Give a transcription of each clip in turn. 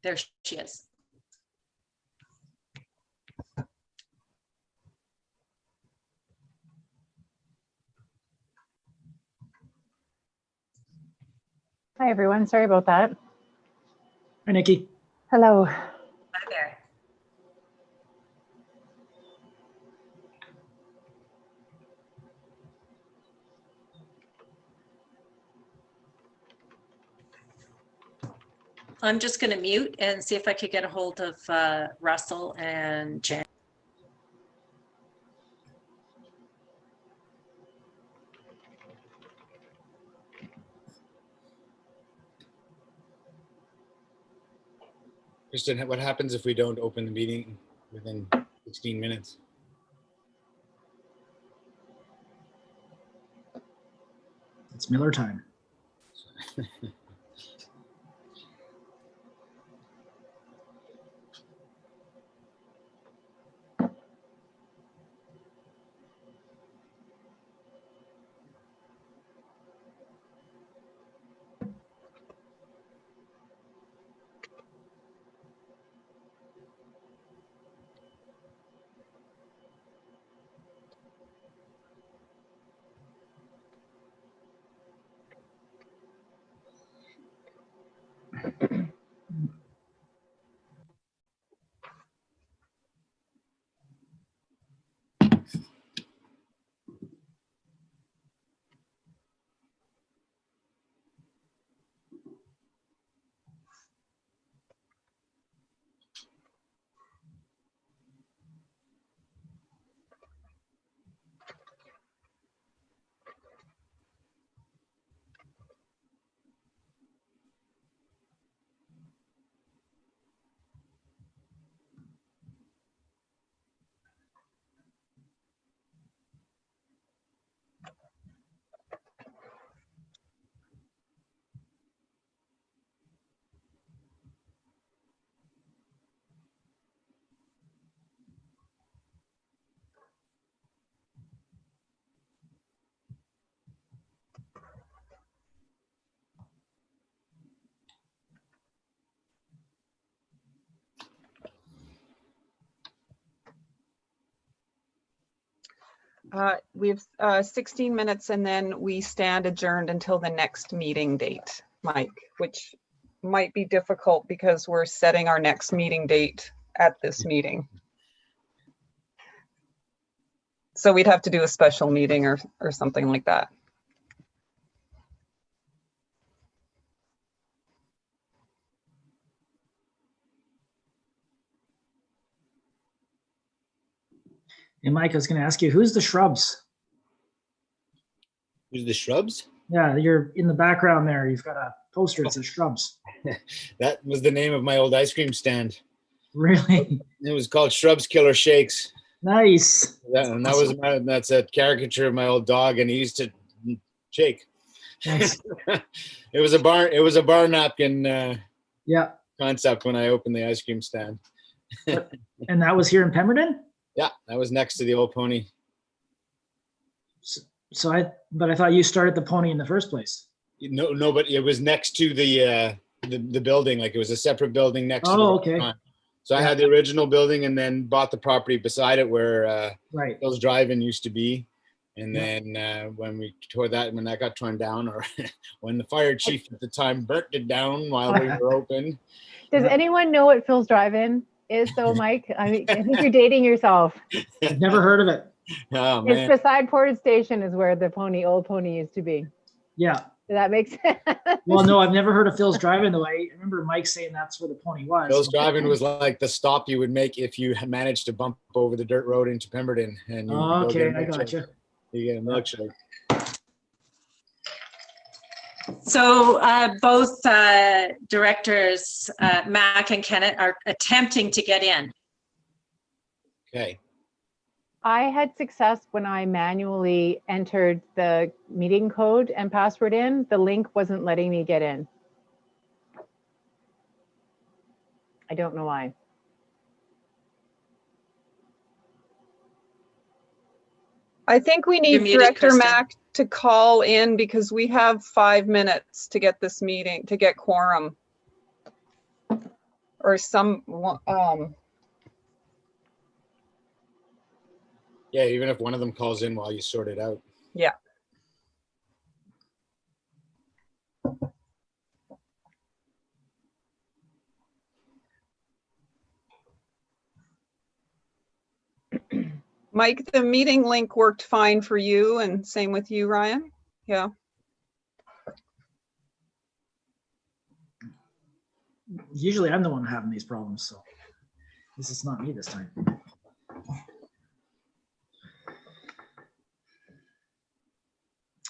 There she is. Hi, everyone. Sorry about that. Hi, Nikki. Hello. Hi there. I'm just going to mute and see if I could get a hold of Russell and Jen. Kristen, what happens if we don't open the meeting within 16 minutes? It's Miller time. We have 16 minutes and then we stand adjourned until the next meeting date, Mike, which might be difficult because we're setting our next meeting date at this meeting. So we'd have to do a special meeting or something like that. Hey, Mike, I was going to ask you, who's the Shrubs? Who's the Shrubs? Yeah, you're in the background there. You've got a poster that says Shrubs. That was the name of my old ice cream stand. Really? It was called Shrubs Killer Shakes. Nice. That's a caricature of my old dog, and he used to shake. Nice. It was a bar napkin Yeah. concept when I opened the ice cream stand. And that was here in Pemberton? Yeah, that was next to the old Pony. But I thought you started the Pony in the first place. No, but it was next to the building. Like it was a separate building next to the okay. restaurant. So I had the original building and then bought the property beside it where right. Hill's Drive-In used to be. And then when that got torn down, or when the fire chief at the time burnt it down while we were open. Does anyone know what Phil's Drive-In is though, Mike? I mean, I think you're dating yourself. I've never heard of it. Oh, man. It's beside Portage Station is where the old Pony used to be. Yeah. Does that make sense? Well, no, I've never heard of Phil's Drive-In though. I remember Mike saying that's where the Pony was. Phil's Drive-In was like the stop you would make if you had managed to bump over the dirt road into Pemberton. And okay, I got you. You get a milkshake. So both directors, Mac and Kenneth, are attempting to get in. Okay. I had success when I manually entered the meeting code and password in. The link wasn't letting me get in. I don't know why. I think we You're need muted, Director Kristen. Mack to call in because we have 5 minutes to get this meeting, to get quorum. Or some, Yeah, even if one of them calls in while you sort it out. yeah. Mike, the meeting link worked fine for you, and same with you, Ryan? Yeah. Usually I'm the one having these problems, so this is not me this time.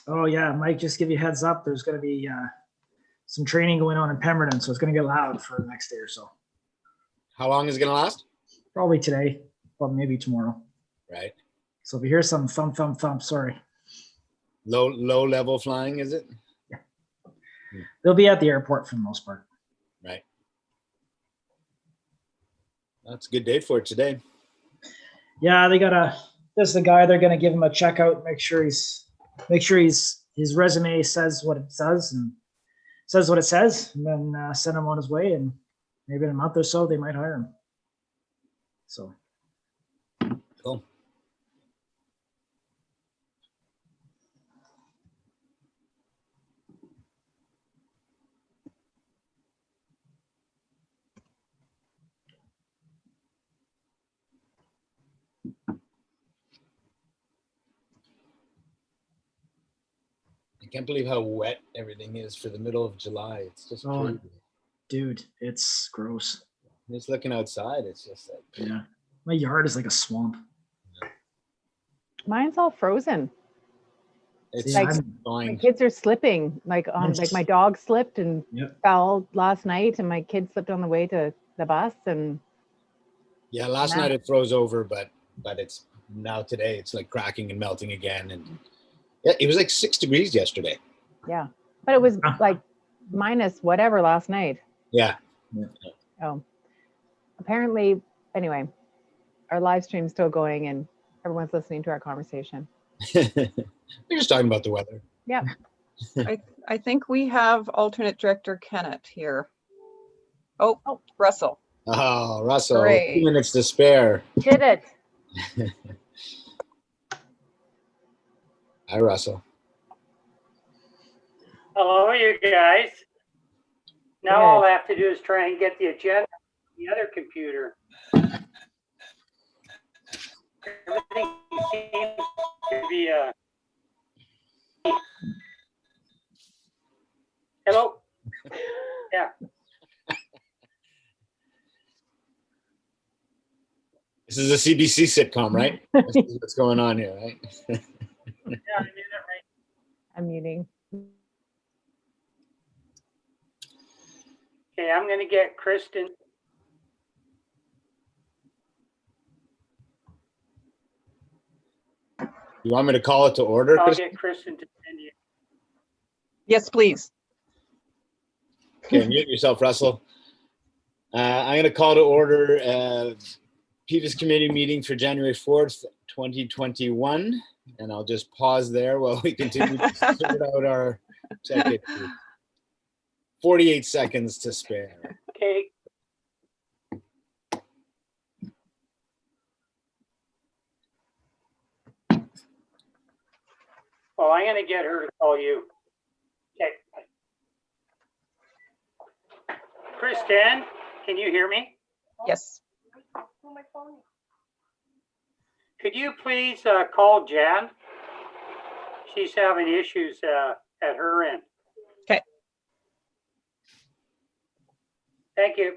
Oh yeah, Mike, just give you a heads up. There's going to be some training going on in Pemberton, so it's going to get loud for the next day or so. How long is it going to last? Probably today, but maybe tomorrow. Right. So if you hear some thump, thump, thump, sorry. Low level flying, is it? They'll be at the airport for the most part. Right. That's a good day for it today. Yeah, this is the guy, they're going to give him a checkout, make sure his resume says what it says and says what it says, and then send him on his way, and maybe in a month or so they might hire him. So Cool. I can't believe how wet everything is for the middle of July. It's just Oh. crazy. dude, it's gross. Just looking outside, it's just like, Yeah, my yard is like a swamp. Mine's all frozen. it's Like- My fine. kids are slipping, like Yes. my dog slipped and Yep. fell last night, and my kid slipped on the way to the bus, and Yeah, last Nah. night it froze over, but it's now today it's like cracking and melting again. And yeah, it was like 6 degrees yesterday. yeah, but it was Ah. like minus whatever last night. Yeah. Oh, apparently, anyway, our live stream's still going and everyone's listening to our conversation. We're just talking about the weather. Yeah. I think we have alternate director Kennett here. Oh, Russell. Oh, Russell, Great. 2 minutes to spare. Did it. Hi, Russell. Hello, you guys. Now all I have to do is try and get the agenda on the other computer. Everything seems to be hello? Yeah. This is a CBC sitcom, right? This is what's going on here, right? Yeah, I did it right. I'm muting. Okay, I'm gonna get Kristen. You want me to call it to order, I'll Chris? get Kristen to send you. Yes, please. Okay, mute yourself, Russell. I'm going to call to order PVIS committee meeting for January 4th, 2021. And I'll just pause there while we continue to sort out our second. 48 seconds to spare. Okay. Well, I'm gonna get her to call you. Okay. Kristen, can you hear me? Yes. Could you please call Jan? She's having issues at her end. Okay. Thank you.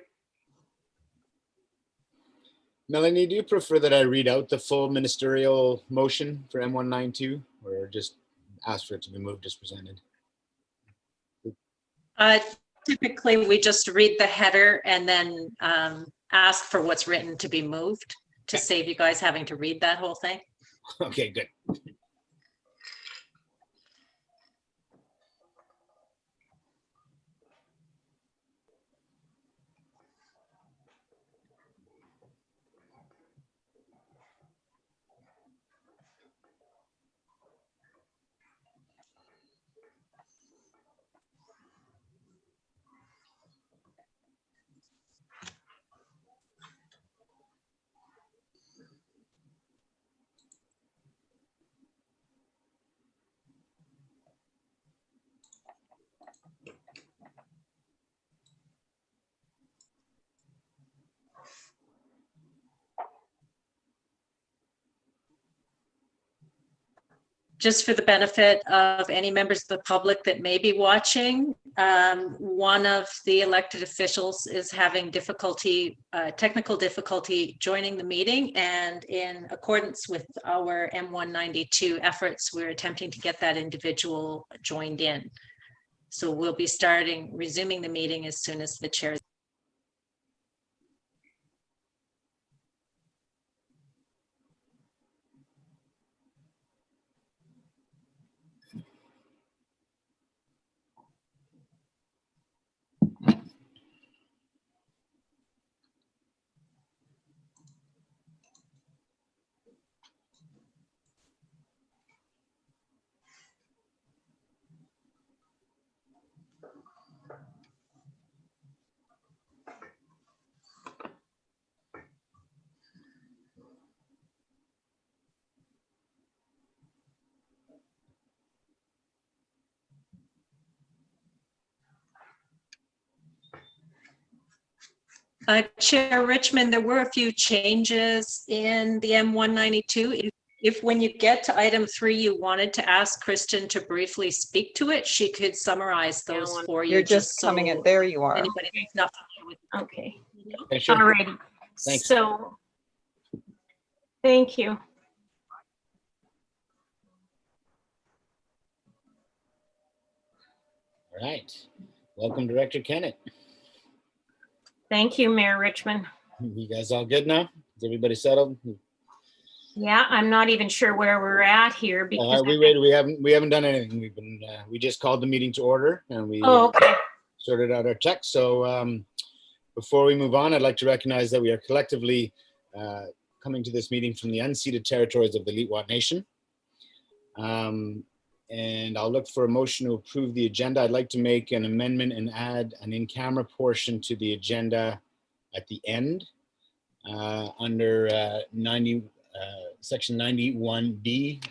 Melanie, do you prefer that I read out the full ministerial motion for M192 or just ask for it to be moved as presented? Typically, we just read the header and then ask for what's written to be moved to save you guys having to read that whole thing. Okay, good. just for the benefit of any members of the public that may be watching, one of the elected officials is having difficulty, technical difficulty joining the meeting, and in accordance with our M192 efforts, we're attempting to get that individual joined in. So we'll be resuming the meeting as soon as the chair. Chair Richmond, there were a few changes in the M192. If when you get to item 3, you wanted to ask Kristen to briefly speak to it, she could summarize those for you. You're just coming in. There you are. Anybody that's not familiar with Okay. Okay, sure. All righty. Thanks. So, thank you. All right. Welcome, Director Kennett. Thank you, Mayor Richmond. You guys all good now? Is everybody settled? Yeah, I'm not even sure where we're at here because We waited. We haven't done anything. We've been we just called the meeting to order and we oh, okay. sorted out our checks. So before we move on, I'd like to recognize that we are collectively coming to this meeting from the unceded territories of the Lillooet Nation. And I'll look for a motion to approve the agenda. I'd like to make an amendment and add an in-camera portion to the agenda at the end under section 91B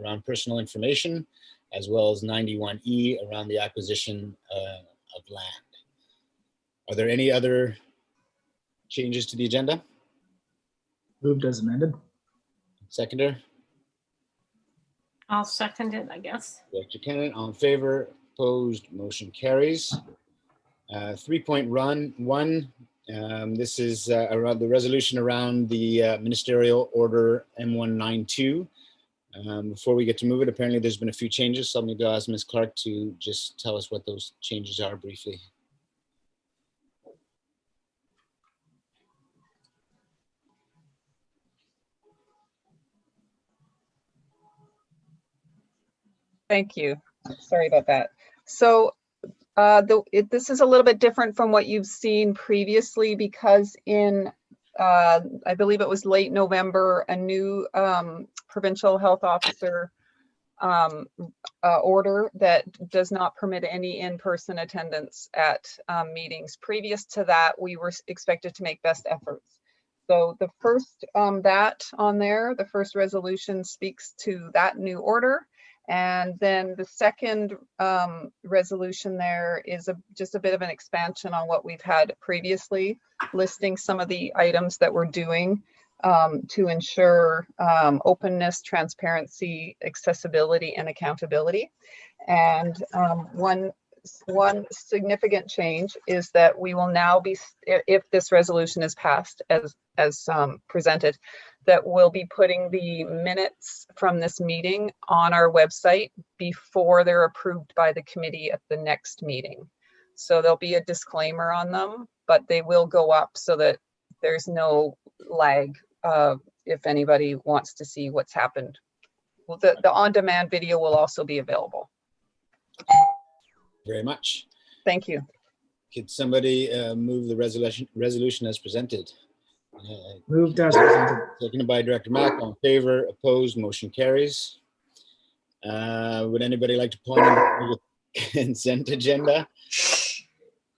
around personal information, as well as 91E around the acquisition of land. Are there any other changes to the agenda? Moved as amended. Seconder? I'll second it, I guess. Director Kennett, all in favor, opposed, motion carries. 3.1, this is around the resolution around the ministerial order M192. Before we get to move it, apparently there's been a few changes, so I'm going to ask Ms. Clark to just tell us what those changes are briefly. Thank you. Sorry about that. So this is a little bit different from what you've seen previously because in, I believe it was late November, a new provincial health officer order that does not permit any in-person attendance at meetings. Previous to that, we were expected to make best efforts. So the first that on there, the first resolution speaks to that new order. And then the second resolution there is just a bit of an expansion on what we've had previously, listing some of the items that we're doing to ensure openness, transparency, accessibility, and accountability. And one significant change is that we will now be, if this resolution is passed as presented, that we'll be putting the minutes from this meeting on our website before they're approved by the committee at the next meeting. So there'll be a disclaimer on them, but they will go up so that there's no lag if anybody wants to see what's happened. Well, the on-demand video will also be available. Very much. Thank you. Could somebody move the resolution as presented? Moved as presented. Seconded by Director Mack. All in favor, opposed, motion carries. Would anybody like to point out the consent agenda?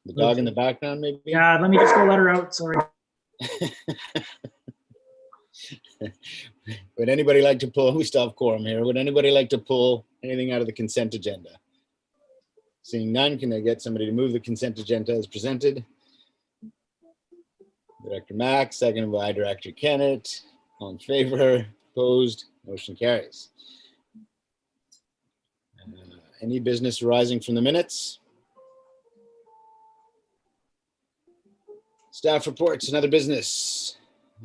The dog in the background, maybe? Yeah, let me just go let her out. Sorry. Would anybody like to pull, we still have quorum here. Would anybody like to pull anything out of the consent agenda? Seeing none, can I get somebody to move the consent agenda as presented? Director Mack, seconded by Director Kennett. All in favor, opposed, motion carries. Any business arising from the minutes? Staff reports and other business.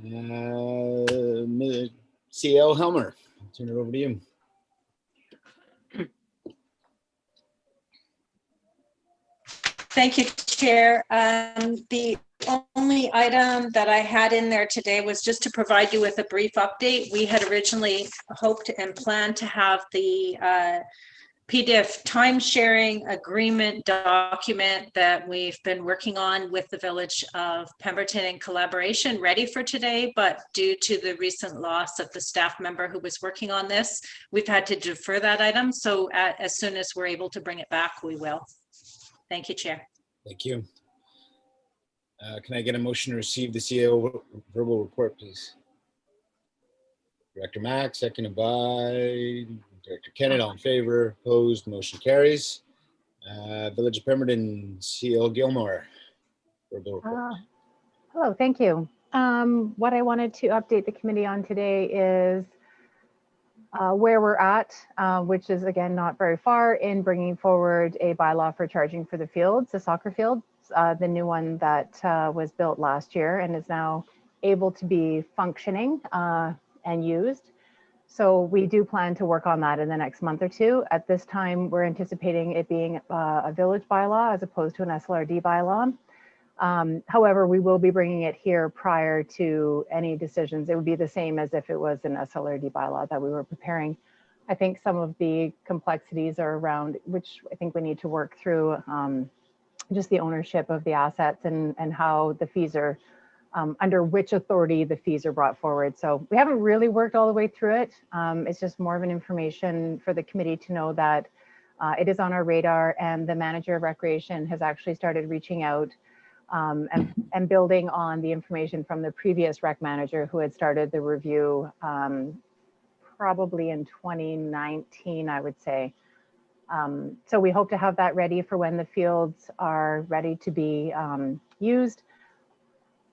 CL Helmer, I'll turn it over to you. Thank you, Chair. The only item that I had in there today was just to provide you with a brief update. We had originally hoped and planned to have the PDIF time-sharing agreement document that we've been working on with the Village of Pemberton in collaboration ready for today, but due to the recent loss of the staff member who was working on this, we've had to defer that item. So as soon as we're able to bring it back, we will. Thank you, Chair. Thank you. Can I get a motion to receive the CEO verbal report, please? Director Mack, seconded by Director Kennett. All in favor, opposed, motion carries. Village of Pemberton, CL Gilmore, verbal report. Hello, thank you. What I wanted to update the committee on today is where we're at, which is again not very far in bringing forward a bylaw for charging for the fields, the soccer fields, the new one that was built last year and is now able to be functioning and used. So we do plan to work on that in the next month or two. At this time, we're anticipating it being a village bylaw as opposed to an SLRD bylaw. However, we will be bringing it here prior to any decisions. It would be the same as if it was an SLRD bylaw that we were preparing. I think some of the complexities are around, which I think we need to work through, just the ownership of the assets and how the fees are, under which authority the fees are brought forward. So we haven't really worked all the way through it. It's just more of an information for the committee to know that it is on our radar, and the manager of recreation has actually started reaching out and building on the information from the previous rec manager who had started the review probably in 2019, I would say. So we hope to have that ready for when the fields are ready to be used.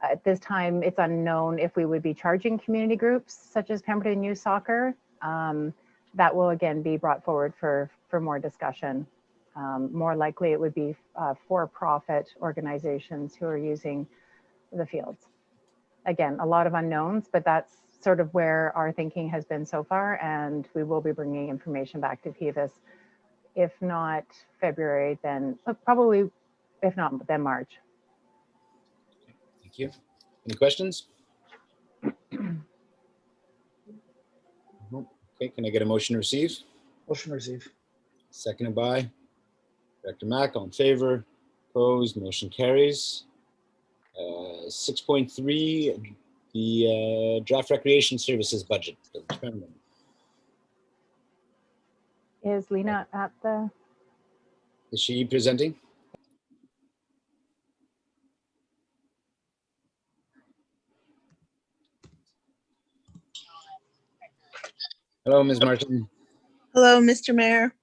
At this time, it's unknown if we would be charging community groups such as Pemberton Youth Soccer. That will again be brought forward for more discussion. More likely it would be for-profit organizations who are using the fields. Again, a lot of unknowns, but that's sort of where our thinking has been so far, and we will be bringing information back to PVIS. If not February, then probably, if not, then March. Thank you. Any questions? Okay, can I get a motion to receive? Motion to receive. Seconded by Director Mack. All in favor, opposed, motion carries. 6.3, the draft recreation services budget. Is Lena at the? Is she presenting? Hello, Ms. Martin. Hello, Mr. Mayor.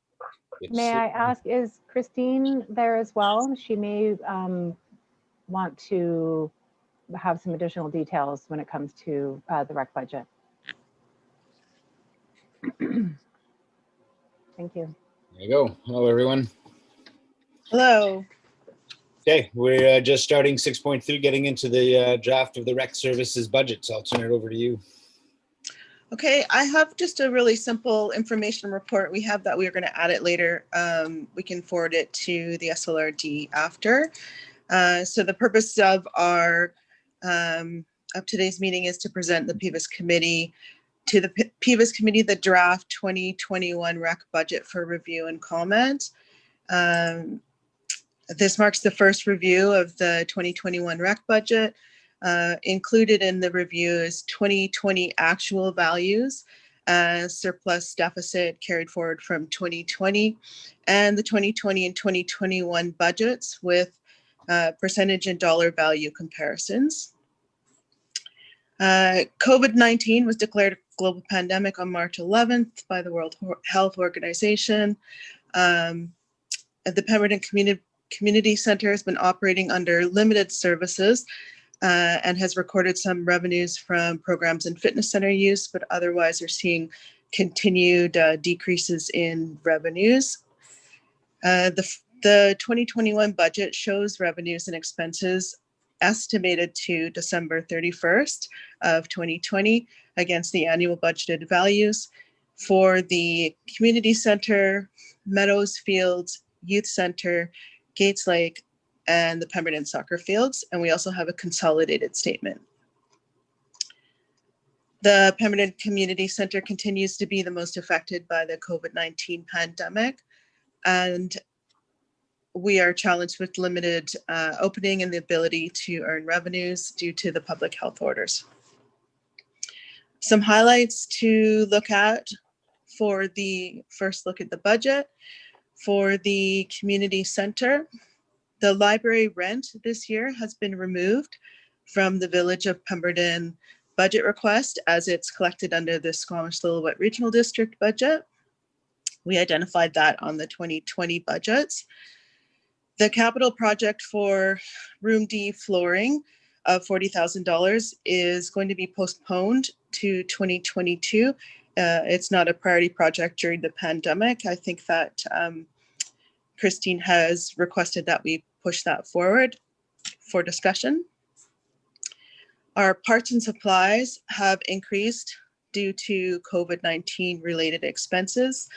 May I ask, is Christine there as well? She may want to have some additional details when it comes to the rec budget. Thank you. There you go. Hello, everyone. Hello. Okay, we're just starting 6.3, getting into the draft of the rec services budget. So I'll turn it over to you. Okay, I have just a really simple information report. We have that. We're going to add it later. We can forward it to the SLRD after. So the purpose of our of today's meeting is to present the PVIS committee to the PVIS committee the draft 2021 rec budget for review and comment. This marks the first review of the 2021 rec budget. Included in the review is 2020 actual values, surplus deficit carried forward from 2020, and the 2020 and 2021 budgets with percentage and dollar value comparisons. COVID-19 was declared a global pandemic on March 11th by the World Health Organization. The Pemberton Community Center has been operating under limited services and has recorded some revenues from programs and fitness center use, but otherwise are seeing continued decreases in revenues. The 2021 budget shows revenues and expenses estimated to December 31st of 2020 against the annual budgeted values for the community center, Meadows Fields, Youth Center, Gates Lake, and the Pemberton soccer fields. And we also have a consolidated statement. The Pemberton Community Center continues to be the most affected by the COVID-19 pandemic, and we are challenged with limited opening and the ability to earn revenues due to the public health orders. Some highlights to look at for the first look at the budget. For the community center, the library rent this year has been removed from the Village of Pemberton budget request as it's collected under the Squamish-Lillooet Regional District budget. We identified that on the 2020 budgets. The capital project for Room D flooring of $40,000 is going to be postponed to 2022. It's not a priority project during the pandemic. I think that Christine has requested that we push that forward for discussion. Our parts and supplies have increased due to COVID-19 related expenses.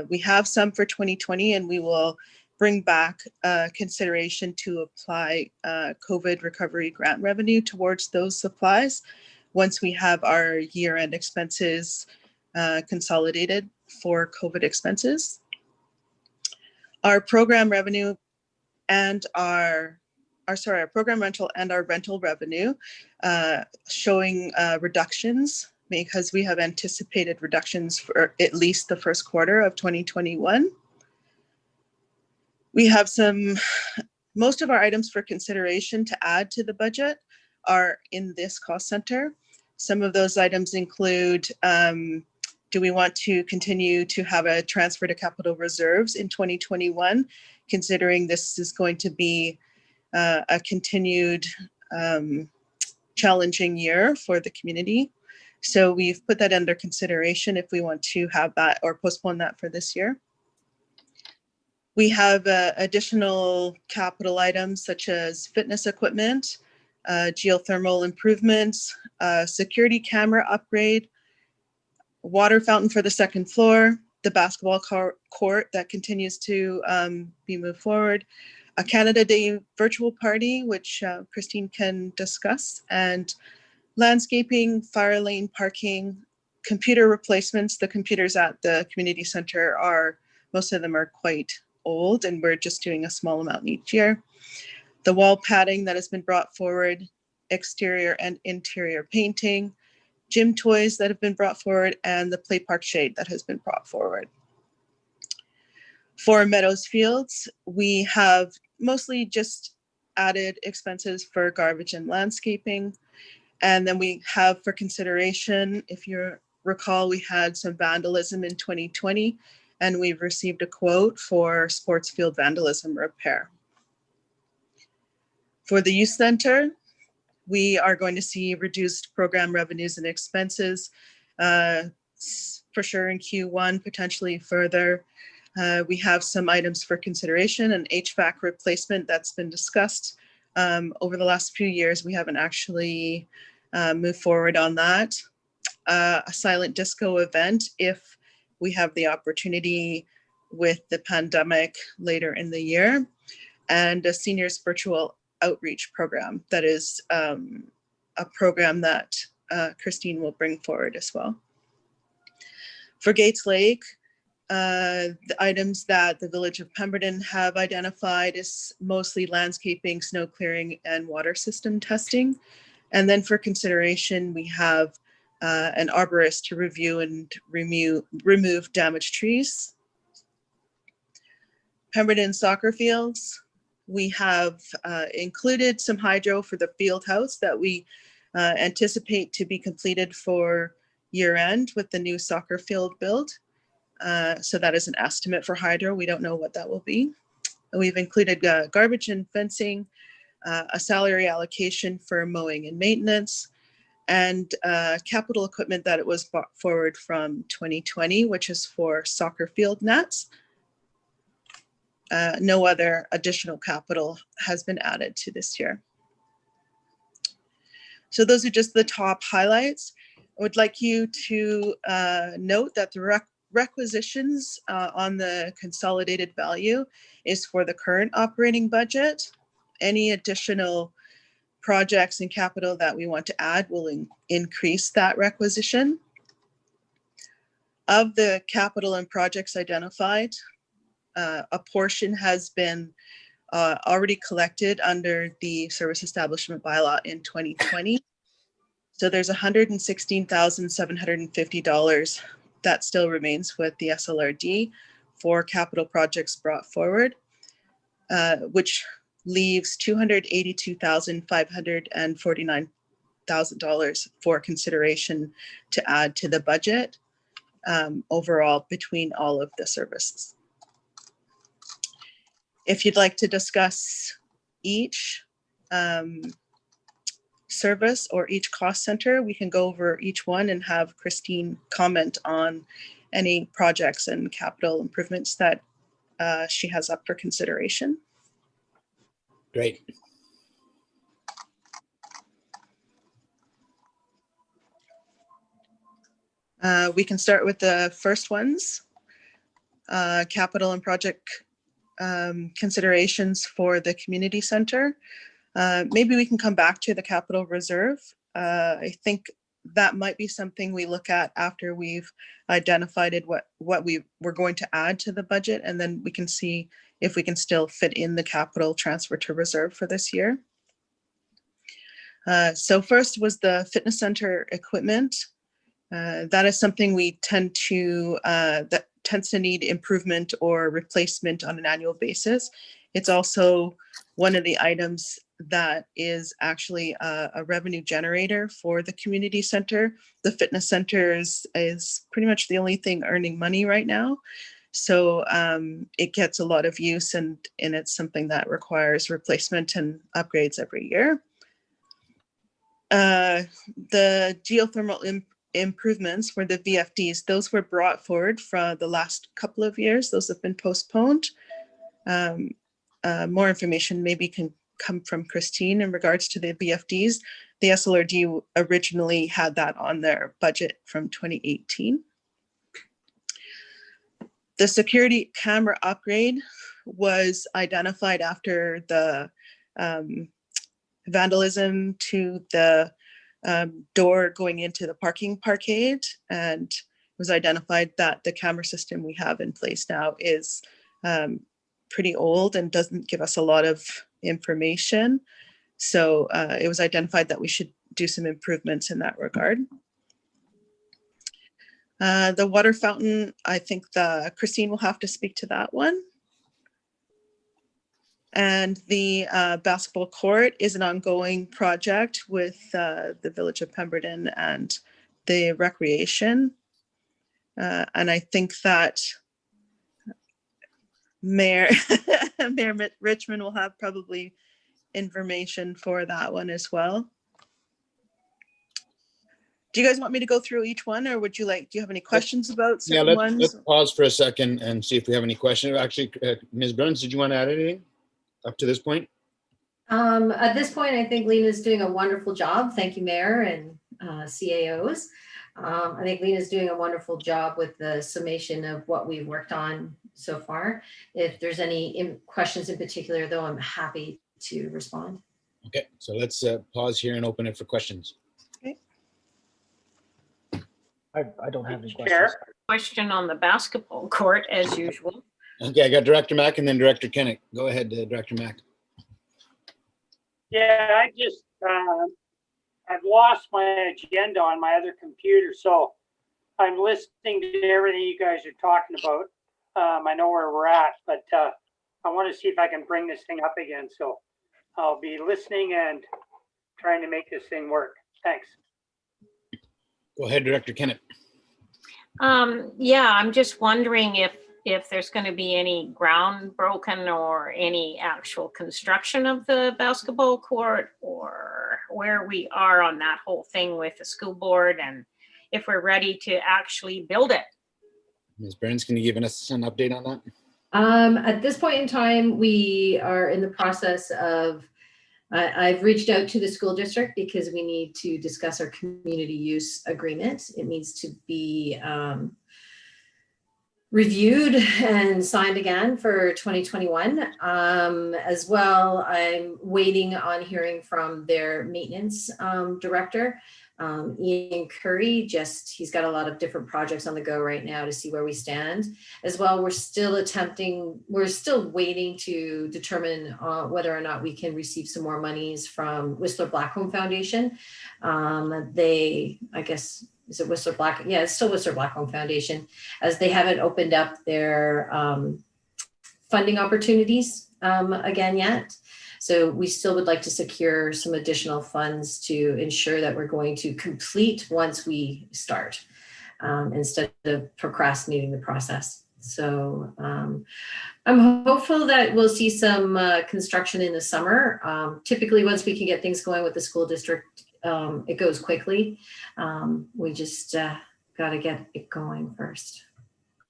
We have some for 2020, and we will bring back consideration to apply COVID recovery grant revenue towards those supplies once we have our year-end expenses consolidated for COVID expenses. Our program revenue and our program rental and our rental revenue showing reductions because we have anticipated reductions for at least the first quarter of 2021. We have most of our items for consideration to add to the budget are in this cost center. Some of those items include, do we want to continue to have a transfer to capital reserves in 2021, considering this is going to be a continued challenging year for the community. So we've put that under consideration if we want to have that or postpone that for this year. We have additional capital items such as fitness equipment, geothermal improvements, security camera upgrade, water fountain for the second floor, the basketball court that continues to be moved forward, a Canada Day virtual party, which Christine can discuss, and landscaping, fire lane parking, computer replacements. The computers at the community center most of them are quite old, and we're just doing a small amount each year. The wall padding that has been brought forward, exterior and interior painting, gym toys that have been brought forward, and the play park shade that has been brought forward. For Meadows Fields, we have mostly just added expenses for garbage and landscaping. And then we have for consideration, if you recall, we had some vandalism in 2020, and we've received a quote for sports field vandalism repair. For the youth center, we are going to see reduced program revenues and expenses for sure in Q1, potentially further. We have some items for consideration, an HVAC replacement that's been discussed. Over the last few years, we haven't actually moved forward on that. A silent disco event, if we have the opportunity with the pandemic later in the year, and a seniors virtual outreach program that is a program that Christine will bring forward as well. For Gates Lake, the items that the Village of Pemberton have identified is mostly landscaping, snow clearing, and water system testing. And then for consideration, we have an arborist to review and remove damaged trees. Pemberton soccer fields, we have included some hydro for the field house that we anticipate to be completed for year end with the new soccer field build. So that is an estimate for hydro. We don't know what that will be. We've included garbage and fencing, a salary allocation for mowing and maintenance, and capital equipment that it was brought forward from 2020, which is for soccer field nets. no other additional capital has been added to this year. So those are just the top highlights. I would like you to note that the requisitions on the consolidated value is for the current operating budget. Any additional projects and capital that we want to add will increase that requisition. Of the capital and projects identified, a portion has been already collected under the service establishment bylaw in 2020. So there's $116,750 that still remains with the SLRD for capital projects brought forward, which leaves $282,549,000 for consideration to add to the budget overall between all of the services. If you'd like to discuss each service or each cost center, we can go over each one and have Christine comment on any projects and capital improvements that she has up for consideration. Great. We can start with the first ones, capital and project considerations for the community center. Maybe we can come back to the capital reserve. I think that might be something we look at after we've identified what we were going to add to the budget, and then we can see if we can still fit in the capital transfer to reserve for this year. So first was the fitness center equipment. That is something we tend to, that tends to need improvement or replacement on an annual basis. It's also one of the items that is actually a revenue generator for the community center. The fitness center is pretty much the only thing earning money right now. So it gets a lot of use, and it's something that requires replacement and upgrades every year. The geothermal improvements for the VFDs, those were brought forward from the last couple of years. Those have been postponed. More information maybe can come from Christine in regards to the VFDs. The SLRD originally had that on their budget from 2018. The security camera upgrade was identified after the vandalism to the door going into the parking parkade, and it was identified that the camera system we have in place now is pretty old and doesn't give us a lot of information. So it was identified that we should do some improvements in that regard. The water fountain, I think Christine will have to speak to that one. And the basketball court is an ongoing project with the Village of Pemberton and the recreation. And I think that Mayor Richmond will have probably information for that one as well. Do you guys want me to go through each one, or do you have any questions about certain ones? Let's pause for a second and see if we have any questions. Actually, Ms. Burns, did you want to add anything up to this point? At this point, I think Lena's doing a wonderful job. Thank you, Mayor and CAOs. I think Lena's doing a wonderful job with the summation of what we've worked on so far. If there's any questions in particular, though, I'm happy to respond. Okay, so let's pause here and open it for questions. Okay. I don't have any questions. Chair, Question on the basketball court, as usual. Okay, I got Director Mack and then Director Kennick. Go ahead, Director Mack. yeah, I just, I've lost my agenda on my other computer, so I'm listening to everything you guys are talking about. I know where we're at, but I want to see if I can bring this thing up again. So I'll be listening and trying to make this thing work. Thanks. Go ahead, Director Kennick. Yeah, I'm just wondering if there's going to be any ground broken or any actual construction of the basketball court, or where we are on that whole thing with the school board, and if we're ready to actually build it. Ms. Burns, can you give us an update on that? At this point in time, we are in the process of, I've reached out to the school district because we need to discuss our community use agreement. It needs to be reviewed and signed again for 2021. As well, I'm waiting on hearing from their maintenance director, Ian Curry. He's got a lot of different projects on the go right now to see where we stand. As well, we're still waiting to determine whether or not we can receive some more monies from Whistler Blackcomb Foundation. Is it Whistler Black? Yeah, it's still Whistler Blackcomb Foundation, as they haven't opened up their funding opportunities again yet. So we still would like to secure some additional funds to ensure that we're going to complete once we start, instead of procrastinating the process. So I'm hopeful that we'll see some construction in the summer. Typically, once we can get things going with the school district, it goes quickly. We just got to get it going first.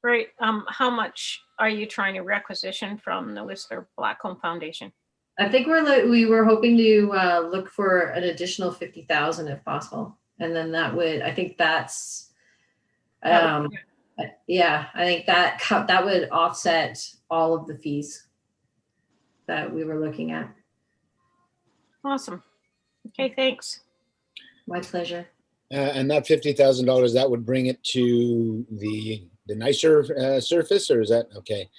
Great. How much are you trying to requisition from the Whistler Blackcomb Foundation? I think we were hoping to look for an additional 50,000 if possible, and then that would, I think that's, yeah, I think that would offset all of the fees that we were looking at. Awesome. Okay, thanks. My pleasure. And that $50,000, that would bring it to the nicer surface, or is that okay?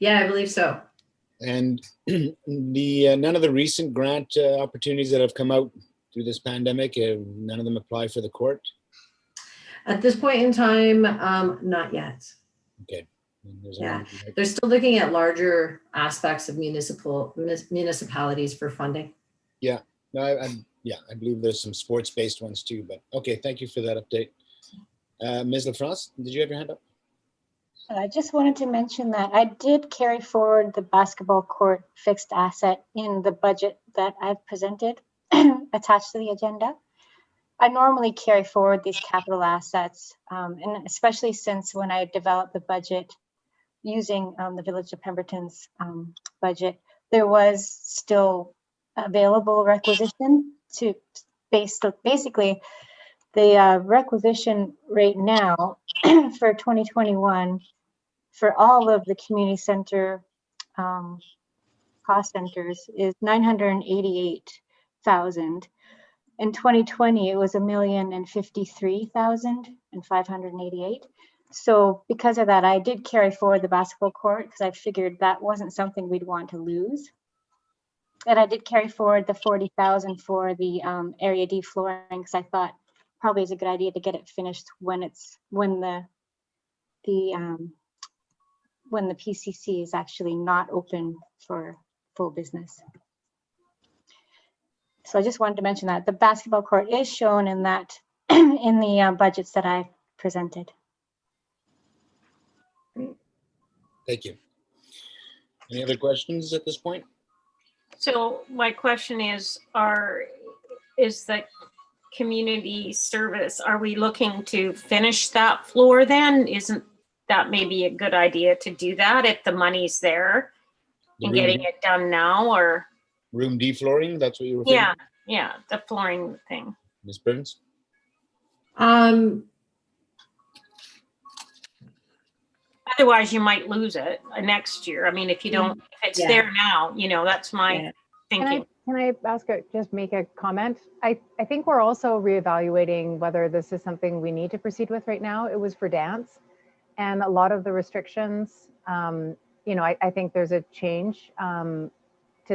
Yeah, I believe so. And none of the recent grant opportunities that have come out through this pandemic, none of them apply for the court? At this point in time, not yet. Okay. Yeah, they're still looking at larger aspects of municipalities for funding. Yeah, no, I believe there's some sports-based ones too, but okay, thank you for that update. Ms. LaFrance, did you have your hand up? I just wanted to mention that I did carry forward the basketball court fixed asset in the budget that I've presented attached to the agenda. I normally carry forward these capital assets, and especially since when I developed the budget using the Village of Pemberton's budget, there was still available requisition to basically the requisition rate now for 2021 for all of the community center cost centers is 988,000. In 2020, it was 1,053,588. So because of that, I did carry forward the basketball court because I figured that wasn't something we'd want to lose. And I did carry forward the 40,000 for the Area D flooring because I thought probably is a good idea to get it finished when the PCC is actually not open for full business. So I just wanted to mention that the basketball court is shown in that in the budgets that I presented. Thank you. Any other questions at this point? So my question is the community service, are we looking to finish that floor then? Isn't that maybe a good idea to do that if the money's there and getting it done now, or? Room deflooring, that's what you were thinking? Yeah, the flooring thing. Ms. Burns? Otherwise you might lose it next year. I mean, if you don't, if it's there now, that's my thinking. Can I just make a comment? I think we're also reevaluating whether this is something we need to proceed with right now. It was for dance, and a lot of the restrictions, I think there's a change to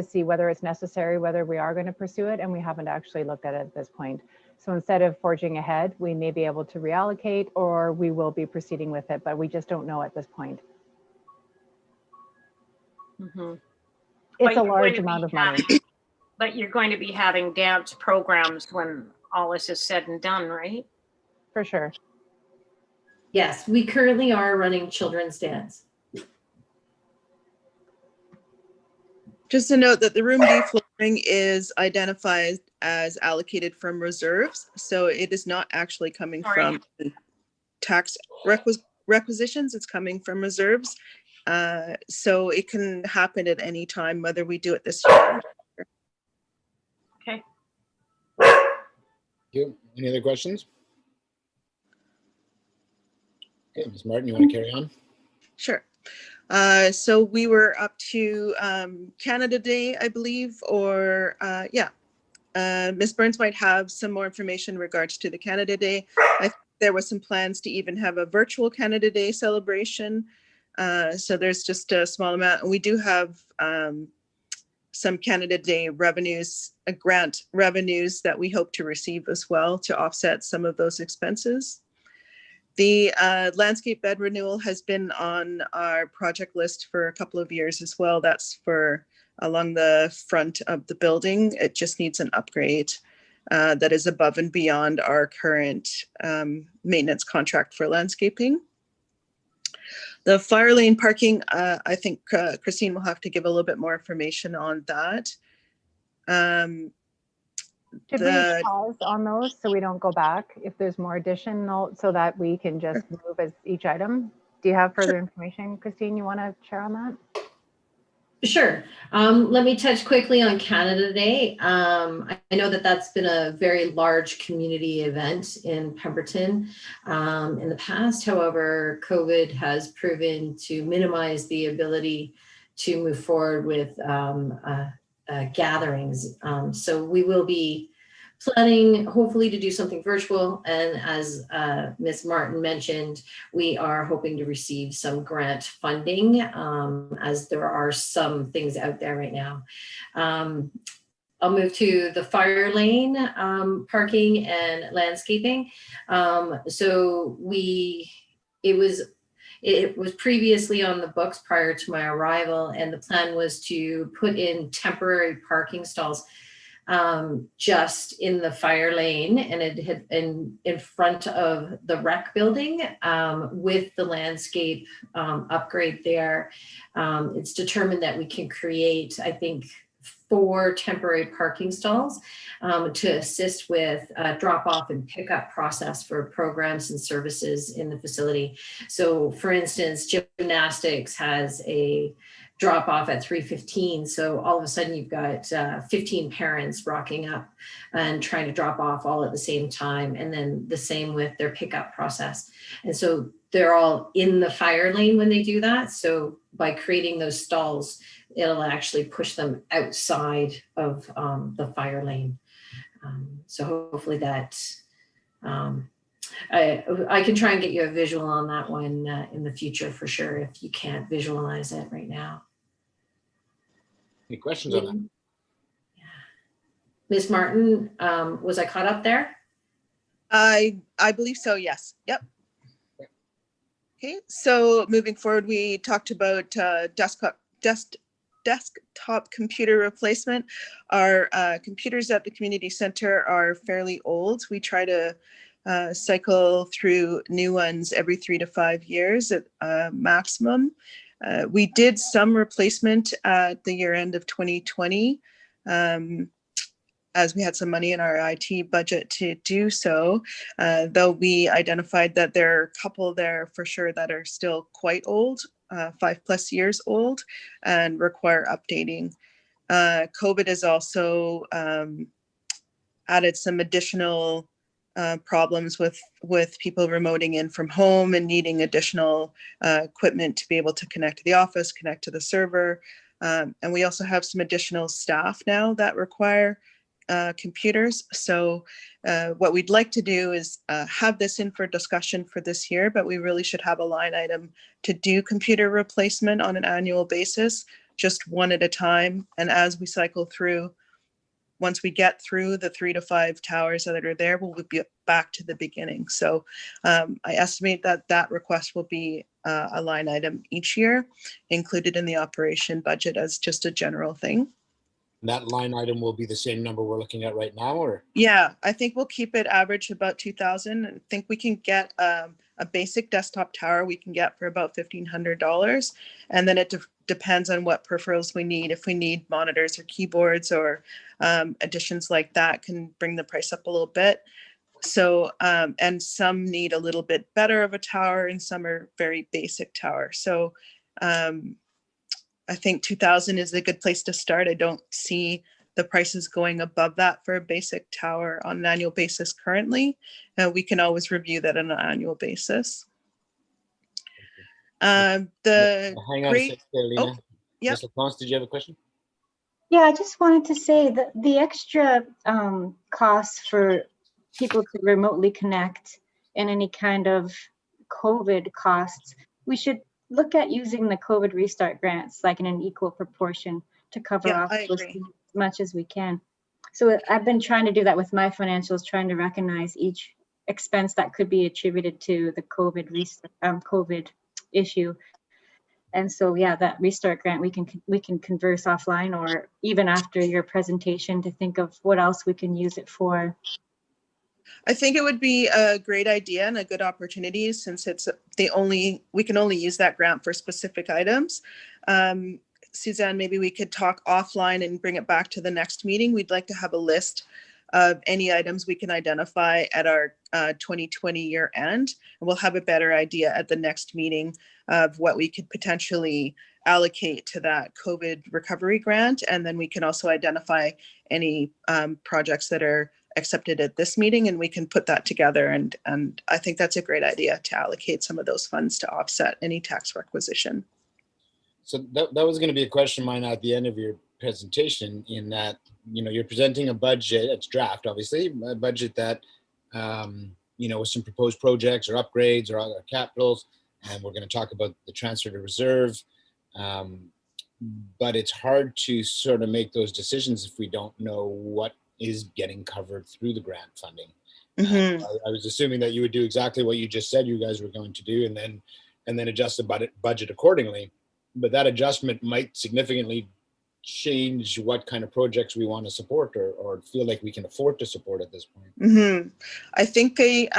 see whether it's necessary, whether we are going to pursue it, and we haven't actually looked at it at this point. So instead of forging ahead, we may be able to reallocate, or we will be proceeding with it, but we just don't know at this point. Mm-hmm. It's a large amount of money. But you're going to be having dance programs when all this is said and done, right? For sure. Yes, we currently are running children's dance. Just to note that the room deflooring is identified as allocated from reserves, so it is not actually coming from tax requisitions, it's coming from reserves. So it can happen at any time, whether we do it this year. Okay. Thank you. Any other questions? Okay, Ms. Martin, you want to carry on? Sure. So we were up to Canada Day, I believe, or yeah. Ms. Burns might have some more information in regards to the Canada Day. I think there was some plans to even have a virtual Canada Day celebration. So there's just a small amount. And we do have some Canada Day revenues, grant revenues that we hope to receive as well to offset some of those expenses. The landscape bed renewal has been on our project list for a couple of years as well. That's for along the front of the building. It just needs an upgrade that is above and beyond our current maintenance contract for landscaping. The fire lane parking, I think Christine will have to give a little bit more information on that. Should we pause on those so we don't go back if there's more additional so that we can just move as each item? Do you have further information, Christine, you want to share on that? Sure. Let me touch quickly on Canada Day. I know that that's been a very large community event in Pemberton in the past. However, COVID has proven to minimize the ability to move forward with gatherings. So we will be planning hopefully to do something virtual. And as Ms. Martin mentioned, we are hoping to receive some grant funding as there are some things out there right now. I'll move to the fire lane parking and landscaping. So it was previously on the books prior to my arrival, and the plan was to put in temporary parking stalls just in the fire lane, and it had been in front of the rec building with the landscape upgrade there. It's determined that we can create, I think, 4 temporary parking stalls to assist with drop off and pickup process for programs and services in the facility. So for instance, gymnastics has a drop off at 3:15. So all of a sudden you've got 15 parents rocking up and trying to drop off all at the same time. And then the same with their pickup process. And so they're all in the fire lane when they do that. So by creating those stalls, it'll actually push them outside of the fire lane. So hopefully that, I can try and get you a visual on that one in the future for sure, if you can't visualize it right now. Any questions on that? Yeah. Ms. Martin, was I caught up there? I believe so, yes. Yep. Okay, so moving forward, we talked about desktop computer replacement. Our computers at the community center are fairly old. We try to cycle through new ones every 3 to 5 years at maximum. We did some replacement at the year end of 2020, as we had some money in our IT budget to do so, though we identified that there are a couple there for sure that are still quite old, 5+ years old, and require updating. COVID has also added some additional problems with people remoting in from home and needing additional equipment to be able to connect to the office, connect to the server. And we also have some additional staff now that require computers. So what we'd like to do is have this in for discussion for this year, but we really should have a line item to do computer replacement on an annual basis, just one at a time. And as we cycle through, once we get through the 3 to 5 towers that are there, we'll be back to the beginning. So I estimate that that request will be a line item each year, included in the operation budget as just a general thing. That line item will be the same number we're looking at right now, or? Yeah, I think we'll keep it average about 2,000. I think we can get a basic desktop tower we can get for about $1,500. And then it depends on what peripherals we need. If we need monitors or keyboards or additions like that, can bring the price up a little bit. So, and some need a little bit better of a tower and some are very basic tower. So I think 2,000 is a good place to start. I don't see the prices going above that for a basic tower on an annual basis currently. We can always review that on an annual basis. Hang on a sec there, Lena. yeah. Ms. LaPlante, did you have a question? Yeah, I just wanted to say that the extra costs for people to remotely connect and any kind of COVID costs, we should look at using the COVID restart grants like in an equal proportion to cover Yeah, off I those agree. as much as we can. So I've been trying to do that with my financials, trying to recognize each expense that could be attributed to the COVID issue. And so, yeah, that restart grant, we can converse offline or even after your presentation to think of what else we can use it for. I think it would be a great idea and a good opportunity since it's we can only use that grant for specific items. Suzanne, maybe we could talk offline and bring it back to the next meeting. We'd like to have a list of any items we can identify at our 2020 year end. And we'll have a better idea at the next meeting of what we could potentially allocate to that COVID recovery grant. And then we can also identify any projects that are accepted at this meeting, and we can put that together. And I think that's a great idea to allocate some of those funds to offset any tax requisition. So that was going to be a question of mine at the end of your presentation, in that, you know, you're presenting a budget, it's draft, obviously, a budget that, you know, with some proposed projects or upgrades or other capitals, and we're going to talk about the transfer to reserve. But it's hard to sort of make those decisions if we don't know what is getting covered through the grant funding. Mm-hmm. I was assuming that you would do exactly what you just said you guys were going to do, and then adjust the budget accordingly. But that adjustment might significantly change what kind of projects we want to support or feel like we can afford to support at this point. Mm-hmm. I think they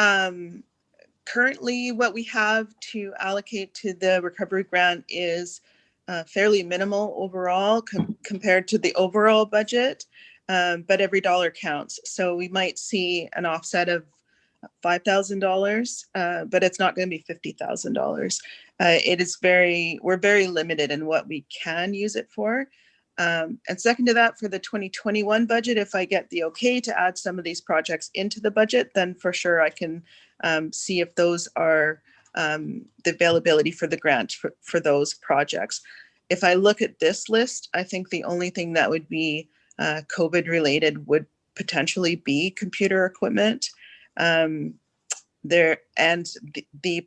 currently what we have to allocate to the recovery grant is fairly minimal overall compared to the overall budget, but every dollar counts. So we might see an offset of $5,000, but it's not going to be $50,000. We're very limited in what we can use it for. And second to that, for the 2021 budget, if I get the okay to add some of these projects into the budget, then for sure I can see if those are the availability for the grant for those projects. If I look at this list, I think the only thing that would be COVID related would potentially be computer equipment. The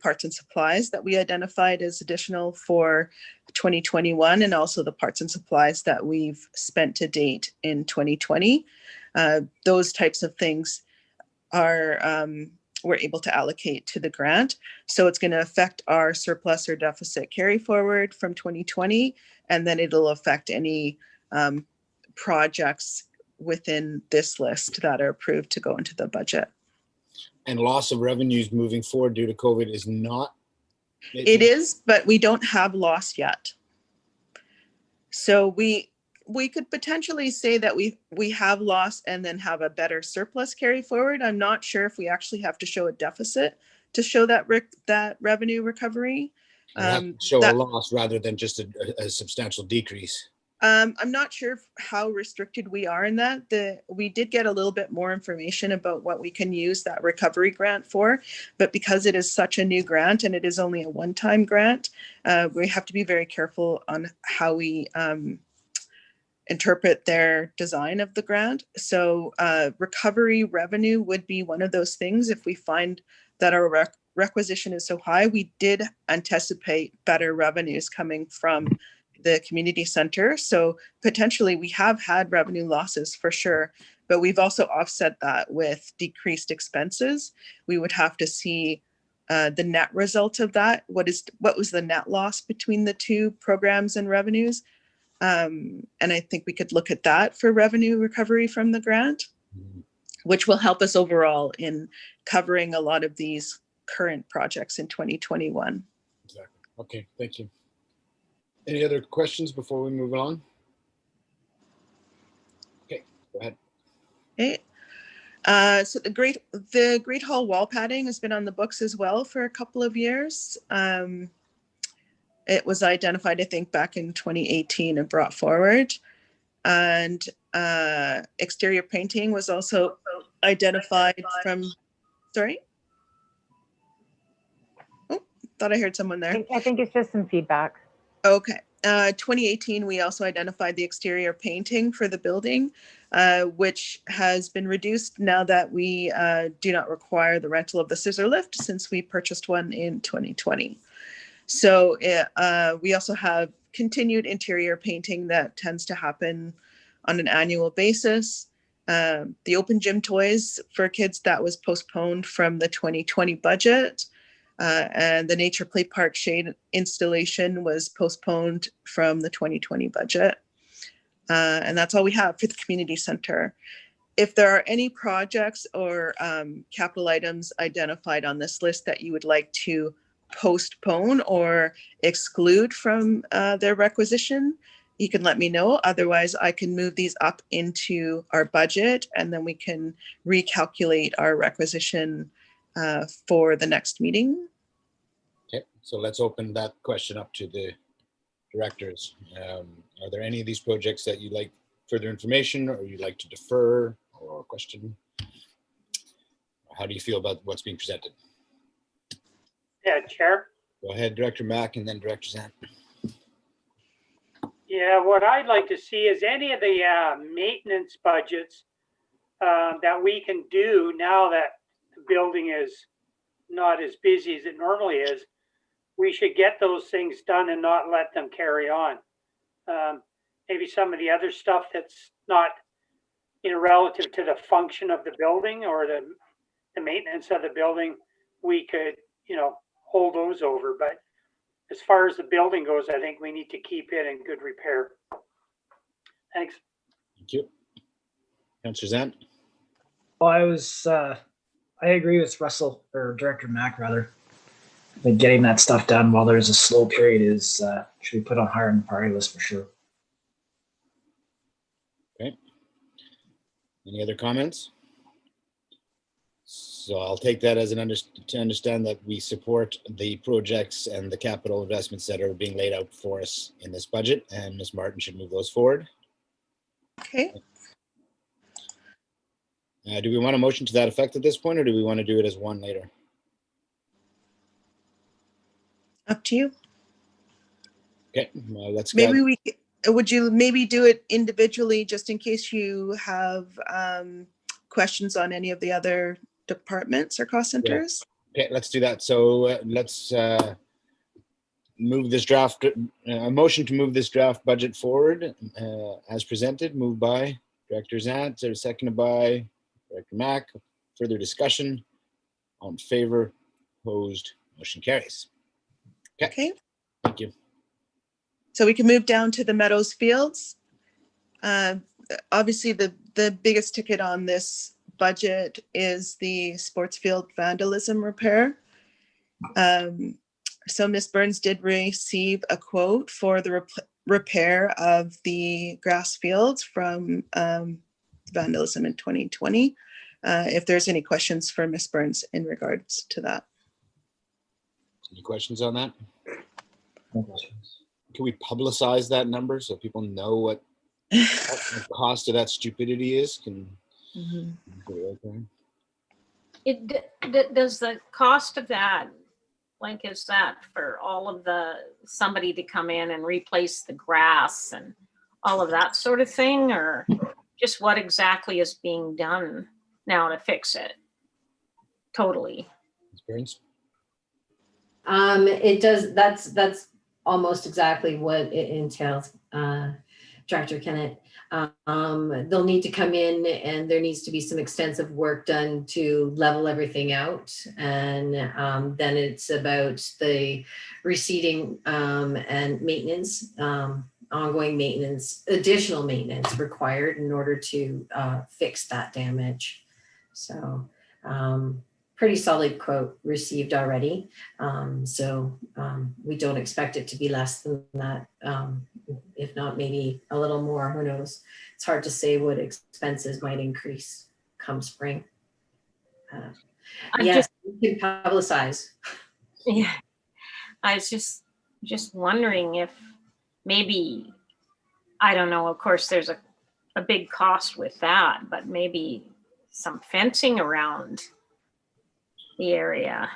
parts and supplies that we identified as additional for 2021, and also the parts and supplies that we've spent to date in 2020. Those types of things we're able to allocate to the grant. So it's going to affect our surplus or deficit carry forward from 2020, and then it'll affect any projects within this list that are approved to go into the budget. And loss of revenues moving forward due to COVID is not? It is, but we don't have loss yet. So we could potentially say that we have loss and then have a better surplus carry forward. I'm not sure if we actually have to show a deficit to show that revenue recovery. Show a loss rather than just a substantial decrease. I'm not sure how restricted we are in that. We did get a little bit more information about what we can use that recovery grant for, but because it is such a new grant and it is only a one-time grant, we have to be very careful on how we interpret their design of the grant. So recovery revenue would be one of those things. If we find that our requisition is so high, we did anticipate better revenues coming from the community center. So potentially we have had revenue losses for sure, but we've also offset that with decreased expenses. We would have to see the net result of that. What was the net loss between the two programs and revenues? And I think we could look at that for revenue recovery from the grant, which will help us overall in covering a lot of these current projects in 2021. Exactly. Okay, thank you. Any other questions before we move on? Okay, go ahead. Okay. So the Great Hall wall padding has been on the books as well for a couple of years. It was identified, I think, back in 2018 and brought forward. And exterior painting was also identified from, sorry? Oh, thought I heard someone there. I think it's just some feedback. Okay. 2018, we also identified the exterior painting for the building, which has been reduced now that we do not require the rental of the scissor lift since we purchased one in 2020. So we also have continued interior painting that tends to happen on an annual basis. The open gym toys for kids, that was postponed from the 2020 budget. And the Nature Play Park shade installation was postponed from the 2020 budget. And that's all we have for the community center. If there are any projects or capital items identified on this list that you would like to postpone or exclude from their requisition, you can let me know. Otherwise, I can move these up into our budget and then we can recalculate our requisition for the next meeting. Okay, so let's open that question up to the directors. Are there any of these projects that you'd like further information or you'd like to defer or question? How do you feel about what's being presented? Yeah, Chair. Go ahead, Director Mack, and then Director Zant. Yeah, what I'd like to see is any of the maintenance budgets that we can do now that the building is not as busy as it normally is. We should get those things done and not let them carry on. Maybe some of the other stuff that's not, relative to the function of the building or the maintenance of the building, we could, hold those over. But as far as the building goes, I think we need to keep it in good repair. Thanks. Thank you. Councillor Zant. Well, I agree with Russell, or Director Mack rather. I think getting that stuff done while there's a slow period is should be put on higher on the priority list for sure. Okay. Any other comments? So I'll take that as to understand that we support the projects and the capital investments that are being laid out for us in this budget, and Ms. Martin should move those forward. Okay. Do we want a motion to that effect at this point, or do we want to do it as one later? Up to you. Okay, well, let's go. Maybe would you maybe do it individually just in case you have questions on any of the other departments or cost centers? Yeah. Okay, let's do that. So let's move this draft, a motion to move this draft budget forward as presented, moved by Director Zant, or seconded by Director Mack. Further discussion? All in favor? Opposed? Motion carries. Okay. Thank you. So we can move down to the Meadows Fields. Obviously, the biggest ticket on this budget is the sports field vandalism repair. So Ms. Burns did receive a quote for the repair of the grass fields from vandalism in 2020. If there's any questions for Ms. Burns in regards to that. Any questions on that? No questions. Can we publicize that number so people know what the cost of that stupidity is? Does the cost of that, like, is that for all of somebody to come in and replace the grass and all of that sort of thing, or just what exactly is being done now to fix it totally? Ms. Burns? It does. That's almost exactly what it entails, Director Kennett. They'll need to come in and there needs to be some extensive work done to level everything out. And then it's about the reseeding and maintenance, ongoing maintenance, additional maintenance required in order to fix that damage. So pretty solid quote received already. We don't expect it to be less than that. If not, maybe a little more, who knows? It's hard to say what expenses might increase come spring. Yes, we can publicize. Yeah, I was just just wondering if maybe, I don't know, of course, there's a big cost with that, but maybe some fencing around the area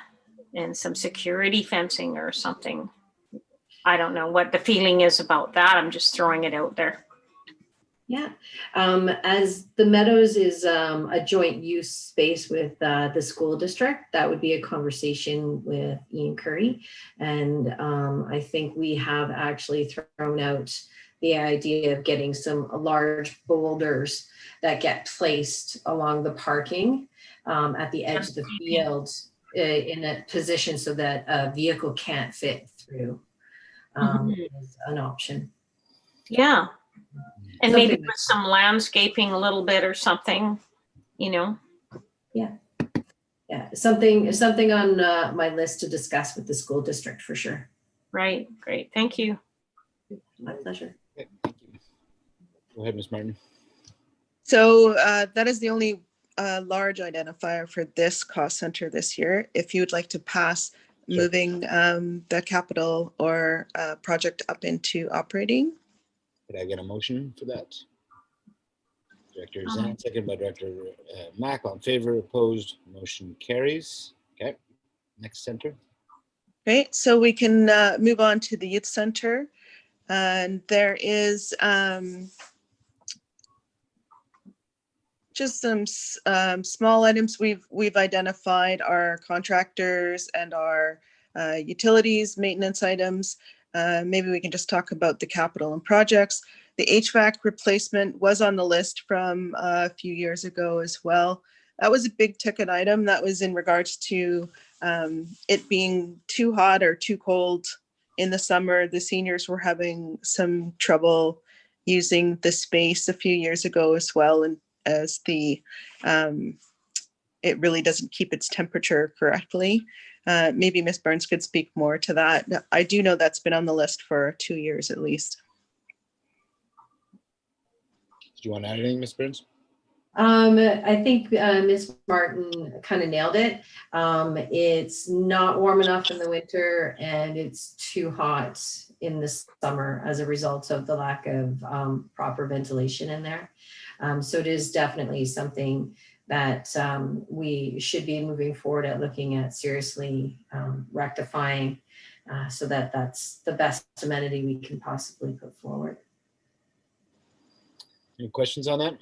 and some security fencing or something. I don't know what the feeling is about that. I'm just throwing it out there. Yeah, as the Meadows is a joint use space with the school district, that would be a conversation with Ian Curry. And I think we have actually thrown out the idea of getting some large boulders that get placed along the parking at the edge of the field in a position so that a vehicle can't fit through is an option. Yeah. And Something maybe with some landscaping a little bit or something, you know. Yeah, something on my list to discuss with the school district for sure. Right, great, thank you. My pleasure. Okay, thank you. Go ahead, Ms. Martin. So that is the only large identifier for this cost center this year. If you would like to pass moving the capital or project up into operating. Could I get a motion for that? Director Zan, second by Director Mack. On favor, opposed, motion carries. Okay, next center. Okay, so we can move on to the youth center. And there is just some small items we've identified, our contractors and our utilities, maintenance items. Maybe we can just talk about the capital and projects. The HVAC replacement was on the list from a few years ago as well. That was a big ticket item. That was in regards to it being too hot or too cold in the summer. The seniors were having some trouble using the space a few years ago as well. And as the, it really doesn't keep its temperature correctly. Maybe Ms. Burns could speak more to that. I do know that's been on the list for 2 years at least. Do you want to add anything, Ms. Burns? I think Ms. Martin kind of nailed it. It's not warm enough in the winter and it's too hot in the summer as a result of the lack of proper ventilation in there. So it is definitely something that we should be moving forward at looking at seriously rectifying so that that's the best amenity we can possibly put forward. Any questions on that?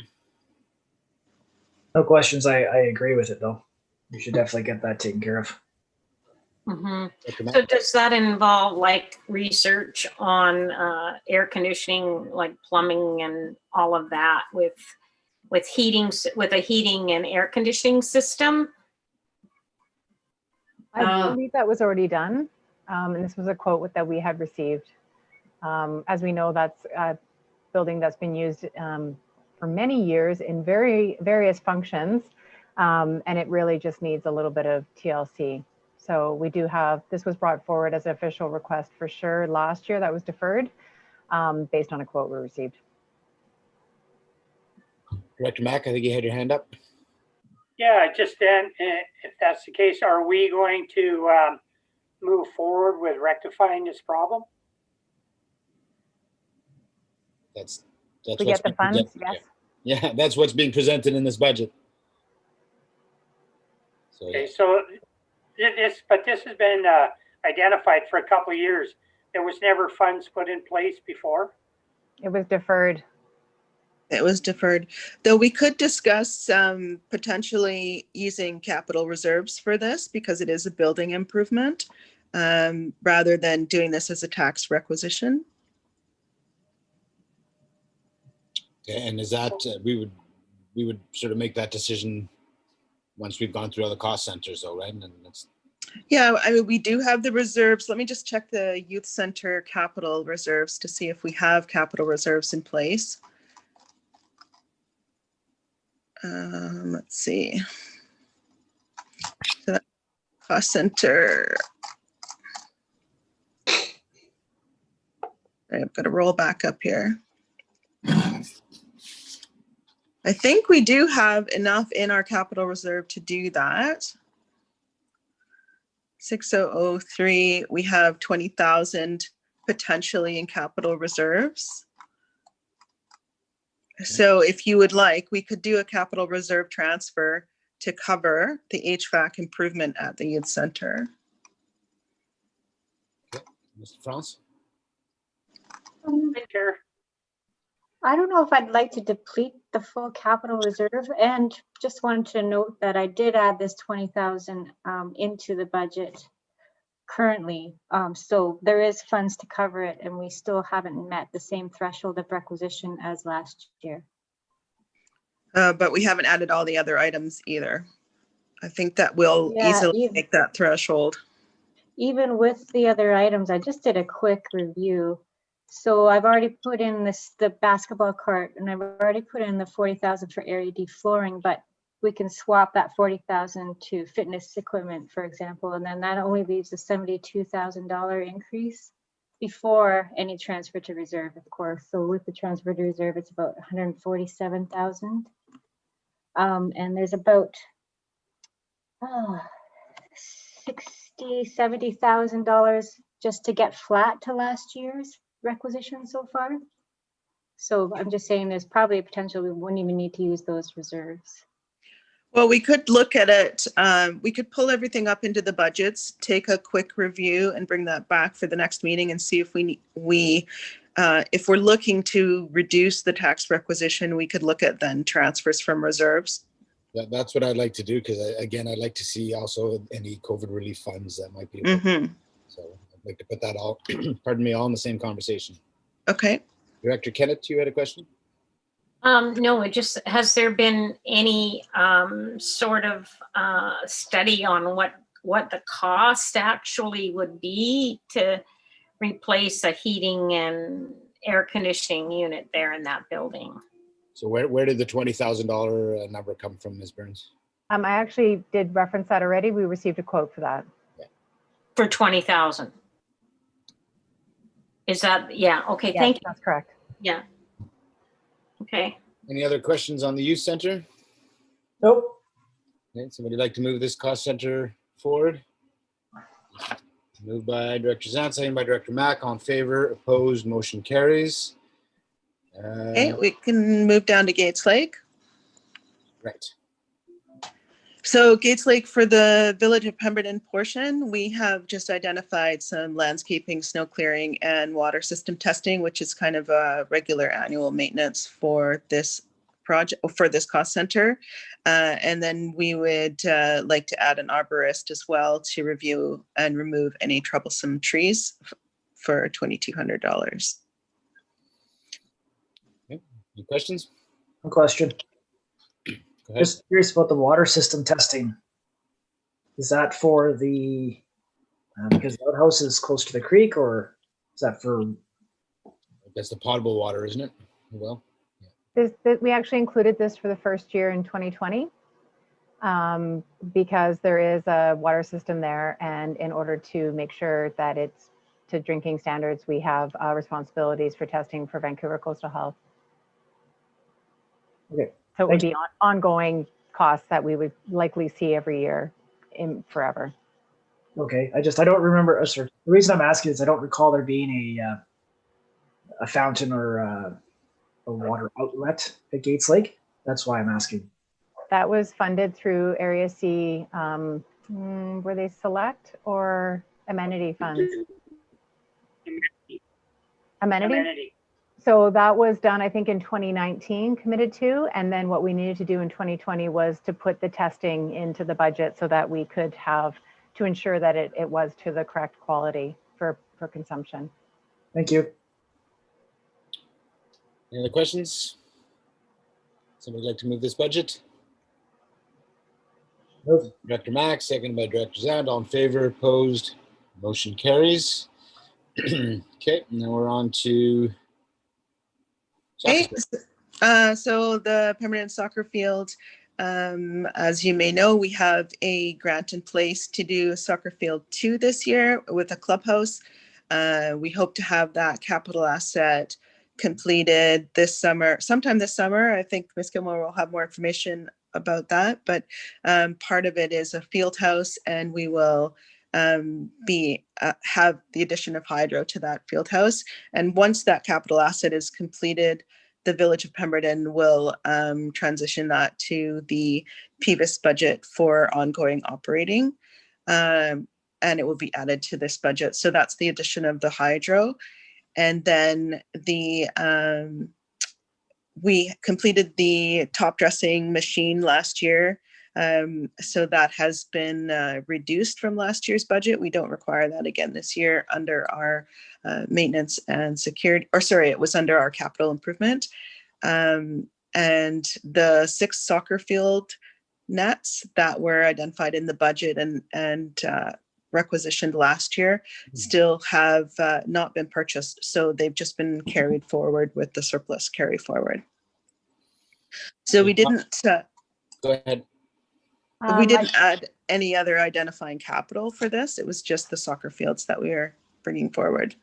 No questions. I agree with it though. We should definitely get that taken care of. So does that involve like research on air conditioning, like plumbing and all of that with heating, with a heating and air conditioning system? I believe that was already done. And this was a quote that we had received. As we know, that's a building that's been used for many years in various functions. And it really just needs a little bit of TLC. So we do have, this was brought forward as an official request for sure last year. That was deferred based on a quote we received. Director Mack, I think you had your hand up. Yeah, just then, if that's the case, are we going to move forward with rectifying this problem? That's we get the funds, yes. Yeah, that's what's being presented in this budget. So, okay, so this has been identified for a couple of years. There was never funds put in place before. It was deferred. It was deferred, though we could discuss potentially using capital reserves for this because it is a building improvement rather than doing this as a tax requisition. Okay, and is that we would sort of make that decision once we've gone through other cost centers, though, right? And that's... Yeah, I mean, we do have the reserves. Let me just check the youth center capital reserves to see if we have capital reserves in place. Let's see. So cost center. I've got to roll back up here. I think we do have enough in our capital reserve to do that. 6003, we have 20,000 potentially in capital reserves. So if you would like, we could do a capital reserve transfer to cover the HVAC improvement at the youth center. Mr. France? Take care. I don't know if I'd like to deplete the full capital reserve, and just wanted to note that I did add this 20,000 into the budget currently. So there is funds to cover it, and we still haven't met the same threshold of requisition as last year. But we haven't added all the other items either. I think that will easily make that threshold. Even with the other items, I just did a quick review. So I've already put in the basketball court, and I've already put in the 40,000 for area deflooring, but we can swap that 40,000 to fitness equipment, for example, and then that only leaves a $72,000 increase before any transfer to reserve, of course. So with the transfer to reserve, it's about 147,000. And there's about $70,000 just to get flat to last year's requisition so far. So I'm just saying there's probably a potential we wouldn't even need to use those reserves. Well, we could look at it. We could pull everything up into the budgets, take a quick review and bring that back for the next meeting and see if if we're looking to reduce the tax requisition, we could look at then transfers from reserves. That's what I'd like to do, because again, I'd like to see also any COVID relief funds that might be. So I'd like to put that all, pardon me, all in the same conversation. Okay. Director Kennett, you had a question? No, has there been any sort of study on what the cost actually would be to replace a heating and air conditioning unit there in that building? So where did the $20,000 number come from, Ms. Burns? I actually did reference that already. We received a quote for that. For 20,000. Is that, yeah, okay, Yes, thank you. that's correct. Yeah. Okay. Any other questions on the youth center? Nope. Okay, somebody like to move this cost center forward? Moved by Director Zant, second by Director Mack. All in favor, opposed, motion carries. Okay, we can move down to Gates Lake. Right. So Gates Lake, for the Village of Pemberton portion, we have just identified some landscaping, snow clearing, and water system testing, which is kind of a regular annual maintenance for this project, for this cost center. And then we would like to add an arborist as well to review and remove any troublesome trees for $2,200. Okay. Any questions? No question. Just curious about the water system testing. Is that for the, because the outhouse is close to the creek, or is that for? That's the potable water, isn't it? Well, We actually included this for the first year in 2020 because there is a water system there, and in order to make sure that it's to drinking standards, we have responsibilities for testing for Vancouver Coastal Health. Okay. So it would be ongoing costs that we would likely see every year in forever. Okay, I don't remember. Sorry. The reason I'm asking is I don't recall there being a fountain or a water outlet at Gates Lake. That's why I'm asking. That was funded through Area C. Were they select or amenity funds? Amenity? So that was done, I think, in 2019, committed to, and then what we needed to do in 2020 was to put the testing into the budget so that we could have to ensure that it was to the correct quality for consumption. Thank you. any other questions? Somebody like to move this budget? Move. Director Mack, second by Director Zand. All in favor, opposed, motion carries. Okay, now we're on to Okay, so the Pemberton soccer field, as you may know, we have a grant in place to do soccer field 2 this year with a clubhouse. We hope to have that capital asset completed this summer, sometime this summer. I think Ms. Gilmore will have more information about that, but part of it is a field house, and we will have the addition of hydro to that field house. And once that capital asset is completed, the Village of Pemberton will transition that to the PVIS budget for ongoing operating. And it will be added to this budget. So that's the addition of the hydro. And then we completed the top dressing machine last year. So that has been reduced from last year's budget. We don't require that again this year under our maintenance and security, or sorry, it was under our capital improvement. And the 6 soccer field nets that were identified in the budget and requisitioned last year still have not been purchased. So they've just been carried forward with the surplus carry forward. So we didn't. Go ahead. We didn't add any other identifying capital for this. It was just the soccer fields that we are bringing forward.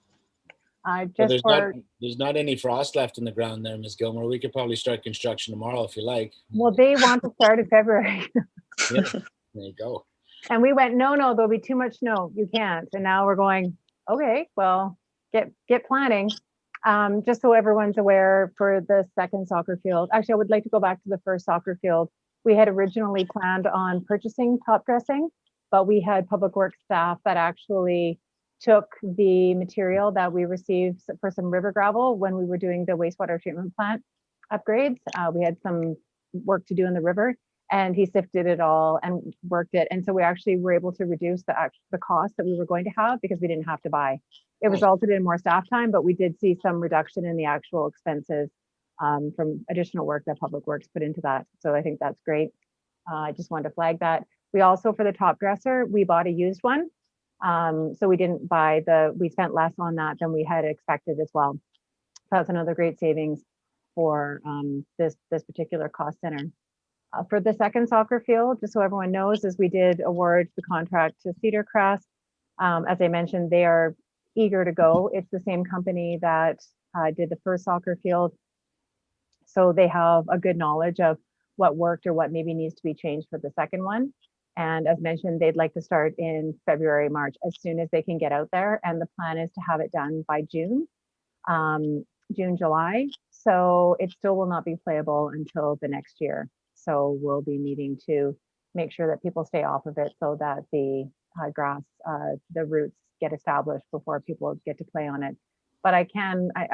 Well, there's not any frost left in the ground there, Ms. Gilmore. We could probably start construction tomorrow if you like. Well, they want to start in February. Yeah, there you go. And we went, no, there'll be too much snow. You can't. And now we're going, okay, well, get planning. Just so everyone's aware, for the second soccer field, actually, I would like to go back to the first soccer field. We had originally planned on purchasing top dressing, but we had public works staff that actually took the material that we received for some river gravel when we were doing the wastewater treatment plant upgrades. We had some work to do in the river, and he sifted it all and worked it. And so we actually were able to reduce the cost that we were going to have because we didn't have to buy. It resulted in more staff time, but we did see some reduction in the actual expenses from additional work that Public Works put into that. So I think that's great. I just wanted to flag that. We also, for the top dresser, we bought a used one. So we didn't buy we spent less on that than we had expected as well. So that's another great savings for this particular cost center. For the second soccer field, just so everyone knows, is we did award the contract to Cedar Crest. As I mentioned, they are eager to go. It's the same company that did the first soccer field. So they have a good knowledge of what worked or what maybe needs to be changed for the second one. And as mentioned, they'd like to start in February, March, as soon as they can get out there. And the plan is to have it done by June, July. So it still will not be playable until the next year. So we'll be needing to make sure that people stay off of it so that the grass, the roots get established before people get to play on it. But I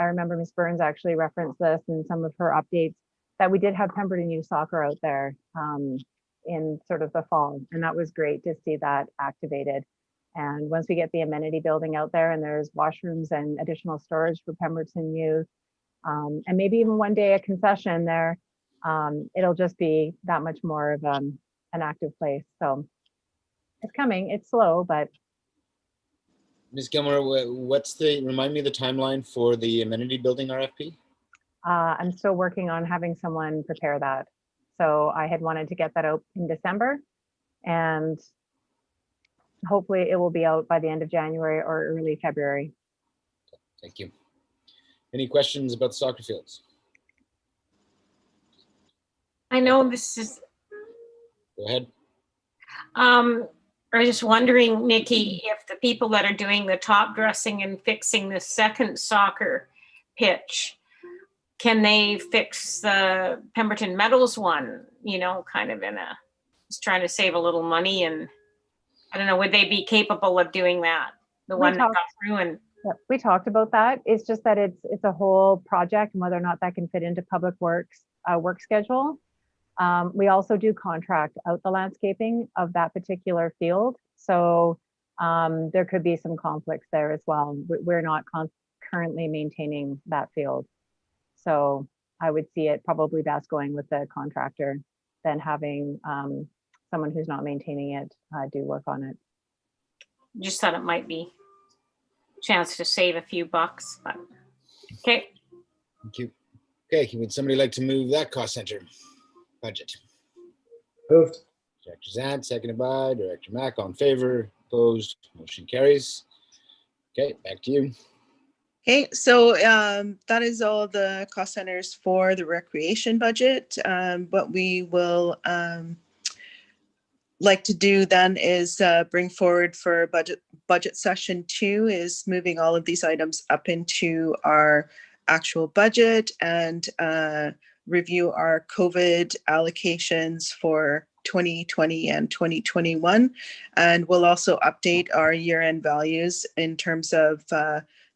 remember Ms. Burns actually referenced this in some of her updates, that we did have Pemberton Youth Soccer out there in sort of the fall. And that was great to see that activated. And once we get the amenity building out there and there's washrooms and additional storage for Pemberton youth, and maybe even one day a concession there, it'll just be that much more of an active place. So it's coming, it's slow, but. Ms. Gilmore, remind me of the timeline for the amenity building RFP? I'm still working on having someone prepare that. So I had wanted to get that out in December, and hopefully it will be out by the end of January or early February. Thank you. Any questions about the soccer fields? I know this is. Go ahead. I was just wondering, Nikki, if the people that are doing the top dressing and fixing the second soccer pitch, can they fix the Pemberton Meadows one, kind of just trying to save a little money? And I don't know, would they be capable of doing that? The one that got ruined? Yep, we talked about that. It's just that it's a whole project and whether or not that can fit into Public Works work schedule. We also do contract out the landscaping of that particular field. So there could be some conflicts there as well. We're not currently maintaining that field. So I would see it probably best going with the contractor than having someone who's not maintaining it do work on it. Just thought it might be a chance to save a few bucks, but okay. Thank you. Okay, would somebody like to move that cost center budget? Moved. Director Zant, seconded by Director Mack. All in favor? Opposed? Motion carries. Okay, back to you. Okay, so that is all the cost centers for the recreation budget, but we will like to do then is bring forward for budget session 2 is moving all of these items up into our actual budget and review our COVID allocations for 2020 and 2021. And we'll also update our year-end values in terms of,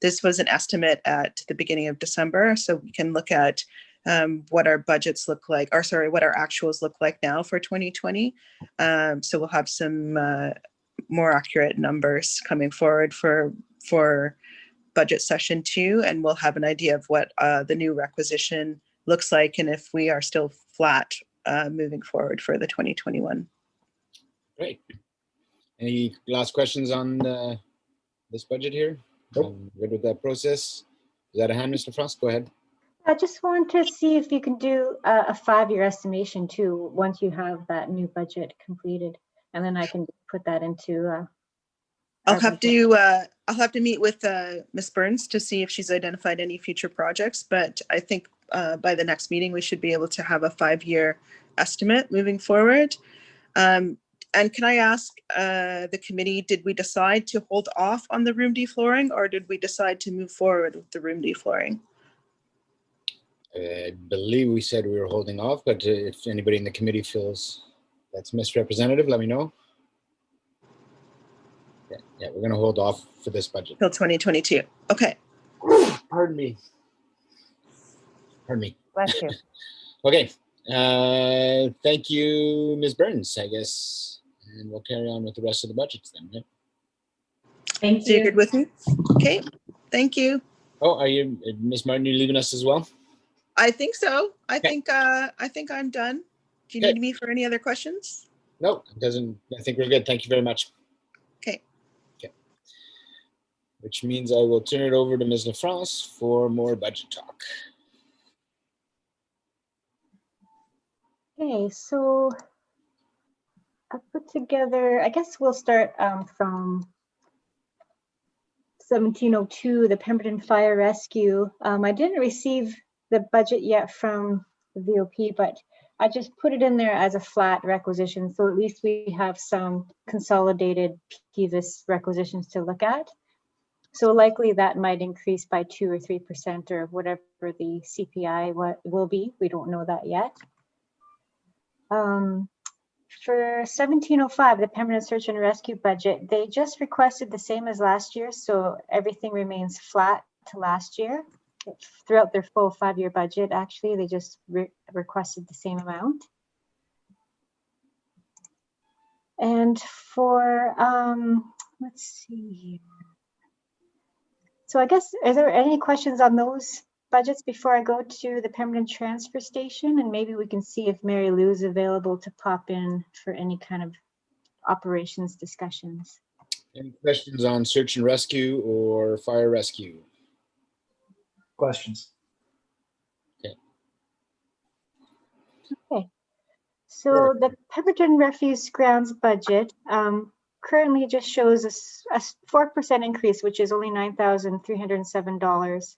this was an estimate at the beginning of December, so we can look at what our budgets look like, or sorry, what our actuals look like now for 2020. So we'll have some more accurate numbers coming forward for budget session 2, and we'll have an idea of what the new requisition looks like and if we are still flat moving forward for the 2021. Great. Any last questions on this budget here? Nope. Good with that process. Is that a hand, Mr. Frost? Go ahead. I just want to see if you can do a 5-year estimation too, once you have that new budget completed, and then I can put that into. I'll have to meet with Ms. Burns to see if she's identified any future projects, but I think by the next meeting we should be able to have a 5-year estimate moving forward. And can I ask the committee, did we decide to hold off on the room deflooring, or did we decide to move forward with the room deflooring? I believe we said we were holding off, but if anybody in the committee feels that's misrepresentative, let me know. Yeah, we're going to hold off for this budget. Till 2022. Okay. Pardon me. Bless you. Okay. Thank you, Ms. Burns, I guess. And we'll carry on with the rest of the budgets then. Right? Thank So you're you. good with me? Okay. Thank you. Oh, are you, Ms. Martin, you leaving us as well? I think so. I Okay. think I'm done. Do you Okay. need me for any other questions? No, it doesn't. I think we're good. Thank you very much. Okay. Which means I will turn it over to Ms. LaFrance for more budget talk. Okay, so I put together, I guess we'll start from 1702, the Pemberton Fire Rescue. I didn't receive the budget yet from the VOP, but I just put it in there as a flat requisition. So at least we have some consolidated PVIS requisitions to look at. So likely that might increase by 2 or 3% or whatever the CPI will be. We don't know that yet. For 1705, the Pemberton Search and Rescue budget, they just requested the same as last year, so everything remains flat to last year. Throughout their full 5-year budget, actually, they just requested the same amount. And for, let's see. So I guess, are there any questions on those budgets before I go to the Pemberton Transfer Station? And maybe we can see if Mary Lou is available to pop in for any kind of operations discussions. Any questions on search and rescue or fire rescue? Questions? Okay. So the Pemberton Refuse Grounds budget currently just shows a 4% increase, which is only $9,307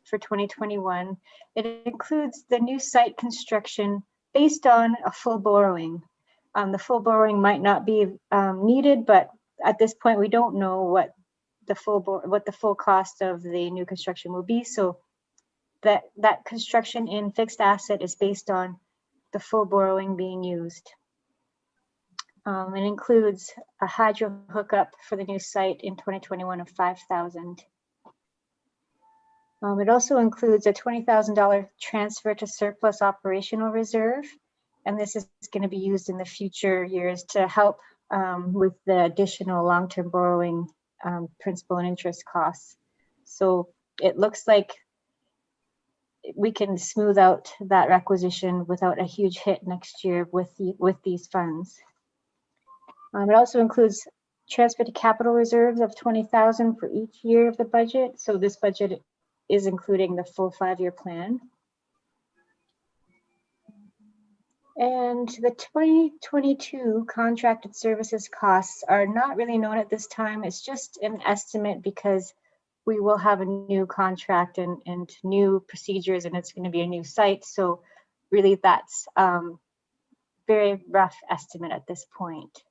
for 2021. It includes the new site construction based on a full borrowing. The full borrowing might not be needed, but at this point we don't know what the full cost of the new construction will be. So that construction in fixed asset is based on the full borrowing being used. It includes a hydro hookup for the new site in 2021 of $5,000. It also includes a $20,000 transfer to surplus operational reserve, and this is going to be used in the future years to help with the additional long-term borrowing principal and interest costs. So it looks like we can smooth out that requisition without a huge hit next year with these funds. It also includes transfer to capital reserves of $20,000 for each year of the budget. So this budget is including the full 5-year plan. And the 2022 contracted services costs are not really known at this time. It's just an estimate because we will have a new contract and new procedures, and it's going to be a new site. So really that's very rough estimate at this point.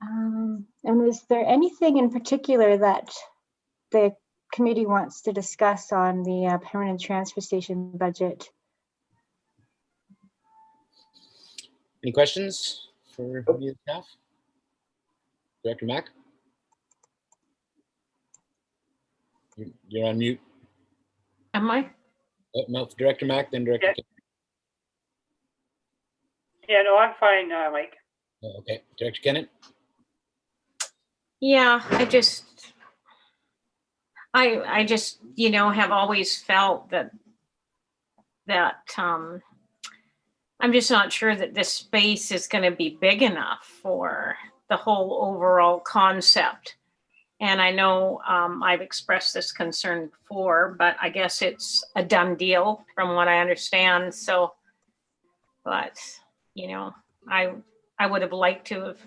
And is there anything in particular that the committee wants to discuss on the permanent transfer station budget? Any questions for the staff? Director Mack? You're on mute. Am I? Oh, no, Director Mack, then Director. Yeah, no, I'm fine, Mike. Oh, okay, Director Kennett? Yeah, I just, you know, have always felt that I'm just not sure that this space is going to be big enough for the whole overall concept. And I know I've expressed this concern before, but I guess it's a done deal from what I understand. So, but, you know, I would have liked to have,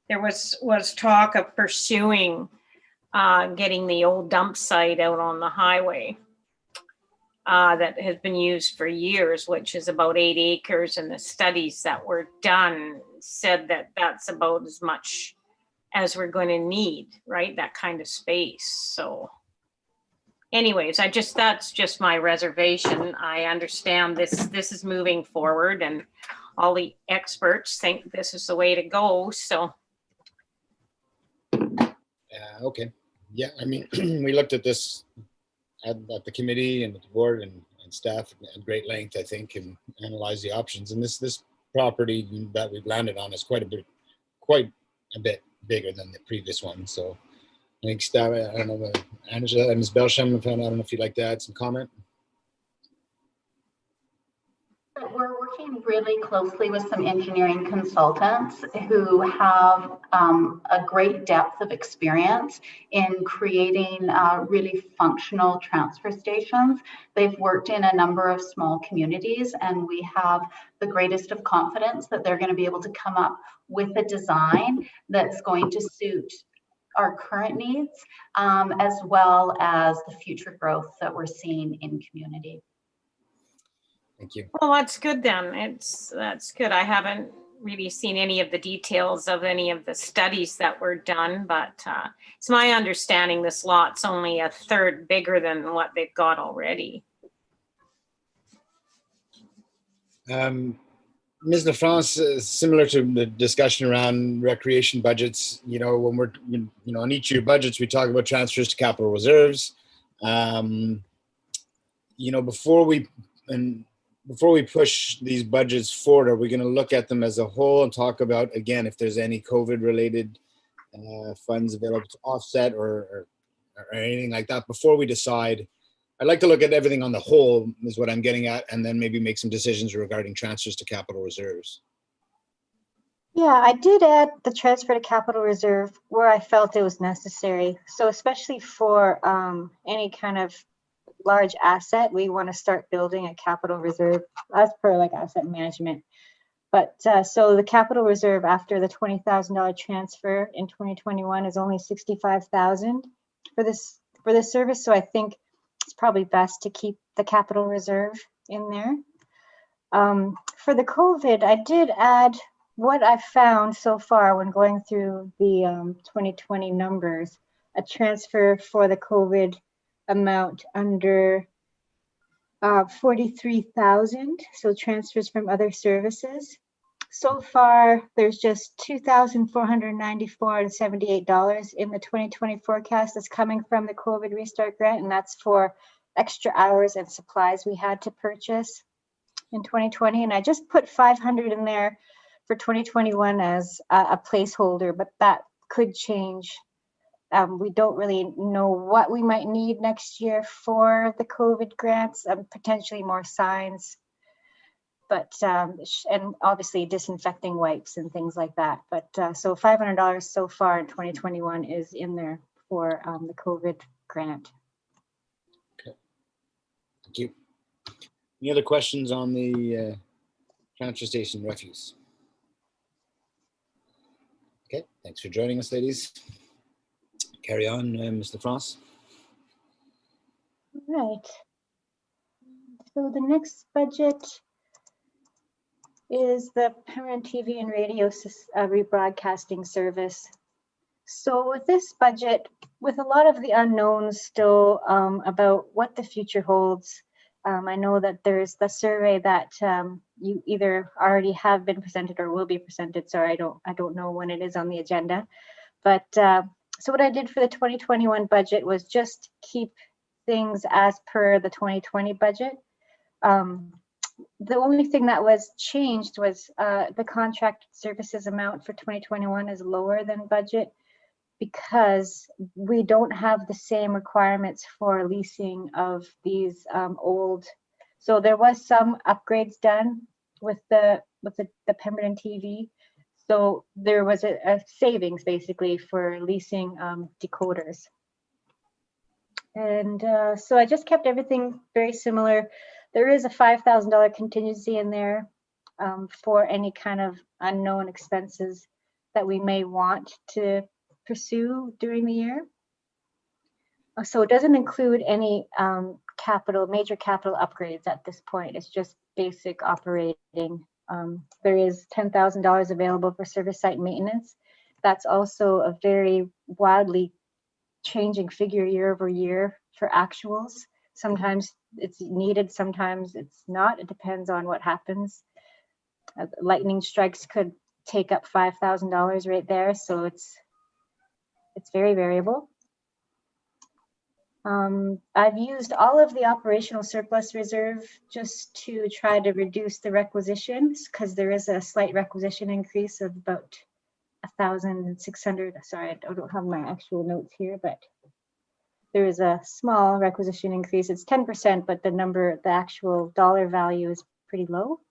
there was talk of pursuing getting the old dump site out on the highway that has been used for years, which is about 8 acres. And the studies that were done said that that's about as much as we're going to need, right? That kind of space. So anyways, that's just my reservation. I understand this is moving forward and all the experts think this is the way to go. So. Okay. Yeah, I mean, we looked at this at the committee and the board and staff at great length, I think, and analyzed the options. And this property that we've landed on is quite a bit bigger than the previous one. So I think staff, I don't know, Angela and Ms. Belsham, I don't know if you'd like to add some comment. We're working really closely with some engineering consultants who have a great depth of experience in creating really functional transfer stations. They've worked in a number of small communities, and we have the greatest of confidence that they're going to be able to come up with a design that's going to suit our current needs, as well as the future growth that we're seeing in community. Thank you. Well, that's good then. That's good. I haven't really seen any of the details of any of the studies that were done, but it's my understanding this lot's only a third bigger than what they've got already. Ms. LaFrance, similar to the discussion around recreation budgets, you know, when we're, you know, on each of your budgets, we talk about transfers to capital reserves. You know, before we push these budgets forward, are we going to look at them as a whole and talk about, again, if there's any COVID-related funds available to offset or anything like that before we decide? I'd like to look at everything on the whole, is what I'm getting at, and then maybe make some decisions regarding transfers to capital reserves. Yeah, I did add the transfer to capital reserve where I felt it was necessary. So especially for any kind of large asset, we want to start building a capital reserve as per like asset management. But so the capital reserve after the $20,000 transfer in 2021 is only $65,000 for this service. So I think it's probably best to keep the capital reserve in there. For the COVID, I did add what I found so far when going through the 2020 numbers, a transfer for the COVID amount under 43,000, so transfers from other services. So far, there's just $2,494.78 in the 2020 forecast that's coming from the COVID Restart Grant, and that's for extra hours and supplies we had to purchase in 2020. And I just put 500 in there for 2021 as a placeholder, but that could change. We don't really know what we might need next year for the COVID grants, potentially more signs, but and obviously disinfecting wipes and things like that. But so $500 so far in 2021 is in there for the COVID grant. Okay, thank you. Any other questions on the transfer station refuse? Okay, thanks for joining us, ladies. Carry on, Mr. France. Right. So the next budget is the Pemberton TV and radio rebroadcasting service. So with this budget, with a lot of the unknowns still about what the future holds, I know that there's the survey that you either already have been presented or will be presented. So I don't know when it is on the agenda. But so what I did for the 2021 budget was just keep things as per the 2020 budget. The only thing that was changed was the contract services amount for 2021 is lower than budget because we don't have the same requirements for leasing of these old. So there was some upgrades done with the Pemberton TV. So there was a savings basically for leasing decoders. And so I just kept everything very similar. There is a $5,000 contingency in there for any kind of unknown expenses that we may want to pursue during the year. So it doesn't include any major capital upgrades at this point. It's just basic operating. There is $10,000 available for service site maintenance. That's also a very wildly changing figure year over year for actuals. Sometimes it's needed, sometimes it's not. It depends on what happens. Lightning strikes could take up $5,000 right there, so it's very variable. I've used all of the operational surplus reserve just to try to reduce the requisitions because there is a slight requisition increase of about 1,600. Sorry, I don't have my actual notes here, but there is a small requisition increase. It's 10%, but the actual dollar value is pretty low.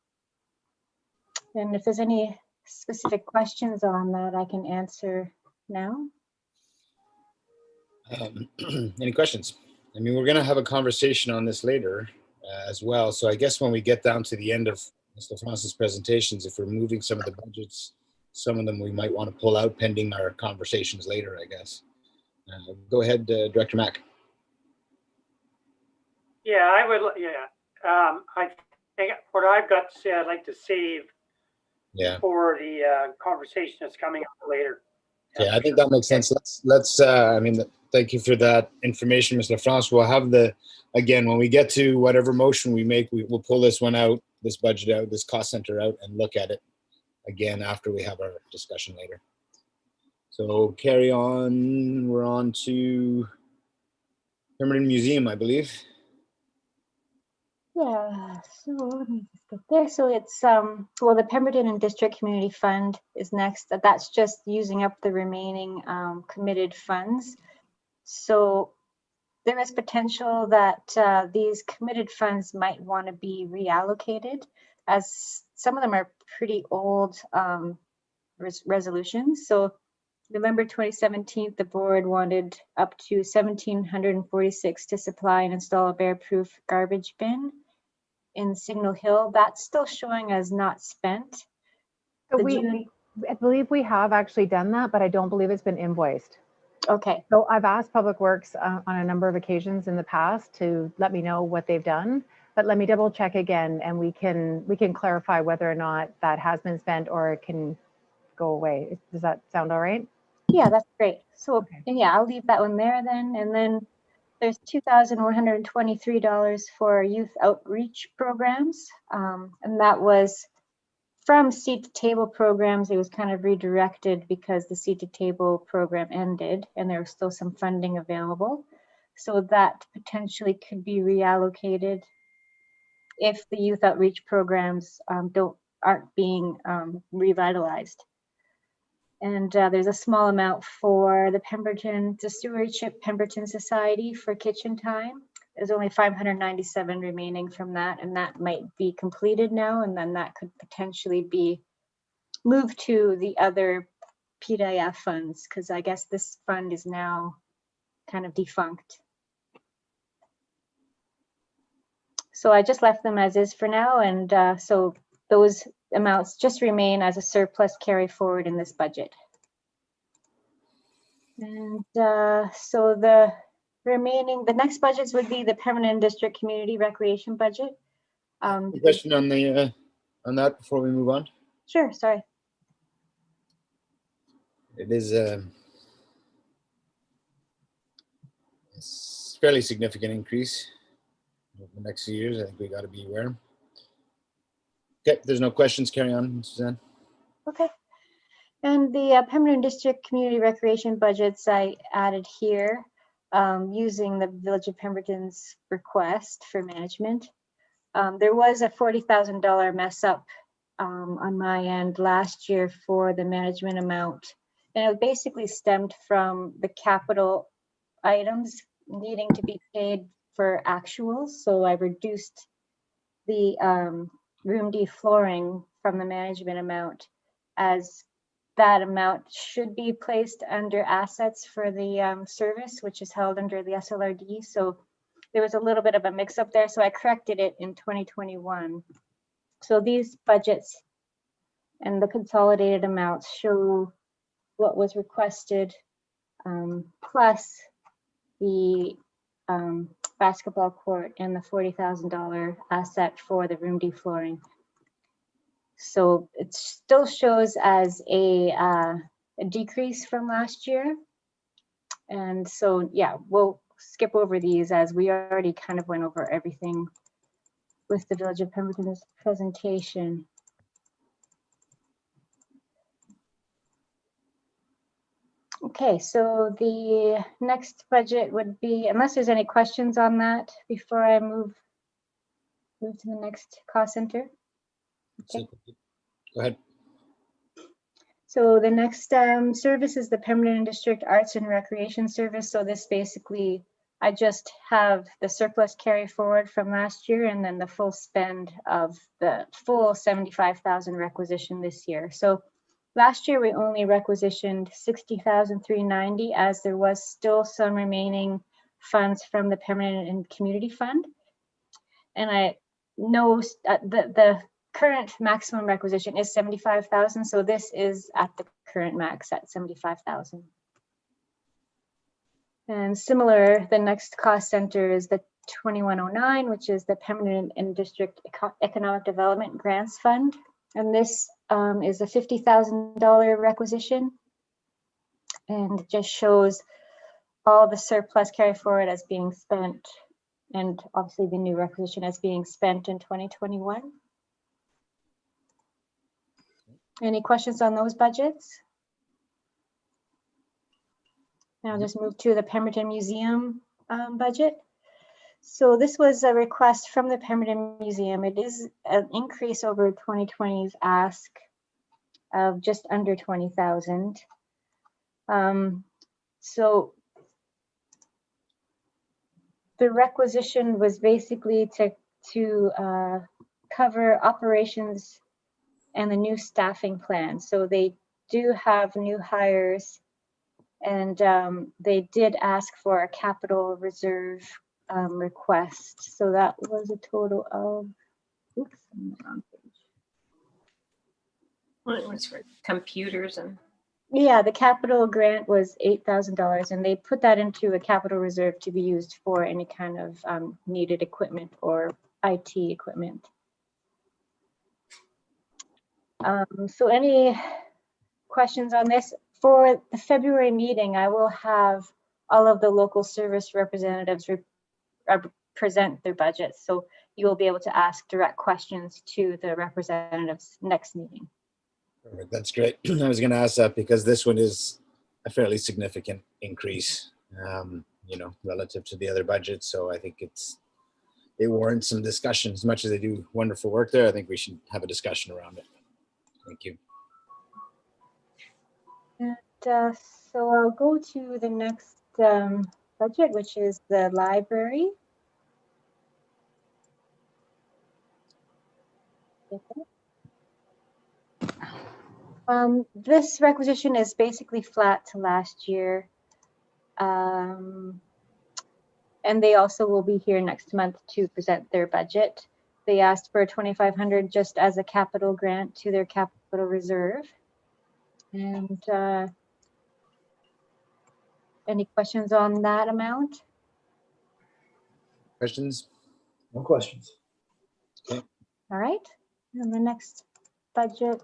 And if there's any specific questions on that, I can answer now. Any questions? I mean, we're going to have a conversation on this later as well. So I guess when we get down to the end of Mr. Francis' presentations, if we're moving some of the budgets, some of them we might want to pull out pending our conversations later, I guess. Go ahead, Director Mack. Yeah, I would. Yeah, I think what I've got to say, I'd like to save for the conversation that's coming up later. Yeah, I think that makes sense. Let's. I mean, thank you for that information, Mr. France. We'll have again when we get to whatever motion we make, we'll pull this one out, this budget out, this cost center out, and look at it again after we have our discussion later. So carry on. We're on to Pemberton Museum, I believe. Yeah, so let me just get there. So it's well, the Pemberton and District Community Fund is next. That's just using up the remaining committed funds. So there is potential that these committed funds might want to be reallocated, as some of them are pretty old resolutions. So November 2017, the board wanted up to $1,746 to supply and install a bear-proof garbage bin in Signal Hill. That's still showing as not spent. So I believe we have actually done that, but I don't believe it's been invoiced. Okay. So I've asked Public Works on a number of occasions in the past to let me know what they've done, but let me double check again, and we can clarify whether or not that has been spent or it can go away. Does that sound all right? Yeah, that's great. So okay. Yeah, I'll leave that one there then. And then there's $2,123 for youth outreach programs. And that was from seat to table programs. It was kind of redirected because the seat to table program ended and there was still some funding available. So that potentially could be reallocated if the youth outreach programs aren't being revitalized. And there's a small amount for the Stewardship Pemberton Society for kitchen time. There's only 597 remaining from that, and that might be completed now, and then that could potentially be moved to the other PDIF funds, because I guess this fund is now kind of defunct. So I just left them as is for now, and so those amounts just remain as a surplus carry forward in this budget. And so the next budgets would be the Permanent District Community Recreation budget. Question on the on that before we move on? Sure, sorry. It is it's fairly significant increase over the next few years. I think we got to be aware. Okay, if there's no questions, carry on, Suzanne. Okay. And the Pemberton District Community Recreation budgets I added here using the Village of Pemberton's request for management. There was a $40,000 mess up on my end last year for the management amount. And it basically stemmed from the capital items needing to be paid for actuals. So I reduced the room D flooring from the management amount, as that amount should be placed under assets for the service, which is held under the SLRD. So there was a little bit of a mix up there. So I corrected it in 2021. So these budgets and the consolidated amounts show what was requested, plus the basketball court and the $40,000 asset for the room D flooring. So it still shows as a decrease from last year. And so, yeah, we'll skip over these as we already kind of went over everything with the Village of Pemberton's presentation. Okay, so the next budget would be, unless there's any questions on that before I move to the next cost center. Okay. Go ahead. So the next service is the Pemberton District Arts and Recreation Service. So this basically, I just have the surplus carry forward from last year and then the full spend of the full 75,000 requisition this year. So last year we only requisitioned 60,390 as there was still some remaining funds from the Permanent and Community Fund. And I know the current maximum requisition is 75,000. So this is at the current max at 75,000. And similar, the next cost center is the 2109, which is the Permanent and District Economic Development Grants Fund. And this is a $50,000 requisition. And it just shows all the surplus carry forward as being spent, and obviously the new requisition as being spent in 2021. Any questions on those budgets? Now I'll just move to the Pemberton Museum budget. So this was a request from the Pemberton Museum. It is an increase over 2020's ask of just under 20,000. So the requisition was basically to cover operations and the new staffing plan. So they do have new hires, and they did ask for a capital reserve request. So that was a total of, oops, I'm on the wrong page. Well, it was for computers and. Yeah, the capital grant was $8,000, and they put that into a capital reserve to be used for any kind of needed equipment or IT equipment. So any questions on this? For the February meeting, I will have all of the local service representatives present their budgets. So you will be able to ask direct questions to the representatives next meeting. Perfect. That's great. I was going to ask that because this one is a fairly significant increase, you know, relative to the other budgets. So I think they warrant some discussion. As much as they do wonderful work there, I think we should have a discussion around it. Thank you. And so I'll go to the next budget, which is the library. This requisition is basically flat to last year. And they also will be here next month to present their budget. They asked for $2,500 just as a capital grant to their capital reserve. And any questions on that amount? Questions? No questions. Okay. All right. And the next budget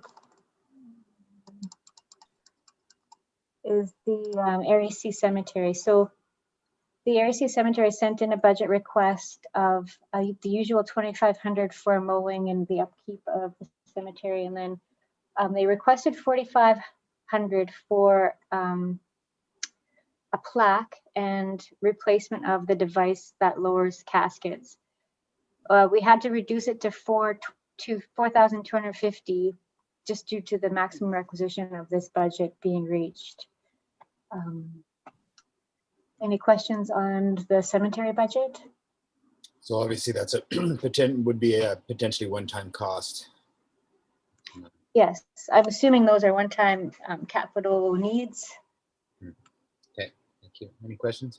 is the Area C Cemetery. So the Area C Cemetery sent in a budget request of the usual 2,500 for mowing and the upkeep of the cemetery, and then they requested 4,500 for a plaque and replacement of the device that lowers caskets. We had to reduce it to 4,250 just due to the maximum requisition of this budget being reached. Any questions on the cemetery budget? So obviously that's would be a potentially one-time cost. Yes, I'm assuming those are one-time capital needs. Okay, thank you. Any questions?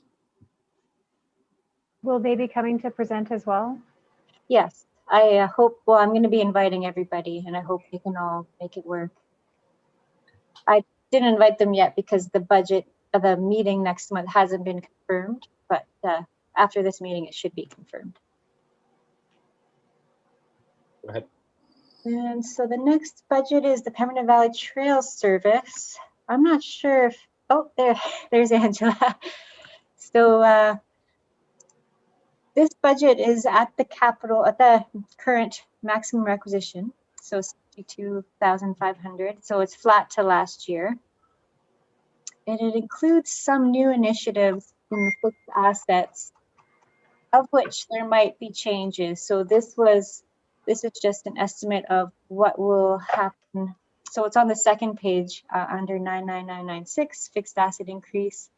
Will they be coming to present as well? Yes, I hope, well, I'm going to be inviting everybody and I hope they can all make it work. I didn't invite them yet because the budget of the meeting next month hasn't been confirmed, but after this meeting, it should be confirmed. Go ahead. And so the next budget is the Pemberton Valley Trail Service. I'm not sure if, oh, there's Angela. So this budget is at the capital, at the current maximum requisition, so 62,500. So it's flat to last year. And it includes some new initiatives in the fixed assets, of which there might be changes. So this is just an estimate of what will happen. So it's on the second page under 99996, fixed asset increase.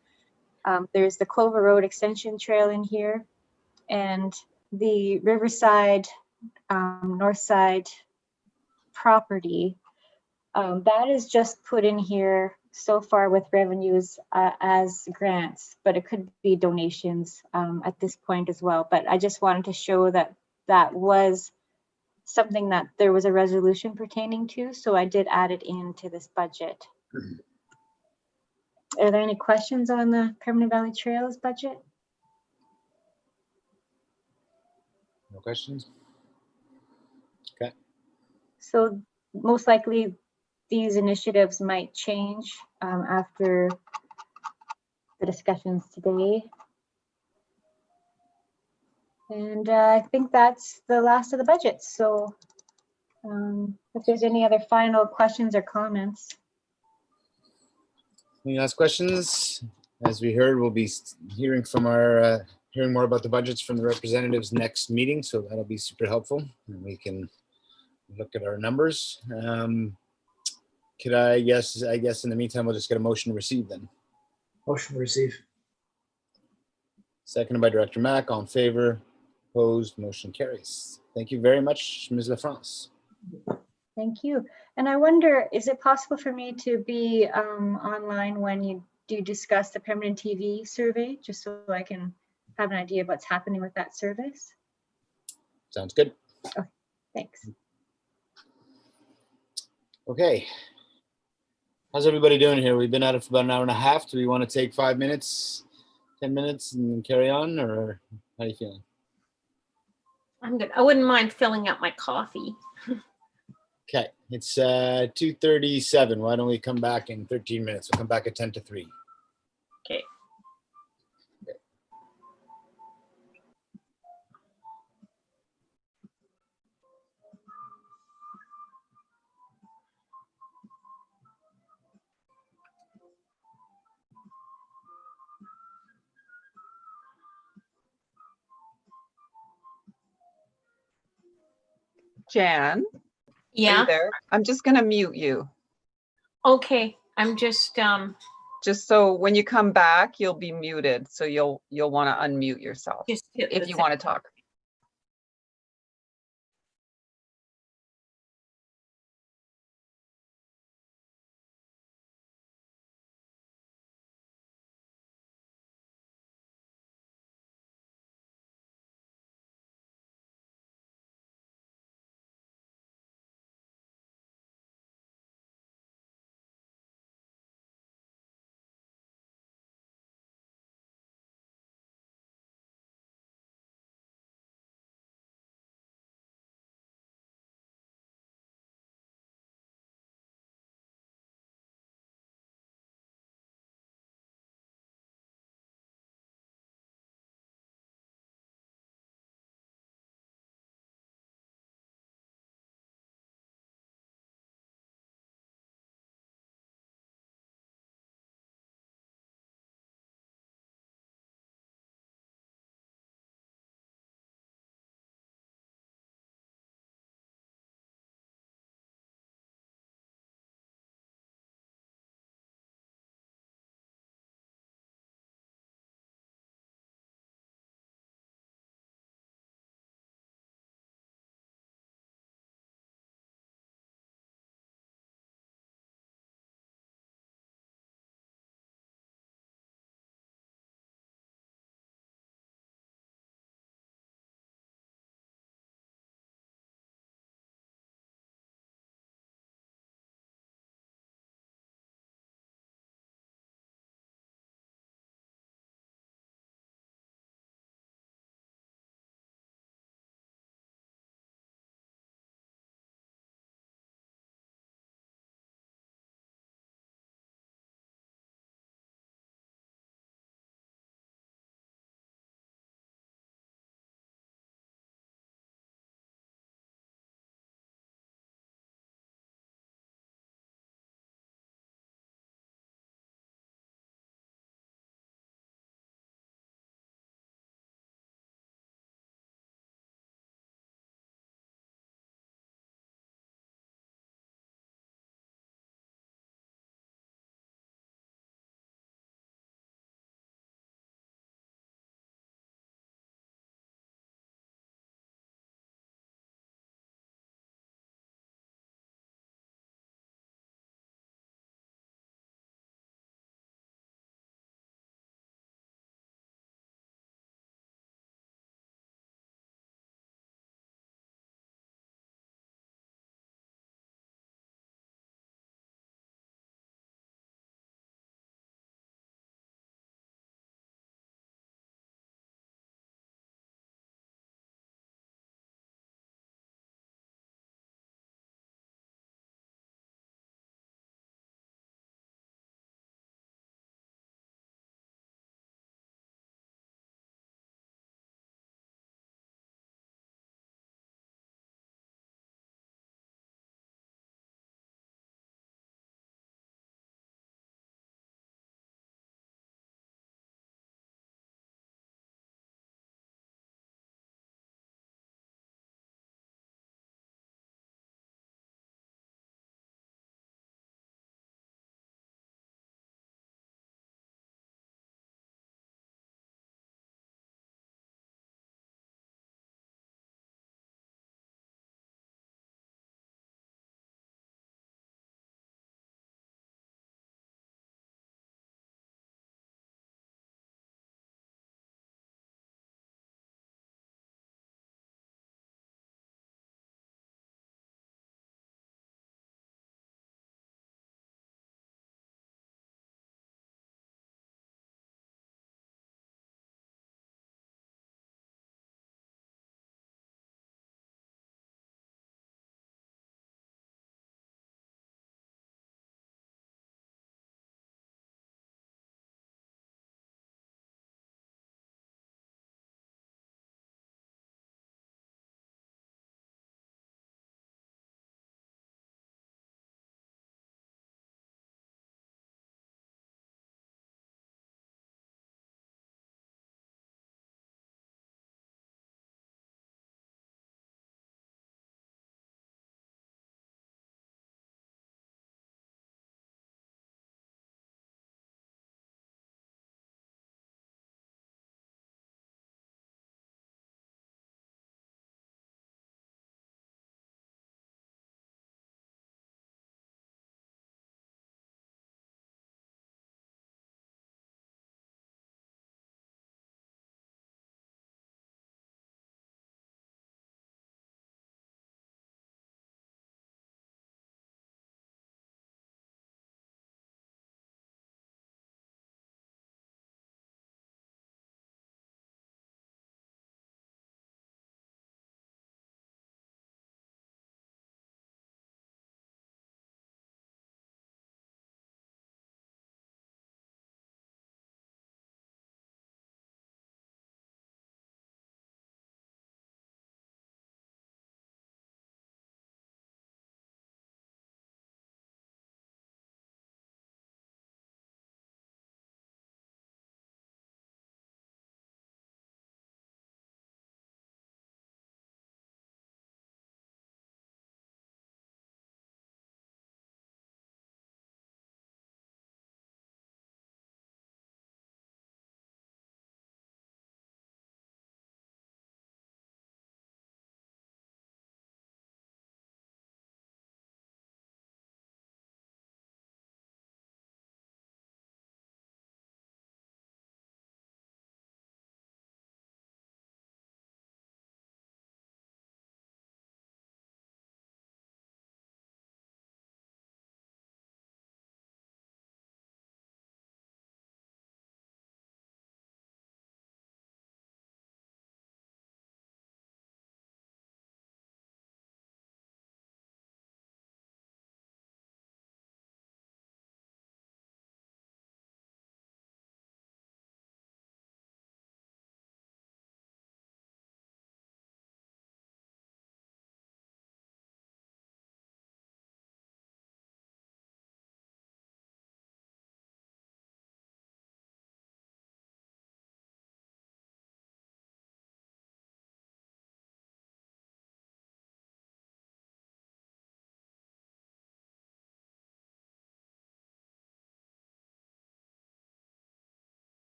There's the Clover Road Extension Trail in here, and the Riverside North Side property. That is just put in here so far with revenues as grants, but it could be donations at this point as well. But I just wanted to show that that was something that there was a resolution pertaining to, so I did add it into this budget. Are there any questions on the Pemberton Valley Trails budget? No questions? Okay. So most likely these initiatives might change after the discussions today. And I think that's the last of the budget. So if there's any other final questions or comments. Any last questions? As we heard, we'll be hearing from our hearing more about the budgets from the representatives next meeting, so that'll be super helpful. And we can look at our numbers. Could I guess in the meantime we'll just get a motion to receive then. Motion to receive. Seconded by Director Mack. All in favor? Opposed? Motion carries. Thank you very much, Ms. LaFrance. Thank you. And I wonder, is it possible for me to be online when you do discuss the Pemberton TV survey, just so I can have an idea of what's happening with that service? Sounds good. Okay, thanks. Okay. How's everybody doing here? We've been at it for about an hour and a half. Do we want to take 5 minutes, 10 minutes and carry on, or how are you feeling? I'm good. I wouldn't mind filling up my coffee. Okay, it's 2:37. Why don't we come back in 13 minutes? We'll come back at 10 to 3. Okay. Jan, are Yeah. you there? I'm just going to mute you. Okay. I'm just Just so when you come back, you'll be muted. So you'll want to unmute yourself hit if the you want to talk.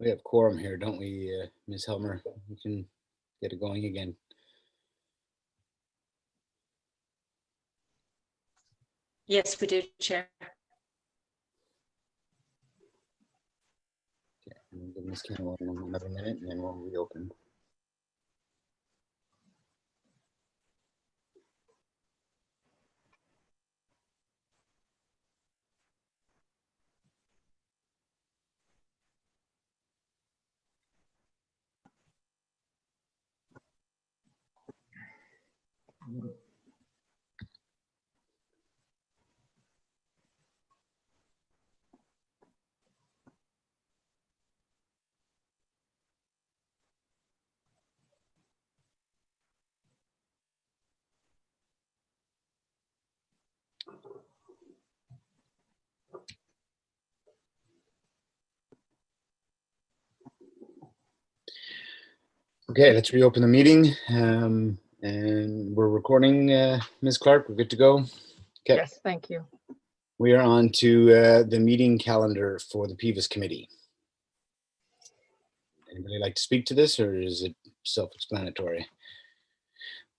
We have quorum here, don't we, Ms. Helmer? We can get it going again. Yes, we do, Chair. Okay, I'm gonna give Ms. Campbell another minute and then we'll reopen. Okay, let's reopen the meeting. And we're recording, Ms. Clark, we're good to go. Okay. Yes, thank you. We are on to the meeting calendar for the PEVIS committee. Anybody like to speak to this, or is it self-explanatory?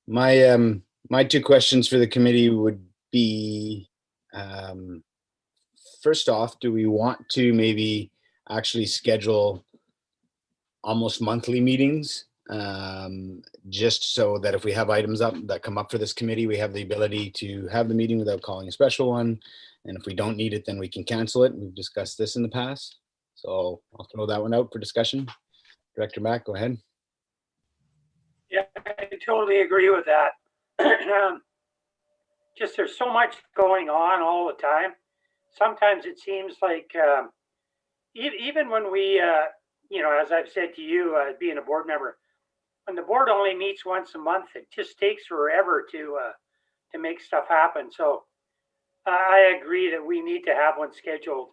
My two questions for the committee would be, first off, do we want to maybe actually schedule almost monthly meetings? Just so that if we have items up that come up for this committee, we have the ability to have the meeting without calling a special one. And if we don't need it, then we can cancel it. We've discussed this in the past. So I'll throw that one out for discussion. Director Mack, go ahead. Yeah, I totally agree with that. Just there's so much going on all the time. Sometimes it seems like even when we, as I've said to you, being a board member, when the board only meets once a month, it just takes forever to make stuff happen. So I agree that we need to have one scheduled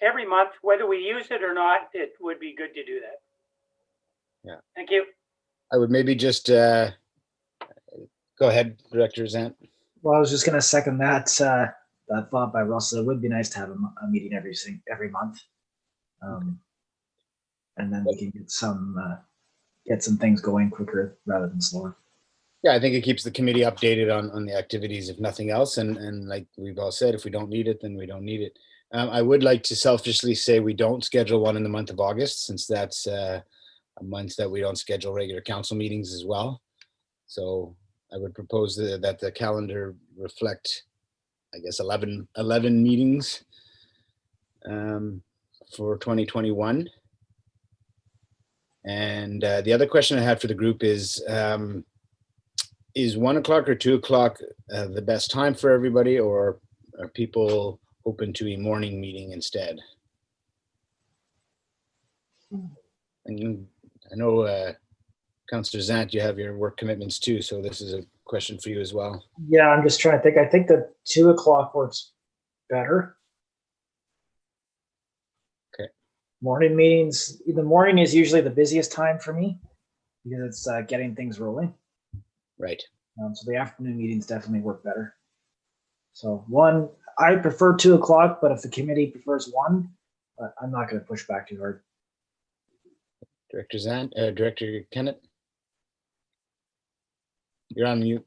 every month, whether we use it or not. It would be good to do that. Yeah. Thank you. I would maybe just go ahead, Director Zant. Well, I was just going to second that thought by Russell. It would be nice to have a meeting every month, and then we can get some things going quicker rather than slower. Yeah, I think it keeps the committee updated on the activities, if nothing else. And like we've all said, if we don't need it, then we don't need it. I would like to selfishly say we don't schedule one in the month of August, since that's a month that we don't schedule regular council meetings as well. So I would propose that the calendar reflect, I guess, 11 meetings for 2021. And the other question I had for the group is 1 o'clock or 2 o'clock the best time for everybody, or are people open to a morning meeting instead? And I know, Councillor Zant, you have your work commitments too, so this is a question for you as well. Yeah, I'm just trying to think. I think that 2 o'clock works better. Okay. Morning meetings, the morning is usually the busiest time for me because it's getting things rolling. Right. So the afternoon meetings definitely work better. So I prefer 2 o'clock, but if the committee prefers 1, I'm not going to push back too hard. Director Zant, Director Kennett, you're on mute.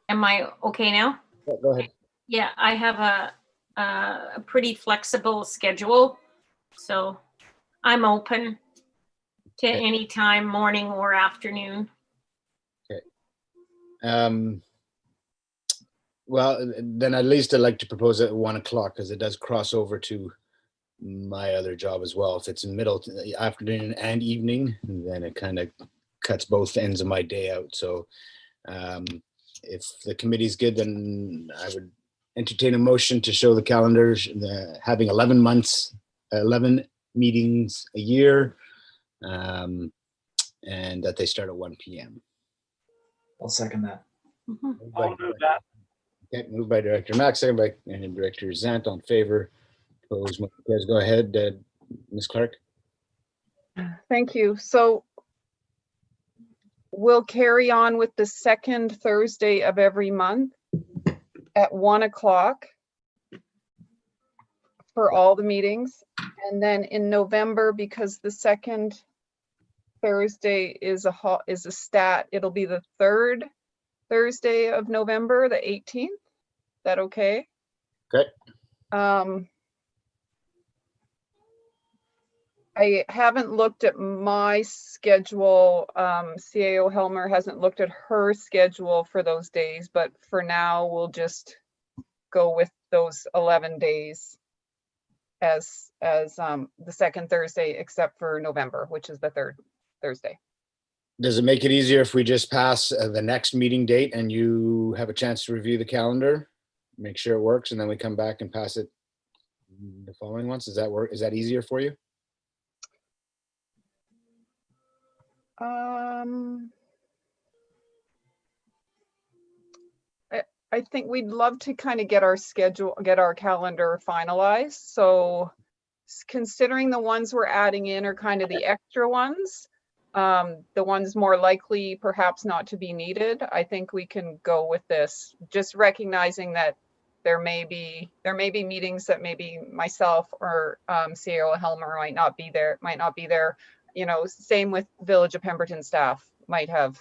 Am I okay now? Yeah, go ahead. Yeah, I have a pretty flexible schedule, so I'm open to Okay. any time, morning or afternoon. Okay. Well, then at least I'd like to propose at 1 o'clock, because it does cross over to my other job as well. If it's in middle afternoon and evening, then it kind of cuts both ends of my day out. So if the committee's good, then I would entertain a motion to show the calendars having 11 meetings a year, and that they start at 1 p.m. I'll second that. I'll move that. Okay, moved by Director Mack, second by Director Zant. On favor. Opposed, motion carries. Go ahead, Ms. Clark. Thank you. So we'll carry on with the second Thursday of every month at 1 o'clock for all the meetings. And then in November, because the second Thursday is a stat, it'll be the third Thursday of November, the 18th. Is that okay? Okay. I haven't looked at my schedule. CAO Helmer hasn't looked at her schedule for those days, but for now, we'll just go with those 11 days as the second Thursday, except for November, which is the third Thursday. Does it make it easier if we just pass the next meeting date and you have a chance to review the calendar, make sure it works, and then we come back and pass it the following ones? Does that work? Is that easier for you? I think we'd love to kind of get our calendar finalized. So considering the ones we're adding in are kind of the extra ones, the ones more likely perhaps not to be needed, I think we can go with this, just recognizing that there may be meetings that maybe myself or CAO Helmer might not be there. You know, same with Village of Pemberton staff might have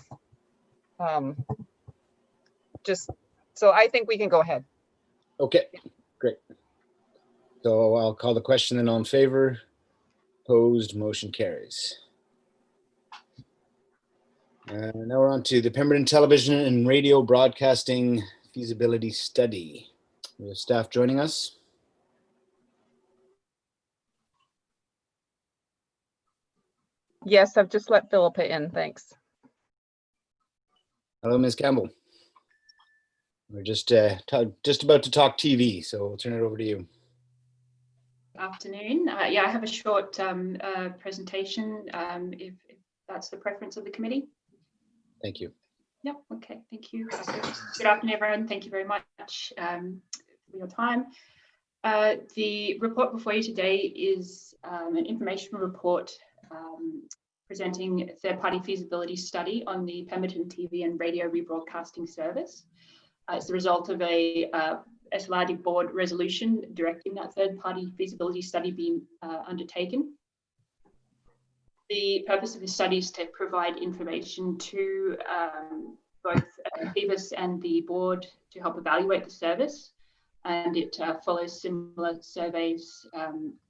so I think we can go ahead. Okay, great. So I'll call the question then. All in favor? Opposed? Motion carries. Now we're on to the Pemberton Television and Radio Broadcasting Feasibility Study. We have staff joining us. Yes, I've just let Philippa in, thanks. Hello, Ms. Campbell. We're just about to talk TV, so we'll turn it over to you. Afternoon. Yeah, I have a short presentation, if that's the preference of the committee. Thank you. Yep, okay, thank you. Good afternoon, everyone. Thank you very much for your time. The report before you today is an information report presenting a third-party feasibility study on the Pemberton TV and radio rebroadcasting service. It's the result of a SLRD board resolution directing that third-party feasibility study being undertaken. The purpose of the study is to provide information to both PHIVIS and the board to help evaluate the service, and it follows similar surveys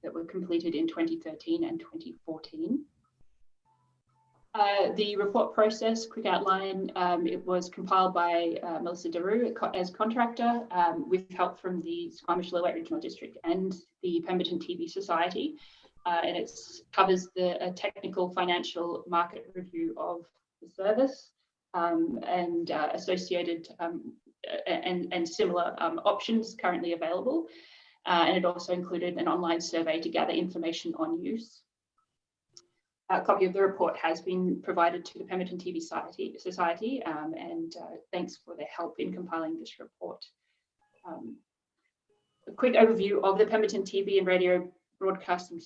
that were completed in 2013 and 2014. The report process, quick outline, it was compiled by Melissa Daru as contractor with help from the Squamish-Lillooet Regional District and the Pemberton TV Society. And it covers the technical financial market review of the service and associated and similar options currently available. And it also included an online survey to gather information on use. A copy of the report has been provided to the Pemberton TV Society, and thanks for their help in compiling this report. A quick overview of the Pemberton TV and radio rebroadcasting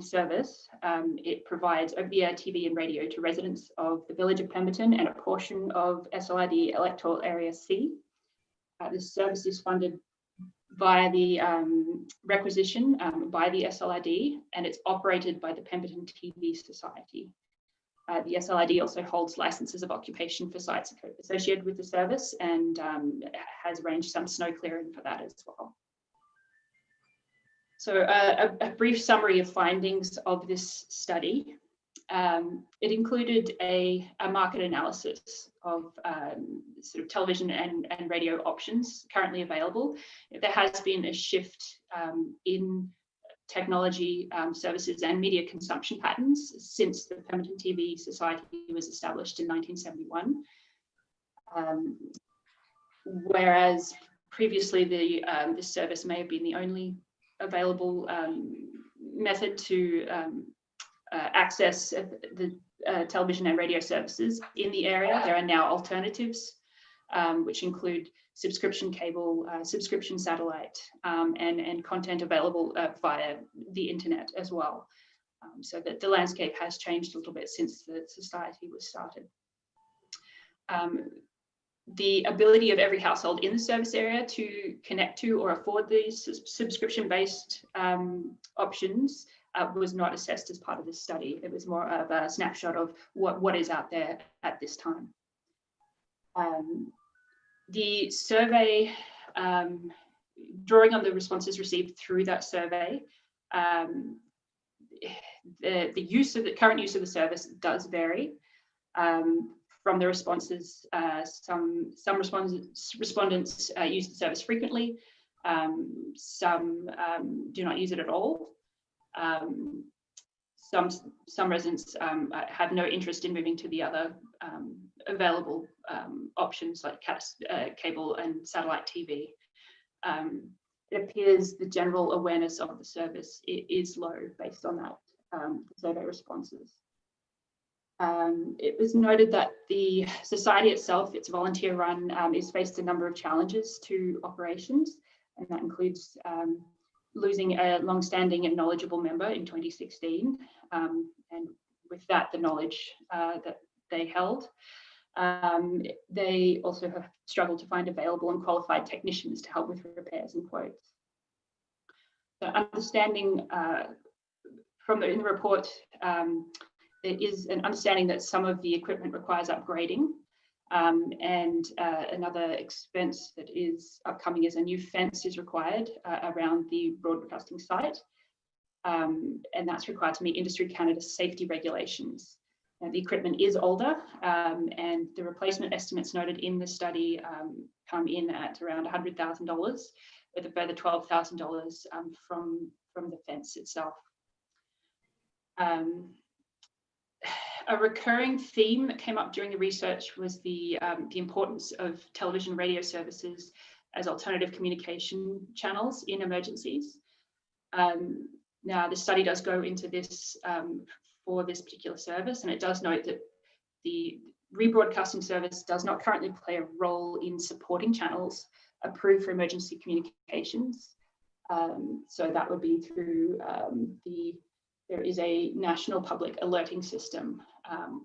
service. It provides over-the-air TV and radio to residents of the Village of Pemberton and a portion of SLRD Electoral Area C. This service is funded via the requisition by the SLRD, and it's operated by the Pemberton TV Society. The SLRD also holds licenses of occupation for sites associated with the service and has arranged some snow clearing for that as well. So a brief summary of findings of this study. It included a market analysis of sort of television and radio options currently available. There has been a shift in technology services and media consumption patterns since the Pemberton TV Society was established in 1971. Whereas previously this service may have been the only available method to access the television and radio services in the area. There are now alternatives, which include subscription cable, subscription satellite, and content available via the internet as well. So that the landscape has changed a little bit since the society was started. The ability of every household in the service area to connect to or afford these subscription-based options was not assessed as part of this study. It was more of a snapshot of what is out there at this time. The survey, drawing on the responses received through that survey, the current use of the service does vary. From the responses, some respondents use the service frequently, some do not use it at all. Some residents have no interest in moving to the other available options like cable and satellite TV. It appears the general awareness of the service is low based on that survey responses. It was noted that the society itself, its volunteer run, is faced a number of challenges to operations, and that includes losing a long-standing and knowledgeable member in 2016, and with that, the knowledge that they held. They also have struggled to find available and qualified technicians to help with repairs and quotes. So understanding in the report, there is an understanding that some of the equipment requires upgrading, and another expense that is upcoming is a new fence is required around the broadcasting site, and that's required to meet Industry Canada's safety regulations. Now, the equipment is older, and the replacement estimates noted in the study come in at around $100,000, with a further $12,000 from the fence itself. A recurring theme that came up during the research was the importance of television radio services as alternative communication channels in emergencies. Now, the study does go into this for this particular service, and it does note that the rebroadcasting service does not currently play a role in supporting channels approved for emergency communications. So that would be through there is a national public alerting system,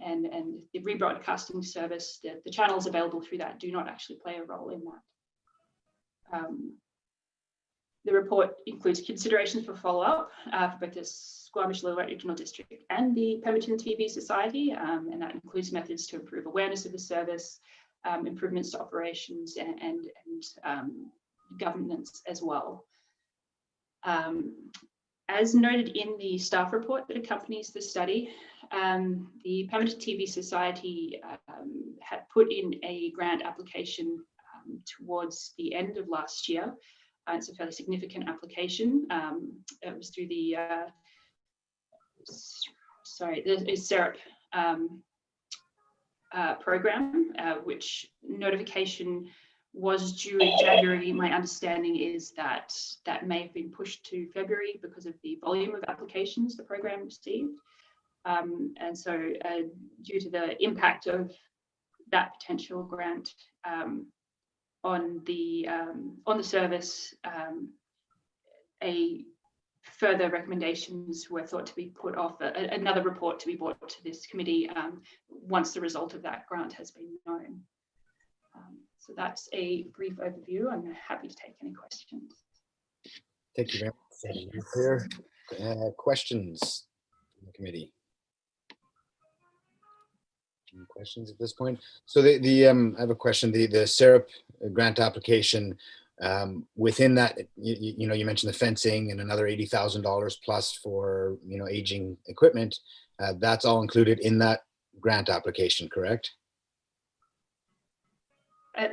and the rebroadcasting service, the channels available through that do not actually play a role in that. The report includes considerations for follow-up for both the Squamish-Lillooet Regional District and the Pemberton TV Society, and that includes methods to improve awareness of the service, improvements to operations, and governance as well. As noted in the staff report that accompanies the study, the Pemberton TV Society had put in a grant application towards the end of last year. It's a fairly significant application. It was through the SERP program, which notification was due in January. My understanding is that that may have been pushed to February because of the volume of applications the program received. And so due to the impact of that potential grant on the service, a further recommendations were thought to be put off, another report to be brought to this committee once the result of that grant has been known. So that's a brief overview. I'm happy to take any questions. Thank you very much. Clear. Questions from the committee? Any questions at this point? So I have a question. The SERP grant application, within that, you mentioned the fencing and another $80,000 plus for aging equipment. That's all included in that grant application, correct?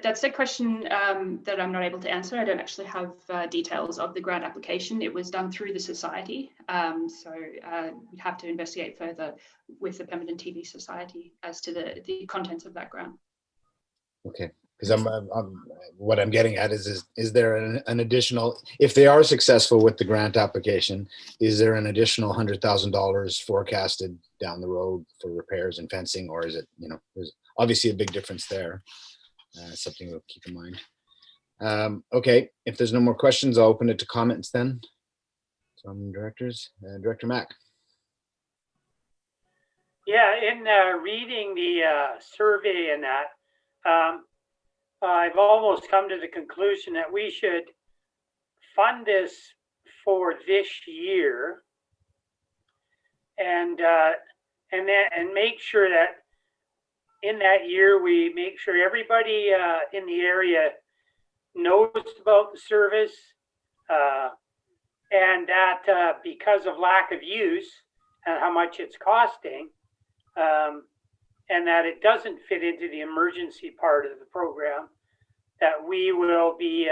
That's a question that I'm not able to answer. I don't actually have details of the grant application. It was done through the society, so we'd have to investigate further with the Pemberton TV Society as to the contents of that grant. Okay, because what I'm getting at is there an additional, if they are successful with the grant application, is there an additional $100,000 forecasted down the road for repairs and fencing, or is it, there's obviously a big difference there. Something we'll keep in mind. Okay, if there's no more questions, I'll open it to comments then from directors. Director Mack. Yeah, in reading the survey and that, I've almost come to the conclusion that we should fund this for this year, and make sure that in that year we make sure everybody in the area knows about the service, and that because of lack of use and how much it's costing, and that it doesn't fit into the emergency part of the program, that we will be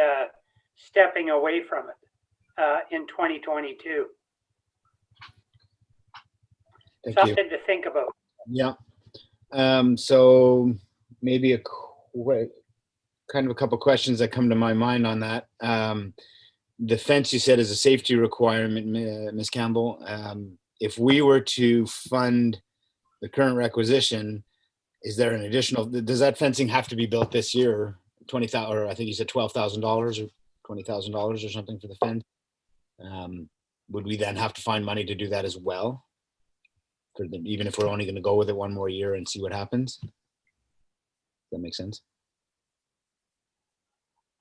stepping away from it in 2022. Thank Something you. to think about. Yeah. So maybe kind of a couple questions that come to my mind on that. The fence you said is a safety requirement, Ms. Campbell. If we were to fund the current requisition, is there an additional, does that fencing have to be built this year? 20,000, or I think you said $12,000 or $20,000 or something for the fence. Would we then have to find money to do that as well? Even if we're only going to go with it one more year and see what happens? Does that make sense?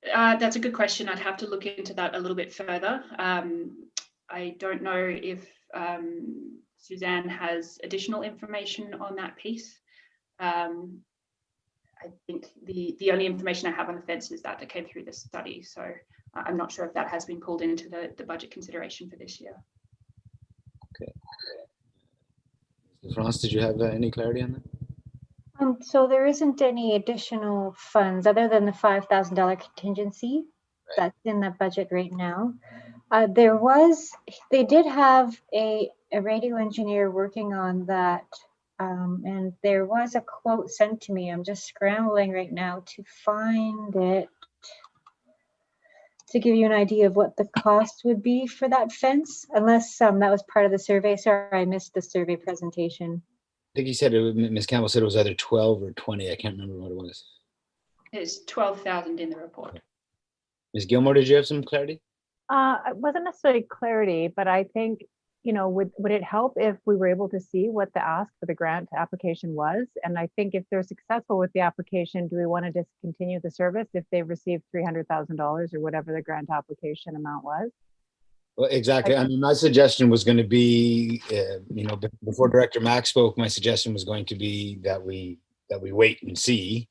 That's a good question. I'd have to look into that a little bit further. I don't know if Suzanne has additional information on that piece. I think the only information I have on the fence is that came through the study. So I'm not sure if that has been pulled into the budget consideration for this year. Okay. Mr. France, did you have any clarity on that? So there isn't any additional funds other than the $5,000 contingency that's in the budget right now. They did have a radio engineer working on that, and there was a quote sent to me. I'm just scrambling right now to find it to give you an idea of what the cost would be for that fence, unless that was part of the survey. Sorry, I missed the survey presentation. I think he said, Ms. Campbell said it was either 12 or 20. I can't remember what it was. There's 12,000 in the report. Ms. Gilmore, did you have some clarity? It wasn't necessarily clarity, but I think, would it help if we were able to see what the ask for the grant application was? And I think if they're successful with the application, do we want to discontinue the service if they've received $300,000 or whatever the grant application amount was? Well, exactly. I mean, my suggestion was going to be, before Director Mack spoke, my suggestion was going to be that we wait and see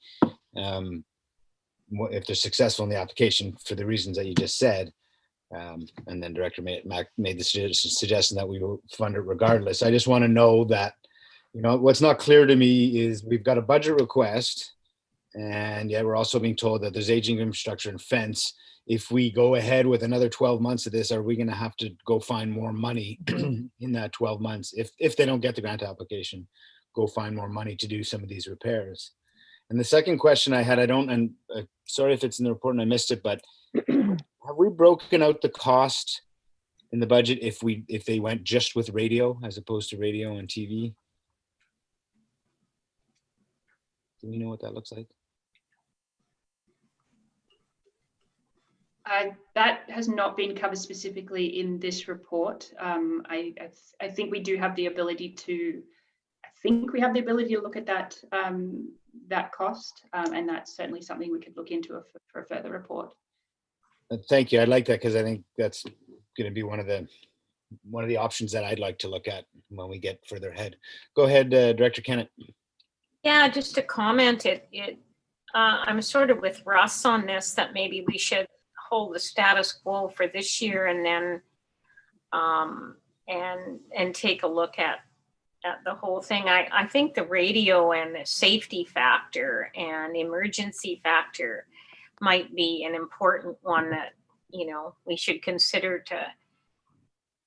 if they're successful in the application for the reasons that you just said. And then Director Mack made the suggestion that we will fund it regardless. I just want to know that, what's not clear to me is we've got a budget request, and yet we're also being told that there's aging infrastructure and fence. If we go ahead with another 12 months of this, are we going to have to go find more money in that 12 months? If they don't get the grant application, go find more money to do some of these repairs. And the second question I had, sorry if it's in the report and I missed it, but have we broken out the cost in the budget if they went just with radio as opposed to radio and TV? Do we know what that looks like? That has not been covered specifically in this report. I think we do have the ability to. I think we have the ability to look at that that cost, and that's certainly something we could look into for a further report. Thank you. I'd like that because I think that's going to be one of the options that I'd like to look at when we get further ahead. Go ahead, Director Kennett. Yeah, just to comment, I'm sort of with Russ on this, that maybe we should hold the status quo for this year and then and take a look at the whole thing. I think the radio and the safety factor and emergency factor might be an important one that we should consider to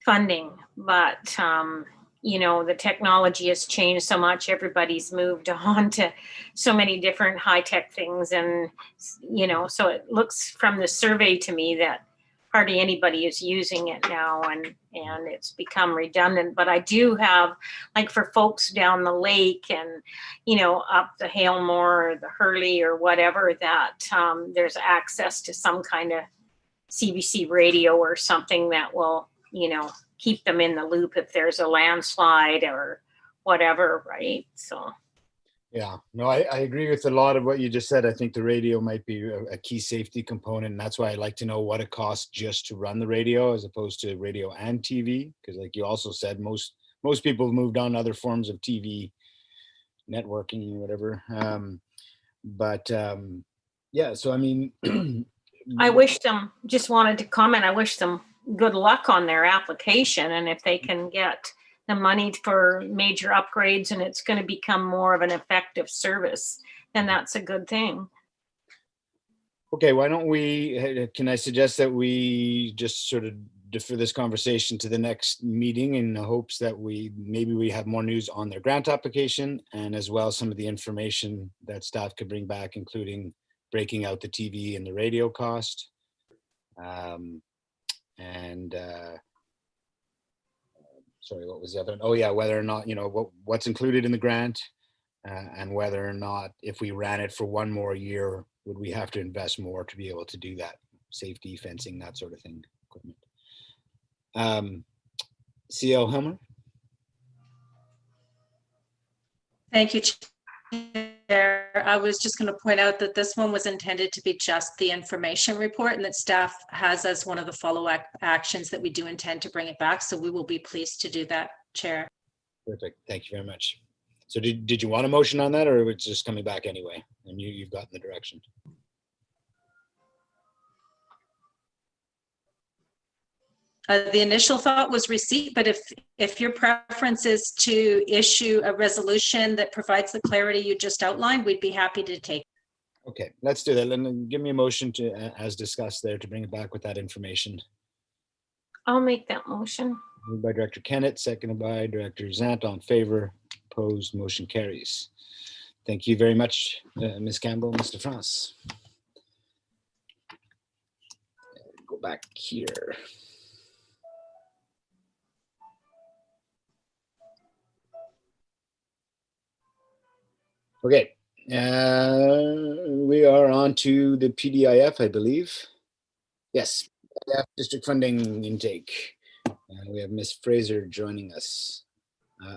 funding, but the technology has changed so much. Everybody's moved on to so many different high-tech things. And, so it looks from the survey to me that hardly anybody is using it now, and it's become redundant. But I do have, like for folks down the lake and, up the Halemore or the Hurley or whatever, that there's access to some kind of CBC radio or something that will, keep them in the loop if there's a landslide or whatever, right? So. Yeah, no, I agree with a lot of what you just said. I think the radio might be a key safety component. And that's why I like to know what it costs just to run the radio as opposed to radio and TV. Because like you also said, most people have moved on to other forms of TV networking, whatever. Yeah, so I mean, I wish them, just wanted to comment, I wish them good luck on their application. And if they can get the money for major upgrades and it's going to become more of an effective service, then that's a good thing. Okay, why don't we, can I suggest that we just sort of defer this conversation to the next meeting in the hopes that maybe we have more news on their grant application and as well some of the information that staff could bring back, including breaking out the TV and the radio cost. Sorry, what was the other one? Oh yeah, whether or not, what's included in the grant and whether or not if we ran it for one more year, would we have to invest more to be able to do that? Safety, fencing, that sort of thing, equipment. CL Helmer. Thank you, Chair. I was just going to point out that this one was intended to be just the information report and that staff has as one of the follow-up actions that we do intend to bring it back. So we will be pleased to do that, Chair. Perfect. Thank you very much. So did you want a motion on that or was it just coming back anyway? And you've gotten the direction. The initial thought was receipt, but if your preference is to issue a resolution that provides the clarity you just outlined, we'd be happy to take. Okay, let's do that. Then give me a motion to, as discussed there, to bring it back with that information. I'll make that motion. Moved by Director Kennett, seconded by Director Zant. On favor, opposed, motion carries. Thank you very much, Ms. Campbell, Mr. France. Go back here. Okay, we are on to the PDIF, I believe. Yes, PDIF district funding intake. We have Ms. Fraser joining us.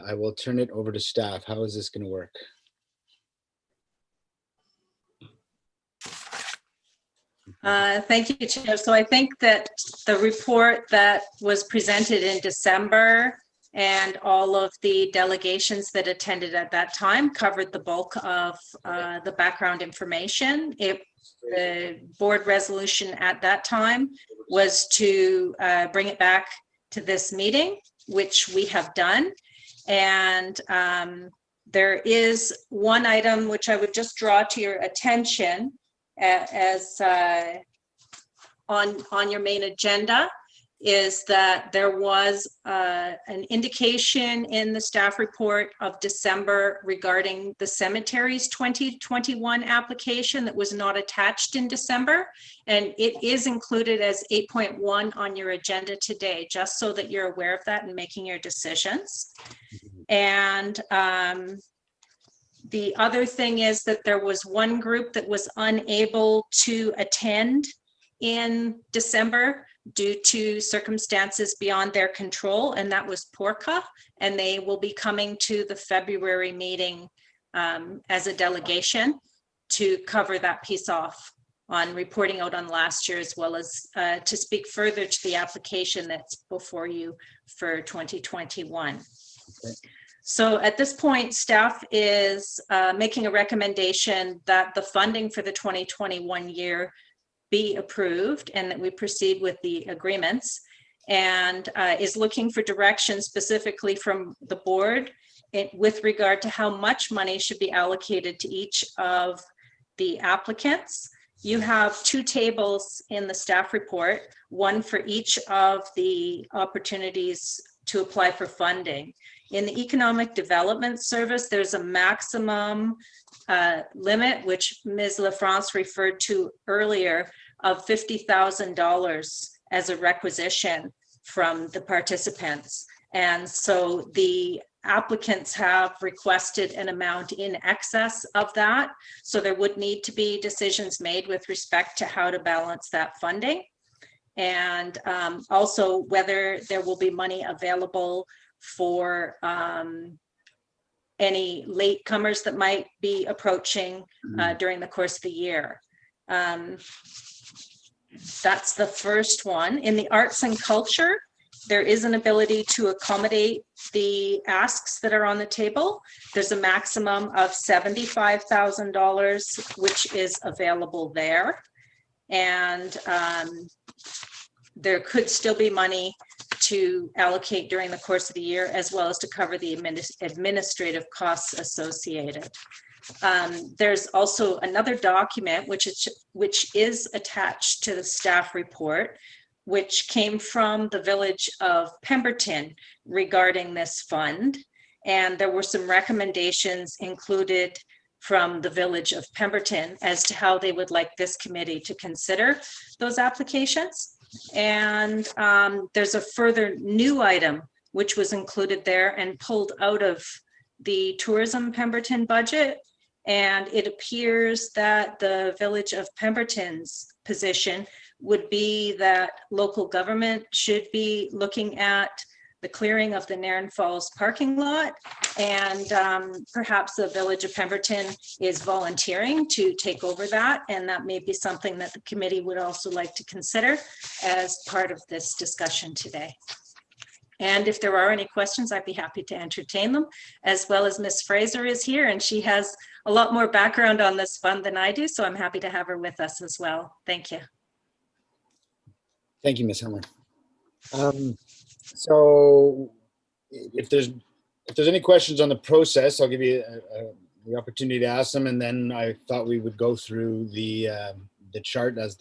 I will turn it over to staff. How is this going to work? Thank you, Chair. So I think that the report that was presented in December and all of the delegations that attended at that time covered the bulk of the background information. The board resolution at that time was to bring it back to this meeting, which we have done. And there is one item which I would just draw to your attention as on your main agenda, is that there was an indication in the staff report of December regarding the cemetery's 2021 application that was not attached in December. And it is included as 8.1 on your agenda today, just so that you're aware of that and making your decisions. And the other thing is that there was one group that was unable to attend in December due to circumstances beyond their control, and that was Porca, and they will be coming to the February meeting as a delegation to cover that piece off on reporting out on last year, as well as to speak further to the application that's before you for 2021. Okay. So at this point, staff is making a recommendation that the funding for the 2021 year be approved and that we proceed with the agreements, and is looking for direction specifically from the board with regard to how much money should be allocated to each of the applicants. You have two tables in the staff report, one for each of the opportunities to apply for funding. In the Economic Development Service, there's a maximum limit, which Ms. LaFrance referred to earlier, of $50,000 as a requisition from the participants. And so the applicants have requested an amount in excess of that. So there would need to be decisions made with respect to how to balance that funding. And also whether there will be money available for any latecomers that might be approaching during the course of the year. That's the first one. In the arts and culture, there is an ability to accommodate the asks that are on the table. There's a maximum of $75,000, which is available there. And there could still be money to allocate during the course of the year, as well as to cover the administrative costs associated. There's also another document which is attached to the staff report, which came from the village of Pemberton regarding this fund. And there were some recommendations included from the village of Pemberton as to how they would like this committee to consider those applications. And there's a further new item which was included there and pulled out of the tourism Pemberton budget. And it appears that the village of Pemberton's position would be that local government should be looking at the clearing of the Nairn Falls parking lot, and perhaps the village of Pemberton is volunteering to take over that, and that may be something that the committee would also like to consider as part of this discussion today. And if there are any questions, I'd be happy to entertain them, as well as Ms. Fraser is here, and she has a lot more background on this fund than I do, so I'm happy to have her with us as well. Thank you. Thank you, Ms. Helmer. So if there's any questions on the process, I'll give you the opportunity to ask them, and then I thought we would go through the chart as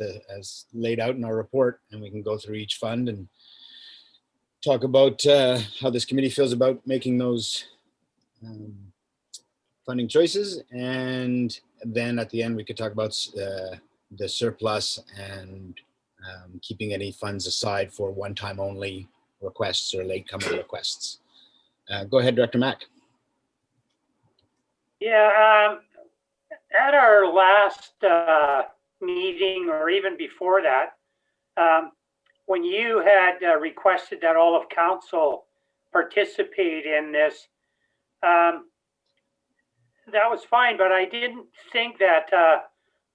laid out in our report, and we can go through each fund and talk about how this committee feels about making those funding choices, and then at the end we could talk about the surplus and keeping any funds aside for one-time only requests or latecomer requests. Go ahead, Director Mack. Yeah, at our last meeting, or even before that, when you had requested that all of council participate in this, that was fine, but I didn't think that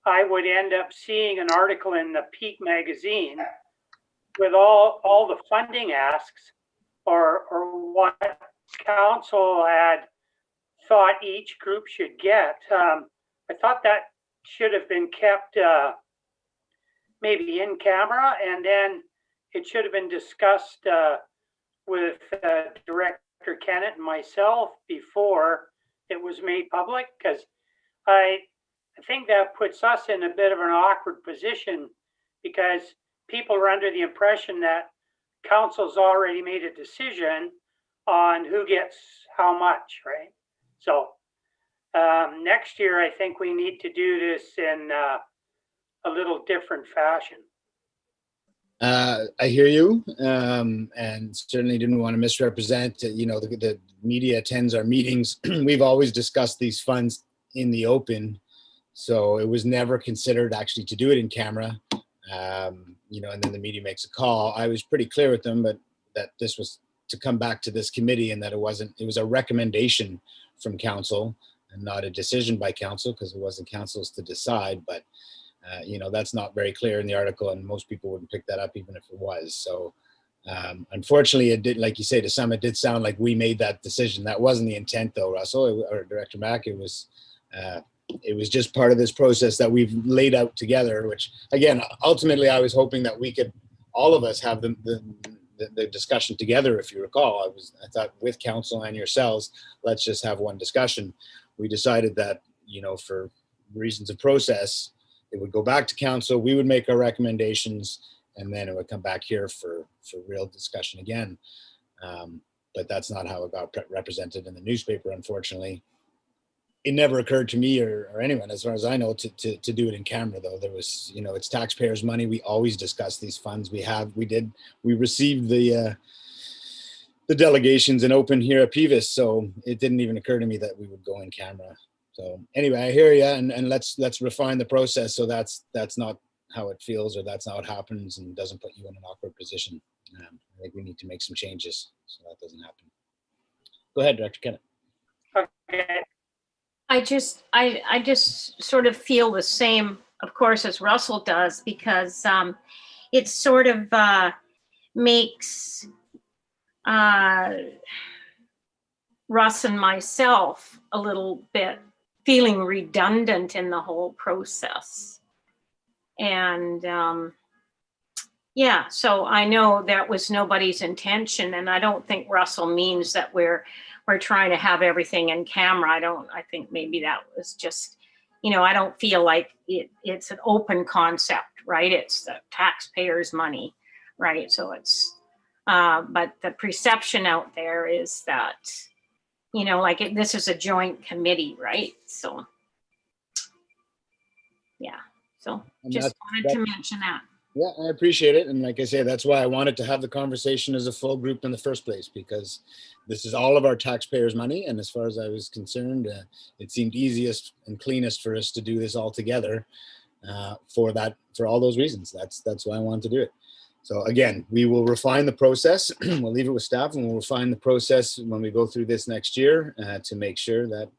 I would end up seeing an article in the Peak magazine with all the funding asks or what council had thought each group should get. I thought that should have been kept maybe in camera, and then it should have been discussed with Director Kennett and myself before it was made public, because I think that puts us in a bit of an awkward position, because people are under the impression that council's already made a decision on who gets how much, right? So next year, I think we need to do this in a little different fashion. I hear you, and certainly didn't want to misrepresent. The media attends our meetings. We've always discussed these funds in the open, so it was never considered actually to do it in camera. And then the media makes a call. I was pretty clear with them, but that this was to come back to this committee, and that it was a recommendation from council and not a decision by council, because it wasn't council's to decide. But that's not very clear in the article, and most people wouldn't pick that up even if it was. So unfortunately, it did, like you say, to some, it did sound like we made that decision. That wasn't the intent, though, Russell or Director Mack. It was just part of this process that we've laid out together, which, again, ultimately, I was hoping that we could, all of us, have the discussion together. If you recall, I thought with council and yourselves, let's just have one discussion. We decided that, for reasons of process, it would go back to council, we would make our recommendations, and then it would come back here for real discussion again. But that's not how it got represented in the newspaper, unfortunately. It never occurred to me or anyone, as far as I know, to do it in camera, though. There was, it's taxpayers' money. We always discuss these funds. We received the delegations in open here at Peavis, so it didn't even occur to me that we would go in camera. So anyway, I hear you, and let's refine the process so that's not how it feels, or that's not what happens, and doesn't put you in an awkward position. I think we need to make some changes so that doesn't happen. Go ahead, Director Kennett. Okay. I just sort of feel the same, of course, as Russell does, because it sort of makes Russ and myself a little bit feeling redundant in the whole process. And yeah, so I know that was nobody's intention, and I don't think Russell means that we're trying to have everything in camera. I think maybe that was just, I don't feel like it's an open concept, right? It's the taxpayers' money, right? So it's, but the perception out there is that, like this is a joint committee, right? So, yeah, so And just wanted to mention that. Yeah, I appreciate it. And like I say, that's why I wanted to have the conversation as a full group in the first place, because this is all of our taxpayers' money. And as far as I was concerned, it seemed easiest and cleanest for us to do this all together for all those reasons. That's why I wanted to do it. So again, we will refine the process. We'll leave it with staff, and we'll refine the process when we go through this next year to make sure that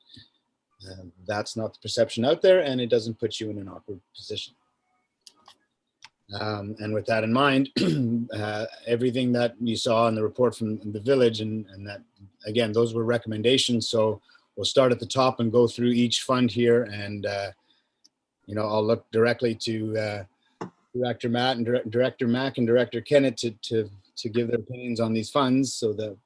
that's not the perception out there and it doesn't put you in an awkward position. And with that in mind, everything that you saw in the report from the village, and that, again, those were recommendations. So we'll start at the top and go through each fund here. And, I'll look directly to Director Matt and Director Mack and Director Kennett to give their opinions on these funds, so that,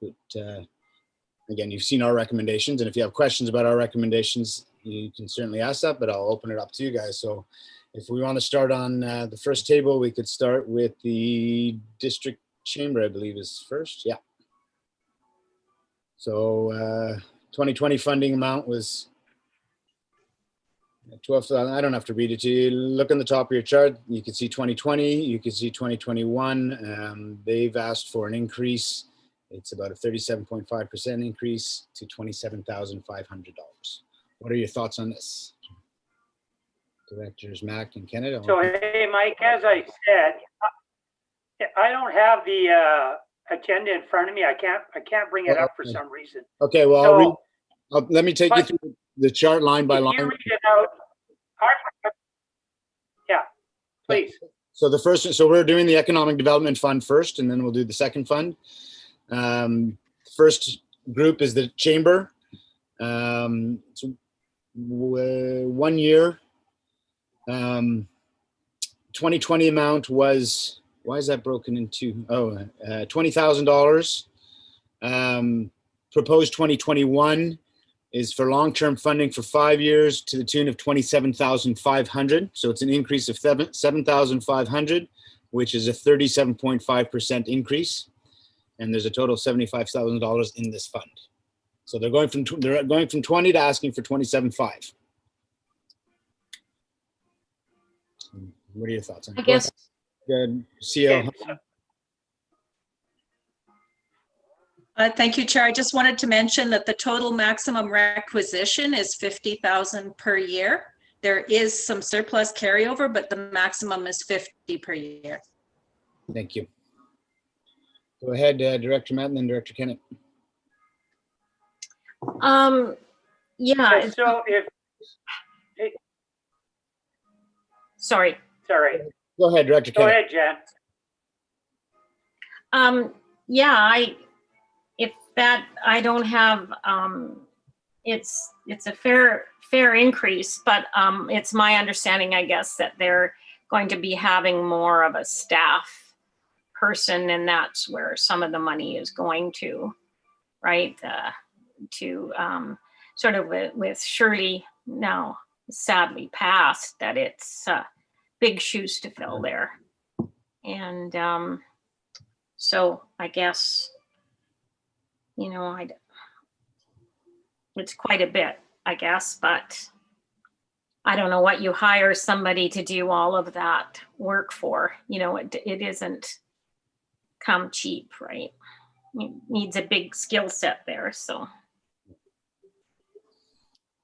again, you've seen our recommendations. And if you have questions about our recommendations, you can certainly ask that, but I'll open it up to you guys. So if we want to start on the first table, we could start with the district chamber, I believe is first. Yeah. So 2020 funding amount was 12,000. I don't have to read it to you. Look on the top of your chart. You can see 2020, you can see 2021. They've asked for an increase. It's about a 37.5% increase to $27,500. What are your thoughts on this? Directors Mack and Kennedy. So, hey, Mike, as I said, I don't have the agenda in front of me. I can't bring it up for some reason. Okay, well, let me take you through the chart line by line. You read it out. Yeah, please. So the first, so we're doing the Economic Development Fund first, and then we'll do the second fund. First group is the chamber. So 1 year. 2020 amount was, why is that broken into? $20,000. Proposed 2021 is for long-term funding for 5 years to the tune of $27,500. So it's an increase of $7,500, which is a 37.5% increase. And there's a total of $75,000 in this fund. So they're going from 20 to asking for 27.5. What are your thoughts on it? I guess. Good. CO. Thank you, Chair. I just wanted to mention that the total maximum requisition is $50,000 per year. There is some surplus carryover, but the maximum is $50,000 per year. Thank you. Go ahead, Director Matt, and then Director Kennett. Yeah. So Sorry. Go ahead, Director Kennett. Go ahead, Jen. Yeah, I don't have, it's a fair increase, but it's my understanding, I guess, that they're going to be having more of a staff person, and that's where some of the money is going to, right? To sort of with Shirley now sadly passed, that it's big shoes to fill there. And so I guess, it's quite a bit, I guess, but I don't know what you hire somebody to do all of that work for. It isn't come cheap, right? It needs a big skill set there, so.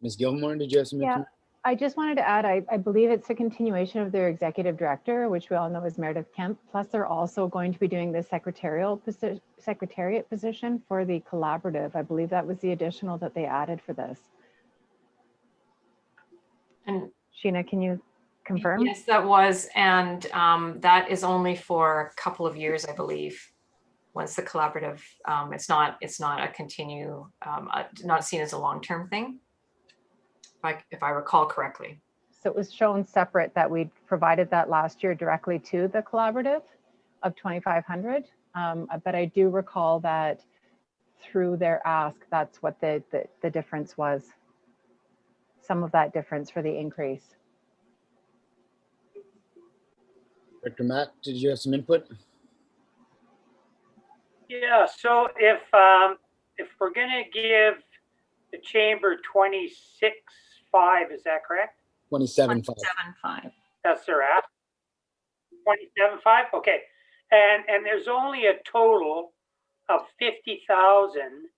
Ms. Gilmore, did you have some information? I just wanted to add, I believe it's a continuation of their executive director, which we all know is Meredith Kemp. Plus, they're also going to be doing the secretariat position for the collaborative. I believe that was the additional that they added for this. And Sheena, can you confirm? yes, that was, and that is only for a couple of years, I believe. Once the collaborative, it's not a not seen as a long-term thing, if I recall correctly. So it was shown separate that we provided that last year directly to the collaborative of 2,500. But I do recall that through their ask, that's what the difference was. Some of that difference for the increase. Director Matt, did you have some input? Yeah, so if we're gonna give the chamber 26.5, is that correct? 27.5. 27.5. That's their ask. 27.5, okay. And there's only a total of 50,000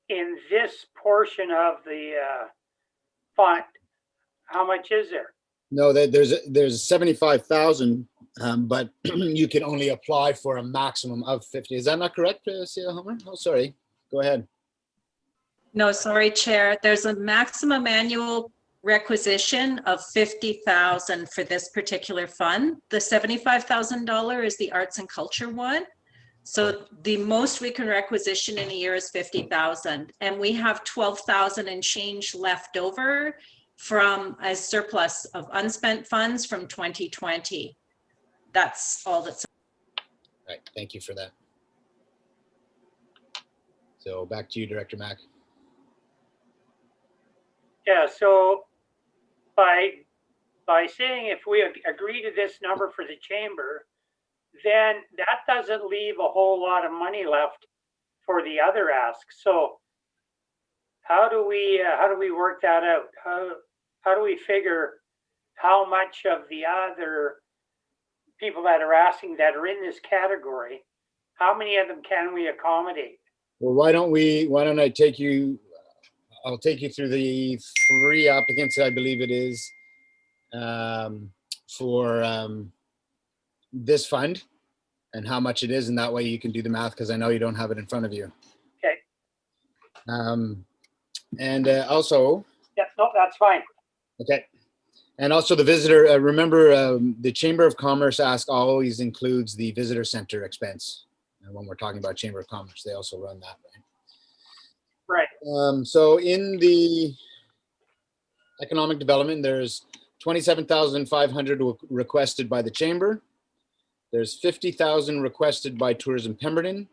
in this portion of the fund. How much is there? No, there's 75,000, but you can only apply for a maximum of 50. Is that not correct, Cia Homer? Oh, sorry. Go ahead. No, sorry, Chair. There's a maximum annual requisition of 50,000 for this particular fund. The $75,000 is the arts and culture one. So the most we can requisition in a year is 50,000, and we have 12,000 and change left over from a surplus of unspent funds from 2020. That's all that's. Right, thank you for that. So back to you, Director Mack. Yeah, so by saying if we agree to this number for the chamber, then that doesn't leave a whole lot of money left for the other asks. So how do we work that out? How do we figure how much of the other people that are asking that are in this category, how many of them can we accommodate? Well, why don't I take you, I'll take you through the 3 applicants, I believe it is, for this fund and how much it is, and that way you can do the math, because I know you don't have it in front of you. Okay. And also. Yeah, no, that's fine. Okay. And also the visitor, remember the Chamber of Commerce ask always includes the visitor center expense. And when we're talking about Chamber of Commerce, they also run that, right? Right. So in the economic development, there's 27,500 requested by the Chamber. There's 50,000 requested by Tourism Pemberton.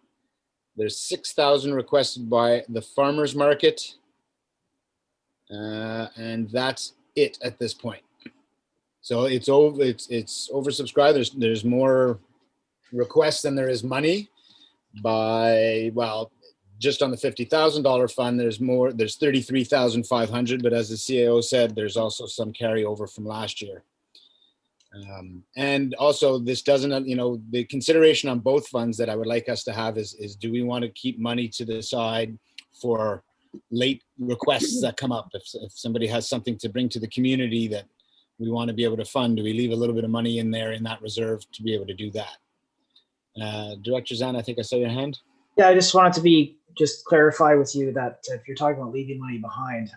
There's 6,000 requested by the Farmers Market. And that's it at this point. So it's oversubscribed. There's more requests than there is money by, well, just on the $50,000 fund, there's 33,500, but as the CAO said, there's also some carryover from last year. And also this doesn't, the consideration on both funds that I would like us to have is do we want to keep money to the side for late requests that come up? If somebody has something to bring to the community that we want to be able to fund, do we leave a little bit of money in there in that reserve to be able to do that? Director Zahn, I think I saw your hand. Yeah, I just wanted to just clarify with you that if you're talking about leaving money behind,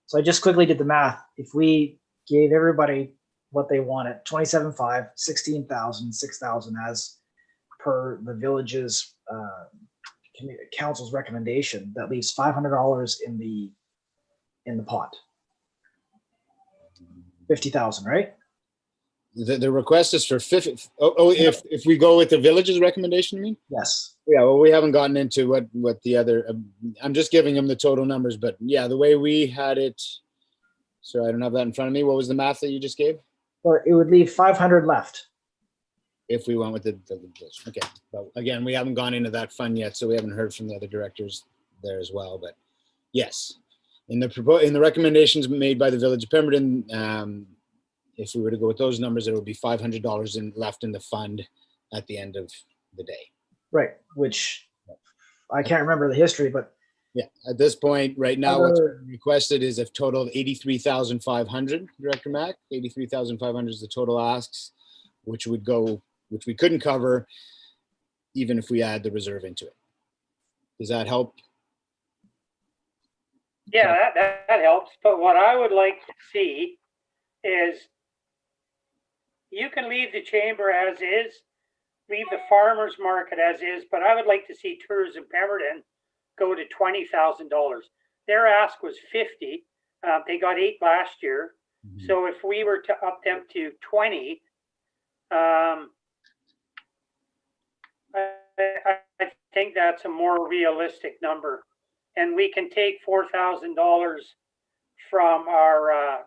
so I just quickly did the math. If we gave everybody what they wanted, 27.5, 16,000, 6,000 as per the village's council's recommendation, that leaves $500 in the pot. 50,000, right? The request is for 50. If we go with the village's recommendation, you mean? Yes. Yeah, well, we haven't gotten into what the other, I'm just giving them the total numbers, but yeah, the way we had it, so I don't have that in front of me. What was the math that you just gave? Or it would leave 500 left. If we went with the village. Okay, but again, we haven't gone into that fund yet, so we haven't heard from the other directors there as well, but yes. In the recommendations made by the Village of Pemberton, if we were to go with those numbers, there would be $500 left in the fund at the end of the day. Right, which I can't remember the history, but Yeah, at this point, right now, what's Other- been requested is a total of 83,500, Director Mack. 83,500 is the total asks, which we couldn't cover even if we add the reserve into it. Does that help? Yeah, that helps. But what I would like to see is you can leave the chamber as is, leave the farmers market as is, but I would like to see Tourism Pemberton go to $20,000. Their ask was 50. They got 8 last year. Mhm. So if we were to up them to 20, I think that's a more realistic number. And we can take $4,000 from our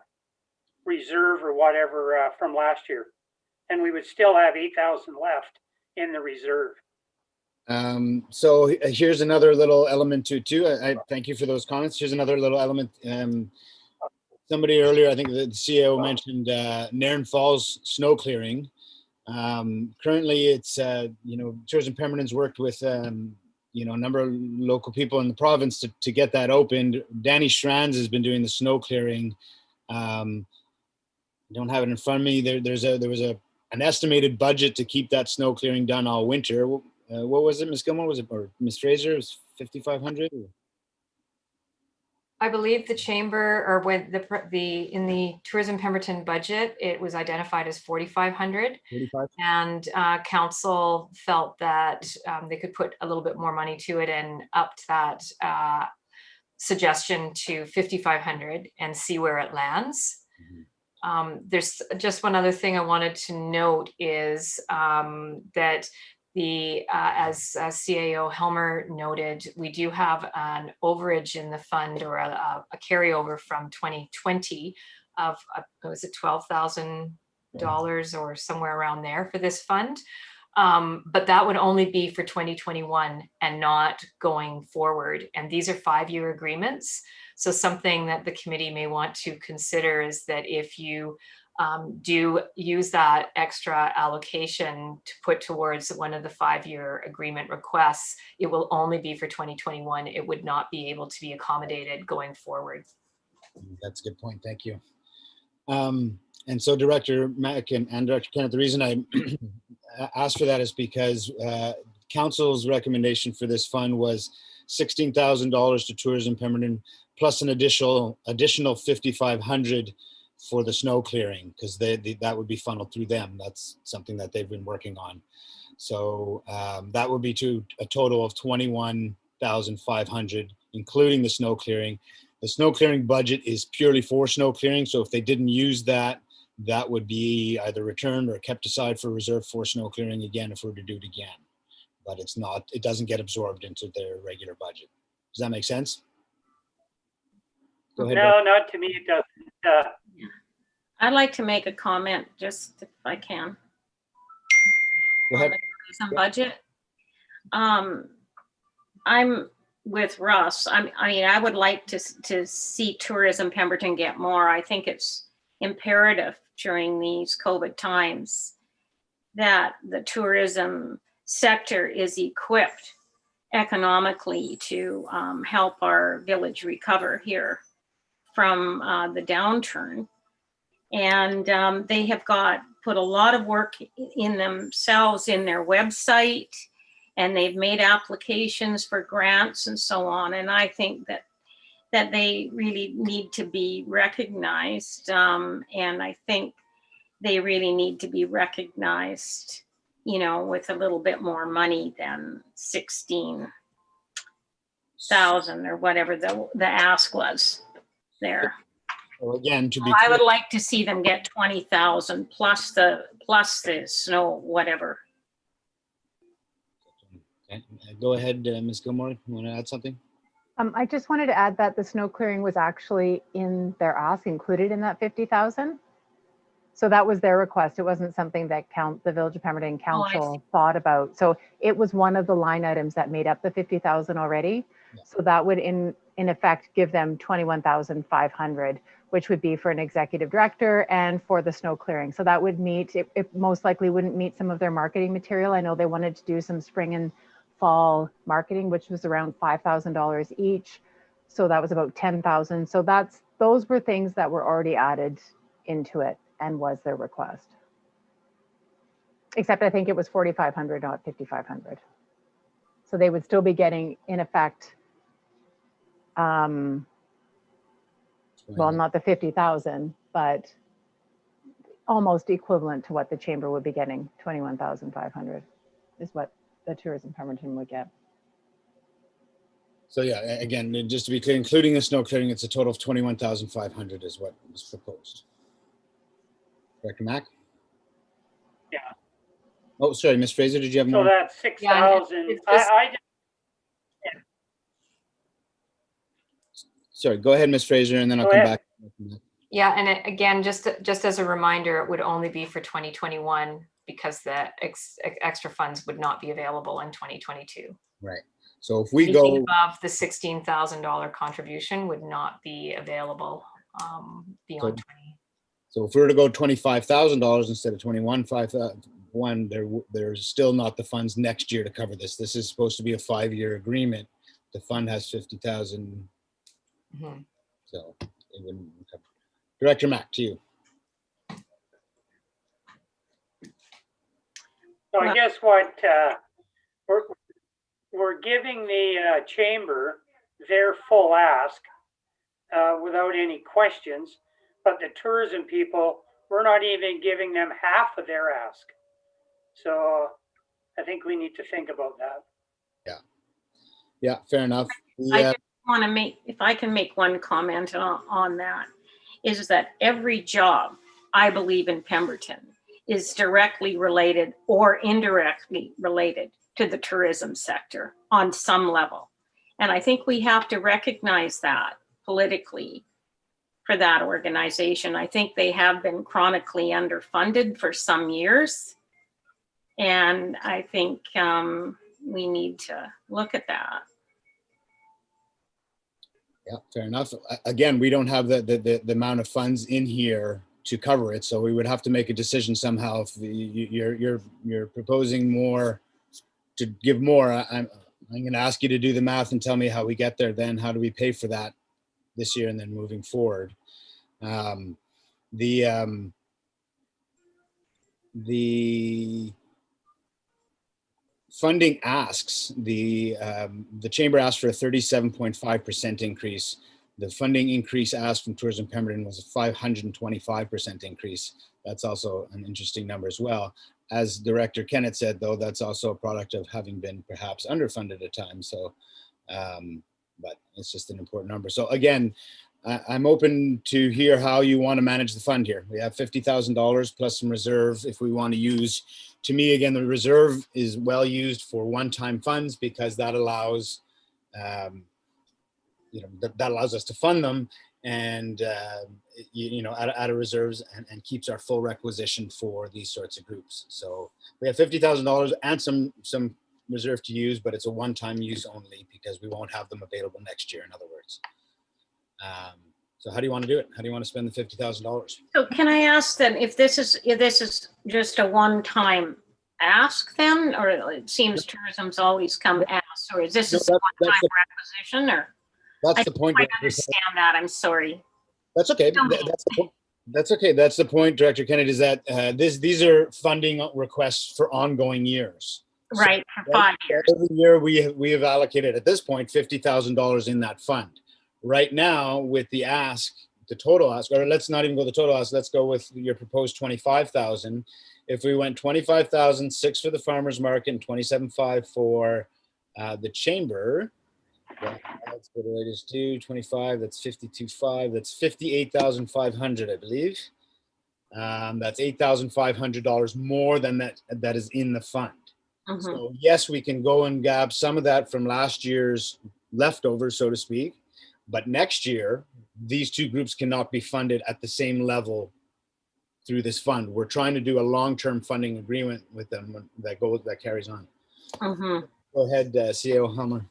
reserve or whatever from last year. And we would still have 8,000 left in the reserve. So here's another little element too. I thank you for those comments. Here's another little element. Somebody earlier, I think the CEO mentioned Nairn Falls snow clearing. Currently, it's Tourism Pemberton's worked with a number of local people in the province to get that opened. Danny Schranz has been doing the snow clearing. I don't have it in front of me. There was an estimated budget to keep that snow clearing done all winter. What was it, Ms. Gilmore? Was it, or Ms. Fraser? It was 5,500. I believe the chamber, or when in the Tourism Pemberton budget, it was identified as 4,500. 45. And council felt that they could put a little bit more money to it and upped that suggestion to 5,500 and see where it lands. There's just one other thing I wanted to note is that as CAO Helmer noted, we do have an overage in the fund, or a carryover from 2020 of was it $12,000 or somewhere around there for this fund. But that would only be for 2021 and not going forward. And these are 5-year agreements. So something that the committee may want to consider is that if you do use that extra allocation to put towards one of the 5-year agreement requests, it will only be for 2021. It would not be able to be accommodated going forward. That's a good point. Thank you. And so Director Mack and Director Kenneth, the reason I asked for that is because Council's recommendation for this fund was $16,000 to Tourism Pemberton plus an additional 5,500 for the snow clearing, because that would be funneled through them. That's something that they've been working on. So that would be to a total of 21,500, including the snow clearing. The snow clearing budget is purely for snow clearing. So if they didn't use that, that would be either returned or kept aside for reserve for snow clearing again if we were to do it again. But it doesn't get absorbed into their regular budget. Does that make sense? Go ahead. No, not to me, it doesn't. I'd like to make a comment, just if I can. Go ahead. Some budget. I'm with Russ. I mean, I would like to see Tourism Pemberton get more. I think it's imperative during these COVID times that the tourism sector is equipped economically to help our village recover here from the downturn. And they have put a lot of work in themselves in their website, and they've made applications for grants and so on. And I think that they really need to be recognized. And I think they really need to be recognized, with a little bit more money than 16,000 or whatever the ask was there. Well, again, I would like to see them get 20,000 plus the snow, whatever. Okay. Go ahead, Ms. Gilmore. You want to add something? I just wanted to add that the snow clearing was actually in their ask, included in that 50,000. So that was their request. It wasn't something that the Village of Pemberton Council thought about. So it was one of the line items that made up the 50,000 already. Yeah. So that would in effect give them 21,500, which would be for an executive director and for the snow clearing. So that would meet, it most likely wouldn't meet some of their marketing material. I know they wanted to do some spring and fall marketing, which was around $5,000 each. So that was about 10,000. So those were things that were already added into it and was their request. Except I think it was 4,500, not 5,500. So they would still be getting, in effect, well, not the 50,000, but almost equivalent to what the chamber would be getting. 21,500 is what the Tourism Pemberton would get. So yeah, again, just to be clear, including the snow clearing, it's a total of 21,500 is what was proposed. Director Mack? Yeah. Oh, sorry, Ms. Fraser, did you have more? So that's 6,000. Sorry, go ahead, Ms. Fraser, and then I'll come back. Yeah, and again, just as a reminder, it would only be for 2021 because the extra funds would not be available in 2022. Right. So if we Anything go above the $16,000 contribution would not be available beyond 20. So if we were to go $25,000 instead of 21,501, there's still not the funds next year to cover this. This is supposed to be a 5-year agreement. The fund has 50,000. Mm-hmm. So it wouldn't cover. Director Mack, to you. So I guess what we're giving the chamber their full ask without any questions, but the tourism people, we're not even giving them half of their ask. So I think we need to think about that. Yeah. Yeah, fair enough. I just want to make, if I can make one comment on that, is that every job, I believe, in Pemberton is directly related or indirectly related to the tourism sector on some level. And I think we have to recognize that politically for that organization. I think they have been chronically underfunded for some years. And I think we need to look at that. Yeah, fair enough. Again, we don't have the amount of funds in here to cover it, so we would have to make a decision somehow. If you're proposing more, to give more, I'm going to ask you to do the math and tell me how we get there. Then how do we pay for that this year and then moving forward? The funding asks, the chamber asked for a 37.5% increase. The funding increase asked from Tourism Pemberton was a 525% increase. That's also an interesting number as well. As Director Kennett said, though, that's also a product of having been perhaps underfunded at times. So, but it's just an important number. So again, I'm open to hear how you want to manage the fund here. We have $50,000 plus some reserve if we want to use. To me, again, the reserve is well used for one-time funds because that allows, that allows us to fund them and out of reserves and keeps our full requisition for these sorts of groups. So we have $50,000 and some reserve to use, but it's a one-time use only because we won't have them available next year. In other words. So how do you want to do it? How do you want to spend the $50,000? So can I ask then if this is just a one-time ask then, or it seems tourism's always come ask, or is this a one-time requisition, or? That's the point. I understand that. I'm sorry. That's okay. That's okay. That's the point, Director Kennedy, is that these are funding requests for ongoing years. Right, for 5 years. Every year we have allocated at this point $50,000 in that fund. Right now, with the ask, the total ask, or let's not even go the total ask, let's go with your proposed 25,000. If we went 25,000, 6 for the farmers market and 27.5 for the chamber, that's what it is to 25, that's 52.5, that's 58,500, I believe. That's $8,500 more than that is in the fund. Mm-hmm. So yes, we can go and grab some of that from last year's leftovers, so to speak. But next year, these two groups cannot be funded at the same level through this fund. We're trying to do a long-term funding agreement with them that carries on. Mm-hmm. Go ahead, CAO Hummer.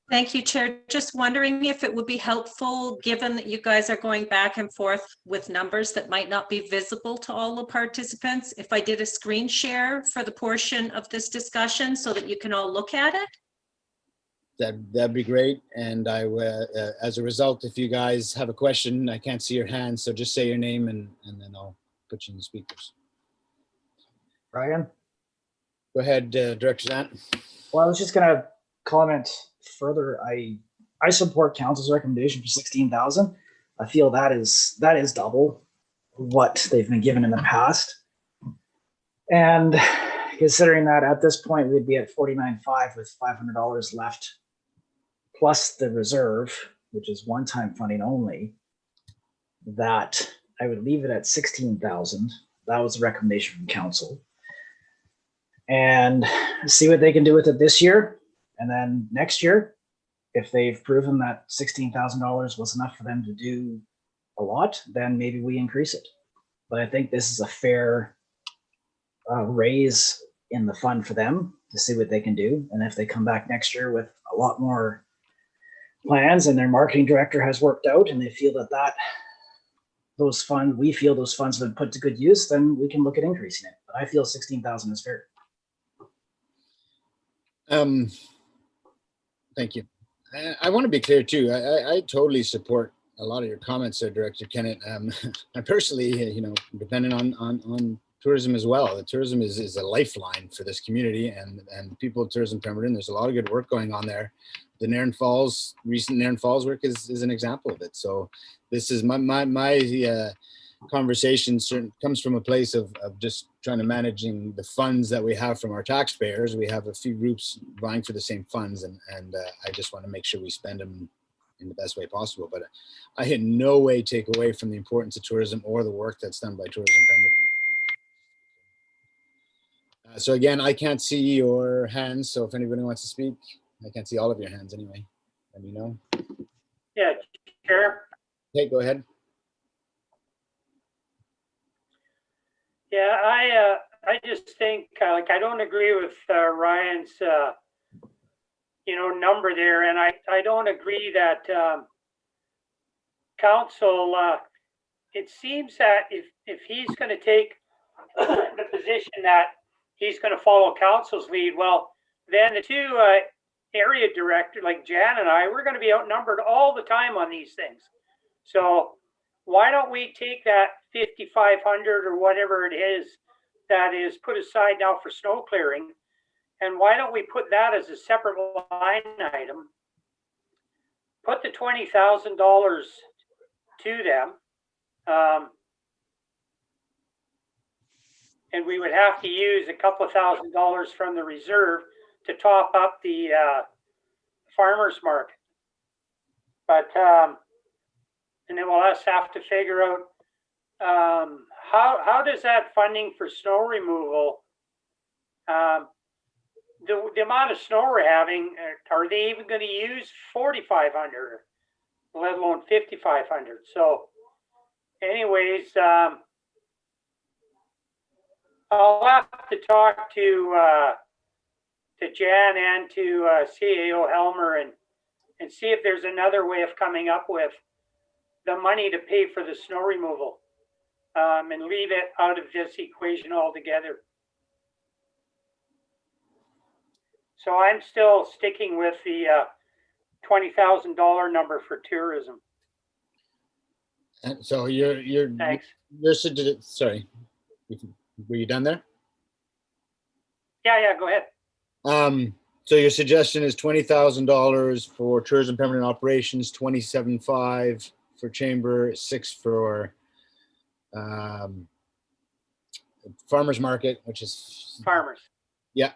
Thank you, Chair. Just wondering if it would be helpful, given that you guys are going back and forth with numbers that might not be visible to all the participants, if I did a screen share for the portion of this discussion so that you can all look at it? That'd be great. And I, as a result, if you guys have a question, I can't see your hand, so just say your name and then I'll put you in the speakers. Ryan? Go ahead, Director Zant. Well, I was just gonna comment further. I support council's recommendation for 16,000. I feel that is double what they've been given in the past. And considering that at this point we'd be at 49.5 with $500 left, plus the reserve, which is one-time funding only, that I would leave it at 16,000. That was the recommendation from council. And see what they can do with it this year. And then next year, if they've proven that $16,000 was enough for them to do a lot, then maybe we increase it. But I think this is a fair raise in the fund for them to see what they can do. And if they come back next year with a lot more plans and their marketing director has worked out and they feel that we feel those funds have been put to good use, then we can look at increasing it. But I feel 16,000 is fair. Thank you. I want to be clear too. I totally support a lot of your comments there, Director Kennett. I personally, dependent on tourism as well. The tourism is a lifeline for this community and people of Tourism Pemberton. There's a lot of good work going on there. The recent Nairn Falls work is an example of it. So this is my conversation comes from a place of just trying to managing the funds that we have from our taxpayers. We have a few groups vying for the same funds and I just want to make sure we spend them in the best way possible. But I in no way take away from the importance of tourism or the work that's done by Tourism Pemberton. So again, I can't see your hands. So if anybody wants to speak, I can't see all of your hands anyway. Let me know. Yeah, Chair. Hey, go ahead. Yeah, I just think I don't agree with Ryan's number there, and I don't agree that council. It seems that if he's going to take the position that he's going to follow council's lead, well, then the two area directors like Jan and I, we're going to be outnumbered all the time on these things. So why don't we take that 5,500 or whatever it is that is put aside now for snow clearing, and why don't we put that as a separate line item? Put the $20,000 to them, and we would have to use a couple of $1,000s from the reserve to top up the farmers market. But and then we'll just have to figure out how does that funding for snow removal, the amount of snow we're having, are they even going to use 4,500, let alone 5,500? So anyways, I'll have to talk to Jan and to CAO Helmer and see if there's another way of coming up with the money to pay for the snow removal, and leave it out of this equation altogether. So I'm still sticking with the $20,000 number for tourism. And so Thanks. Sorry, were you done there? Yeah, go ahead. So your suggestion is $20,000 for Tourism Pemberton operations, 27.5 for chamber, 6 for farmers market, which is farmers. Yeah.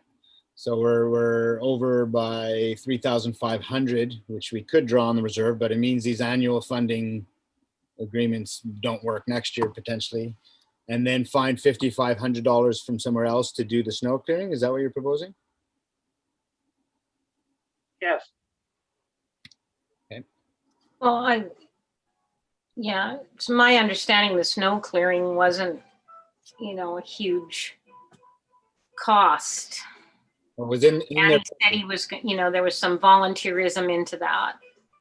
So we're over by 3,500, which we could draw on the reserve, but it means these annual funding agreements don't work next year potentially. And then find $5,500 from somewhere else to do the snow clearing. Is that what you're proposing? Yes. Okay. Well, it's my understanding the snow clearing wasn't, a huge cost. It was in And their, he said he was, there was some volunteerism into that.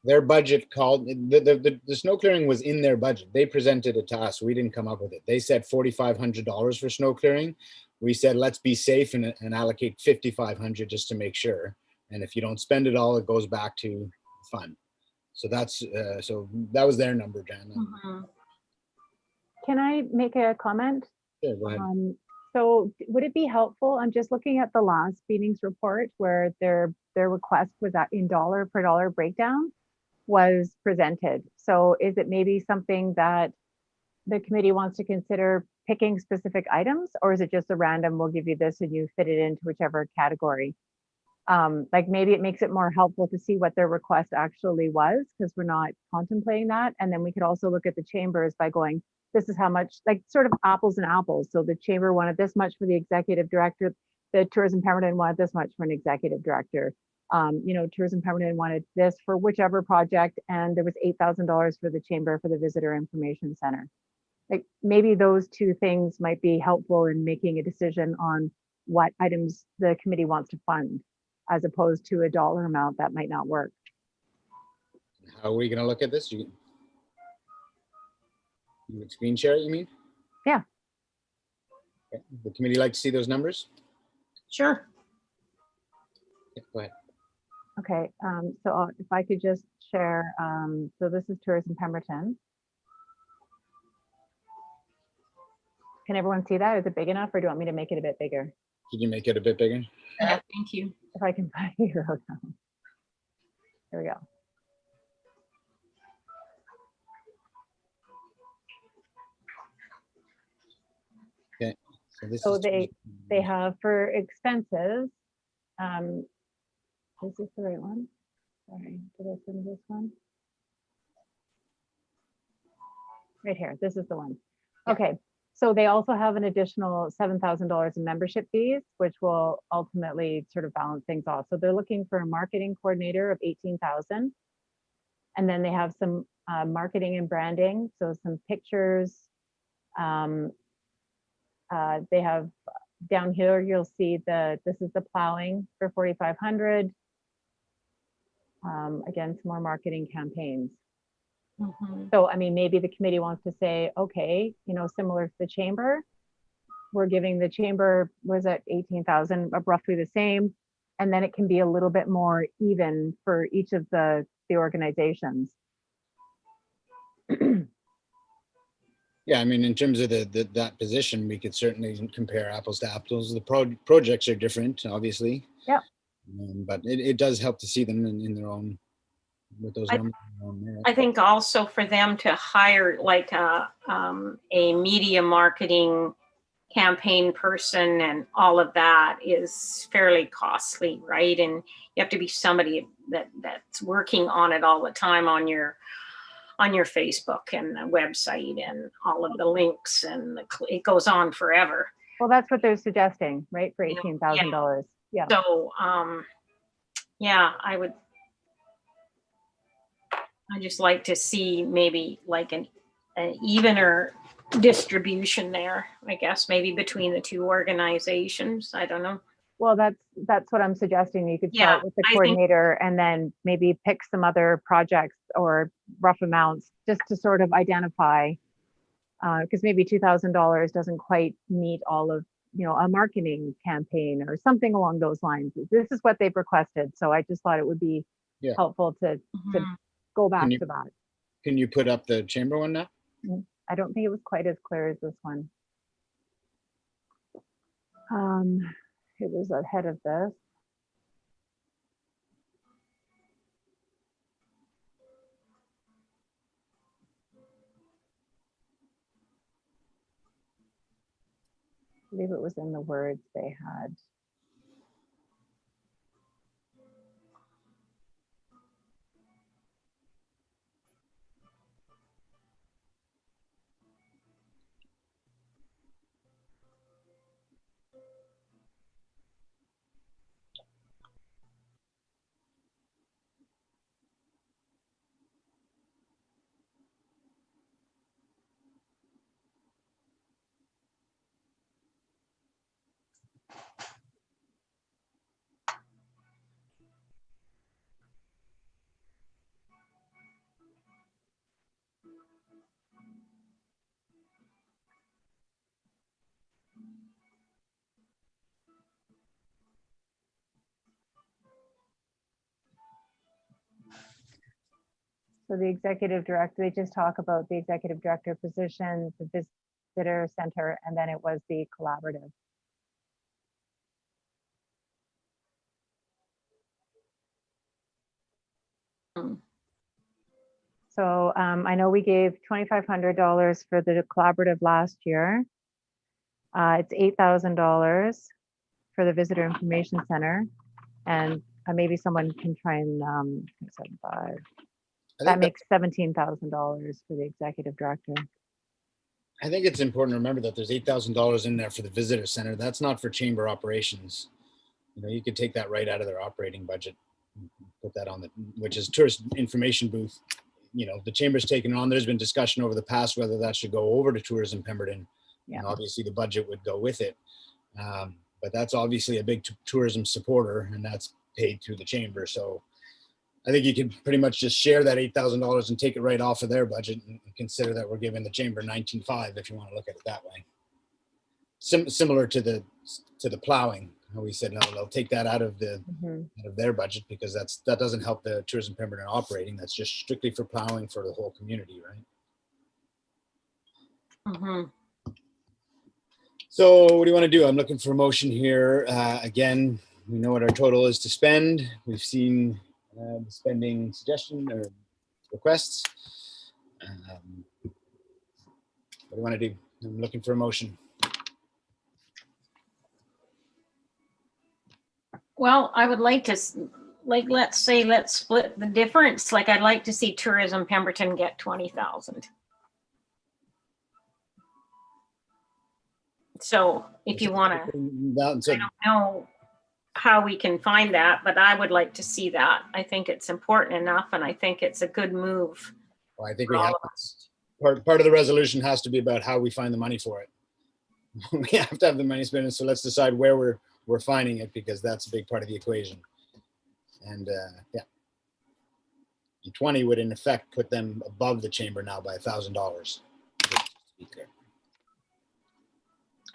their budget called, the snow clearing was in their budget. They presented it to us. We didn't come up with it. They said $4,500 for snow clearing. We said, let's be safe and allocate $5,500 just to make sure. And if you don't spend it all, it goes back to fund. So so that was their number, Jan. Mhm. Can I make a comment? Yeah, go ahead. So would it be helpful? I'm just looking at the last meeting's report where their request was that in dollar per dollar breakdown was presented. So is it maybe something that the committee wants to consider picking specific items, or is it just a random, we'll give you this and you fit it into whichever category? Like maybe it makes it more helpful to see what their request actually was, because we're not contemplating that. And then we could also look at the chambers by going, this is how much, like sort of apples and apples. So the chamber wanted this much for the executive director. The Tourism Pemberton wanted this much for an executive director. Tourism Pemberton wanted this for whichever project, and there was $8,000 for the chamber for the visitor information center. Like maybe those two things might be helpful in making a decision on what items the committee wants to fund, as opposed to a dollar amount that might not work. How are we going to look at this? You would screen share it, you mean? Yeah. Okay. The committee like to see those numbers? Sure. Yeah, go ahead. Okay, so if I could just share, so this is Tourism Pemberton. Can everyone see that? Is it big enough, or do you want me to make it a bit bigger? Can you make it a bit bigger? Yeah, thank you. If I can find here. There we go. Okay. So this So is they have for expenses, is this the right one? Sorry, did I send this one? Right here, this is the one. Okay, so they also have an additional $7,000 in membership fees, which will ultimately sort of balance things off. So they're looking for a marketing coordinator of 18,000. And then they have some marketing and branding, so some pictures. They have down here, you'll see this is the plowing for 4,500. Again, some more marketing campaigns. Mhm. So, I mean, maybe the committee wants to say, okay, similar to the chamber, we're giving the chamber, was at 18,000, roughly the same. And then it can be a little bit more even for each of the organizations. Yeah, I mean, in terms of that position, we could certainly compare apples to apples. The projects are different, obviously. Yeah. But it does help to see them in their own, with those numbers. I think also for them to hire like a media marketing campaign person and all of that is fairly costly, right? And you have to be somebody that's working on it all the time on your Facebook and the website and all of the links, and it goes on forever. Well, that's what they're suggesting, right? For $18,000. Yeah. So, I just like to see maybe like an evener distribution there, I guess, maybe between the two organizations. I don't know. Well, that's what I'm suggesting. You could Yeah, start with the I think- coordinator and then maybe pick some other projects or rough amounts just to sort of identify, because maybe $2,000 doesn't quite meet all of, a marketing campaign or something along those lines. This is what they've requested. So I just thought it would be helpful to go back to that. Can you put up the chamber one now? I don't think it was quite as clear as this one. It was ahead of this. I believe it was in the words they had. So the executive director, they just talk about the executive director position, the visitor center, and then it was the collaborative. So I know we gave $2,500 for the collaborative last year. It's $8,000 for the visitor information center, and maybe someone can try and 75. That makes $17,000 for the executive director. I think it's important to remember that there's $8,000 in there for the visitor center. That's not for chamber operations. You know, you could take that right out of their operating budget, put that on the, which is tourist information booth. You know, the chamber's taken it on. There's been discussion over the past whether that should go over to Tourism Pemberton. Yeah. And obviously the budget would go with it. But that's obviously a big tourism supporter, and that's paid through the chamber. So I think you could pretty much just share that $8,000 and take it right off of their budget and consider that we're giving the chamber $19,500 if you want to look at it that way. Similar to the plowing. We said no, they'll take that out of the out of their budget because that doesn't help the Tourism Pemberton operating. That's just strictly for plowing for the whole community, right? So what do you want to do? I'm looking for a motion here. Again, we know what our total is to spend. We've seen the spending suggestion or requests. What do you want to do? I'm looking for a motion. Well, I would like to, let's say, let's split the difference. Like, I'd like to see Tourism Pemberton get 20,000. So if you want to, I don't know how we can find that, but I would like to see that. I think it's important enough, and I think it's a good move. Well, I think we have part of the resolution has to be about how we find the money for it. We have to have the money spent, so let's decide where we're finding it, because that's a big part of the equation. And yeah, 20 would in effect put them above the chamber now by $1,000.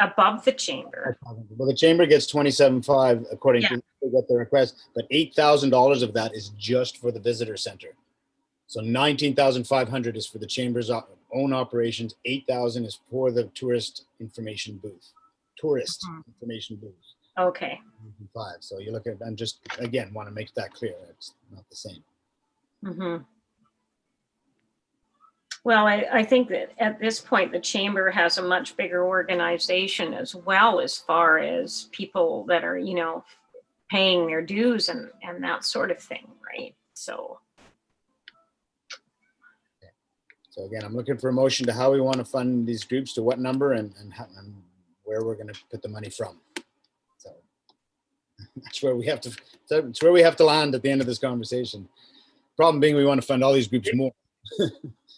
Above the chamber. Well, the chamber gets $27,500 according to what the request, but $8,000 of that is just for the visitor center. So $19,500 is for the chamber's own operations. $8,000 is for the tourist information booth. Information booth. Okay. 5. So you look at, and just again want to make that clear. It's not the same. Well, I think that at this point, the chamber has a much bigger organization as well, as far as people that are, you know, paying their dues and that sort of thing, right? So again, I'm looking for a motion to how we want to fund these groups, to what number, and where we're going to put the money from. So that's where we have to. It's where we have to land at the end of this conversation. Problem being, we want to fund all these groups more.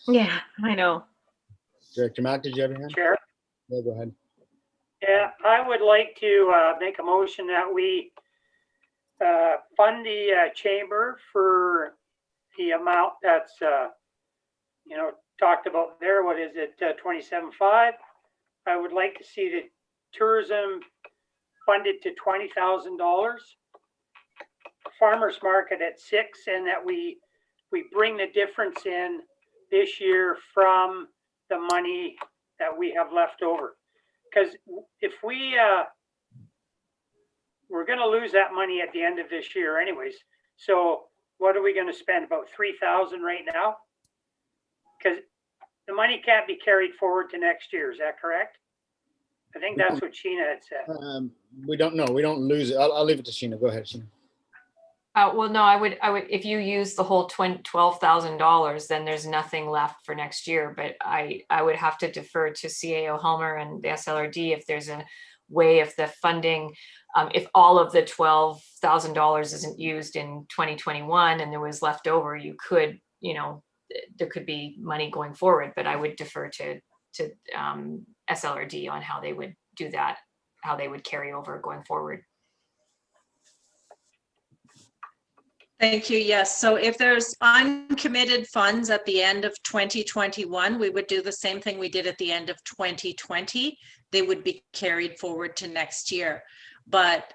Yeah, I know. Director Mack, did you have your hand? Sure. Yeah, go ahead. Yeah, I would like to make a motion that we fund the chamber for the amount that's you know, talked about there. What is it? $27,500. I would like to see the tourism funded to $20,000. Farmers market at $6,000, and that we bring the difference in this year from the money that we have left over. Because if we're going to lose that money at the end of this year anyways. So what are we going to spend? About $3,000 right now? Because the money can't be carried forward to next year. Is that correct? I think that's what Sheena had said. We don't know. We don't lose it. I'll leave it to Sheena. Go ahead, Sheena. Well, no, I would, if you use the whole $12,000, then there's nothing left for next year. But I would have to defer to CAO Helmer and the SLRD if there's a way of the funding. If all of the $12,000 isn't used in 2021 and there was left over, you could, you know, there could be money going forward. But I would defer to SLRD on how they would do that, how they would carry over going forward. Thank you. Yes. So if there's uncommitted funds at the end of 2021, we would do the same thing we did at the end of 2020. They would be carried forward to next year. But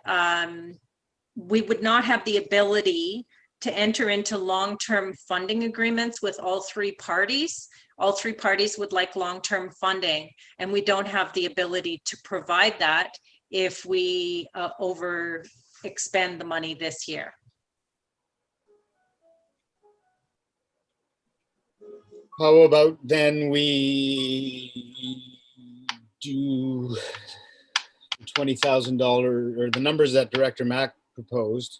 we would not have the ability to enter into long-term funding agreements with all three parties. All three parties would like long-term funding, and we don't have the ability to provide that if we expend the money this year. How about then we do $20,000 or the numbers that Director Mack proposed.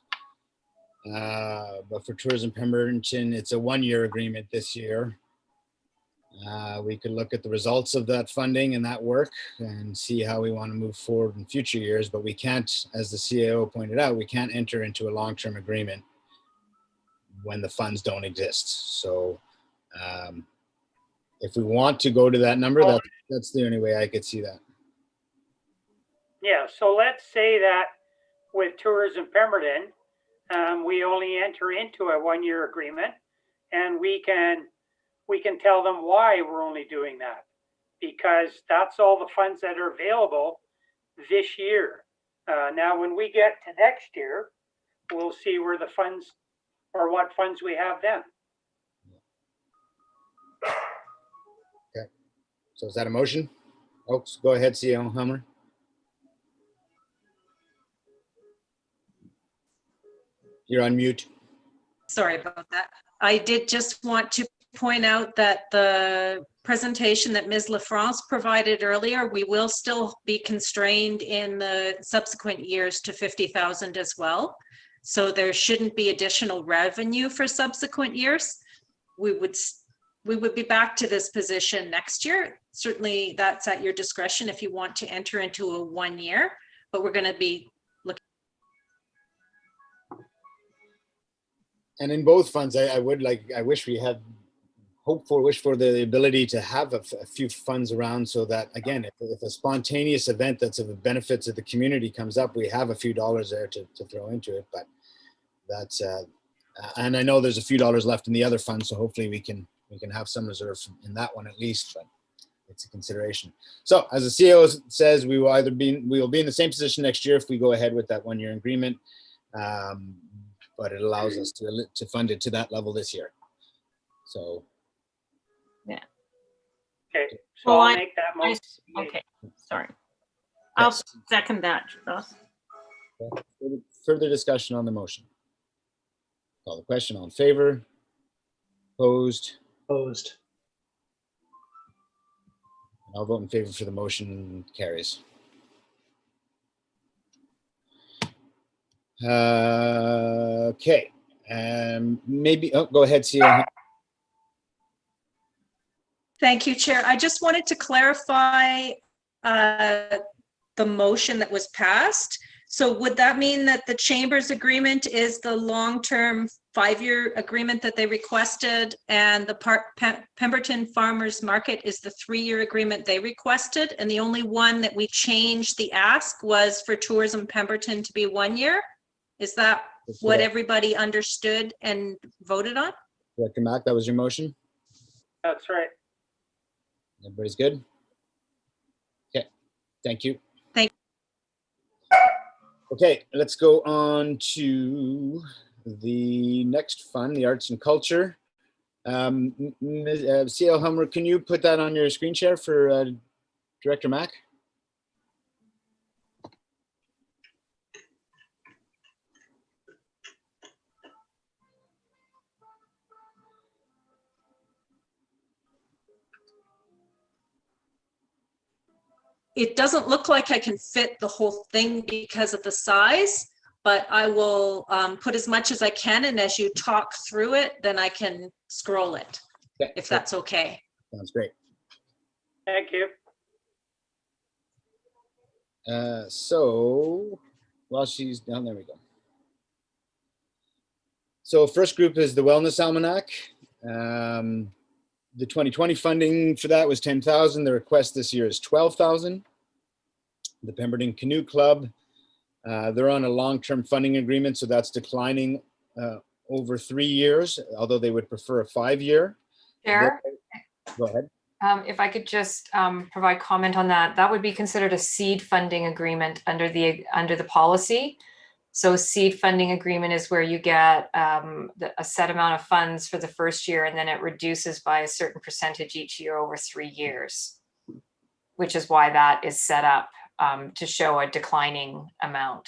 But for Tourism Pemberton, it's a one-year agreement this year. We could look at the results of that funding and that work and see how we want to move forward in future years, but we can't, as the CAO pointed out, we can't enter into a long-term agreement when the funds don't exist. So if we want to go to that number, that's the only way I could see that. Yeah, so let's say that with Tourism Pemberton, we only enter into a one-year agreement, and we can tell them why we're only doing that, because that's all the funds that are available this year. Now, when we get to next year, we'll see where the funds or what funds we have then. Okay, so is that a motion? Oh, go ahead, CEO Hummer. You're on mute. Sorry about that. I did just want to point out that the presentation that Ms. LaFrance provided earlier, we will still be constrained in the subsequent years to 50,000 as well. So there shouldn't be additional revenue for subsequent years. We would be back to this position next year. Certainly that's at your discretion if you want to enter into a 1 year, but we're going to be looking. And in both funds, I wish we had wish for the ability to have a few funds around so that, again, if a spontaneous event that's of the benefits of the community comes up, we have a few dollars there to throw into it. But that's, and I know there's a few dollars left in the other fund, so hopefully we can have some reserve in that one at least, but it's a consideration. So as the CEO says, we will be in the same position next year if we go ahead with that 1 year agreement. But it allows us to fund it to that level this year. So. Yeah. Okay, so well, I'll make that motion. Okay, sorry. I'll second that, Ross. Okay. Further discussion on the motion. Call the question. All in favor? Opposed? Opposed. I'll vote in favor for the motion. Carries. Okay, maybe, go ahead, CEO. Thank you, Chair. I just wanted to clarify the motion that was passed. So would that mean that the Chamber's agreement is the long-term 5-year agreement that they requested, and the Pemberton Farmers Market is the 3-year agreement they requested, and the only one that we changed the ask was for Tourism Pemberton to be 1 year? Is that what everybody understood and voted on? Director Mack, that was your motion? That's right. Everybody's good? Okay, thank you. Thank you. Okay, let's go on to the next fund, the arts and culture. CL Hummer, can you put that on your screen share for Director Mack? It doesn't look like I can fit the whole thing because of the size, but I will put as much as I can, and as you talk through it, then I can scroll it, if that's okay. Sounds great. Thank you. So while she's down, there we go. So first group is the Wellness Almanac. The 2020 funding for that was 10,000. The request this year is 12,000. The Pemberton Canoe Club, they're on a long-term funding agreement, so that's declining over 3 years, although they would prefer a 5-year. Chair? Go ahead. If I could just provide comment on that, that would be considered a seed funding agreement under the policy. So seed funding agreement is where you get a set amount of funds for the first year, and then it reduces by a certain percentage each year over 3 years, which is why that is set up to show a declining amount.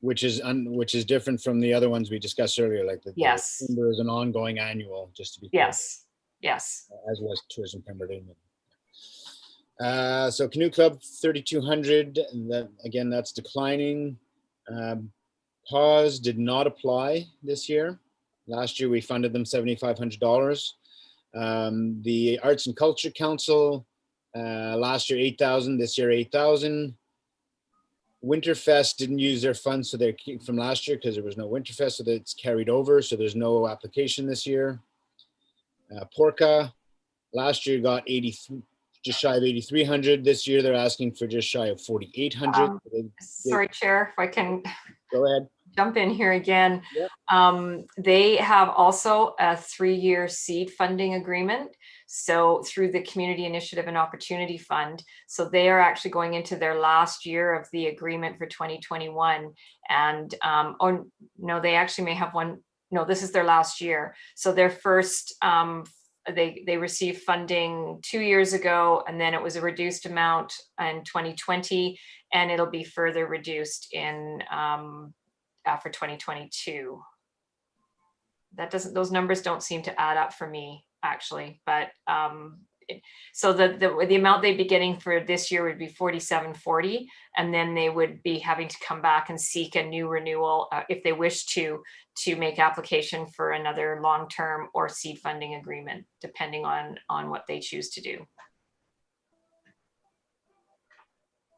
Which is different from the other ones we discussed earlier, like the Yes. there is an ongoing annual, just to be clear. Yes. Yes. As was Tourism Pemberton. So Canoe Club 3,200. That again, that's declining. Pause did not apply this year. Last year we funded them $7,500. The Arts and Culture Council last year 8,000. This year 8,000. Winterfest didn't use their funds, so they're from last year because there was no Winterfest, so that's carried over. So there's no application this year. Porca last year got 83, just shy of 8,300. This year they're asking for just shy of 4,800. Sorry, Chair, if I can go ahead. Jump in here again. Yep. They have also a 3-year seed funding agreement. So through the Community Initiative and Opportunity Fund. So they are actually going into their last year of the agreement for 2021. And, oh no, they actually may have one. No, this is their last year. So their first, they received funding 2 years ago, and then it was a reduced amount in 2020, and it'll be further reduced in for 2022. That doesn't, those numbers don't seem to add up for me actually, but so the amount they'd be getting for this year would be 4740, and then they would be having to come back and seek a new renewal if they wish to make application for another long-term or seed funding agreement, depending on what they choose to do.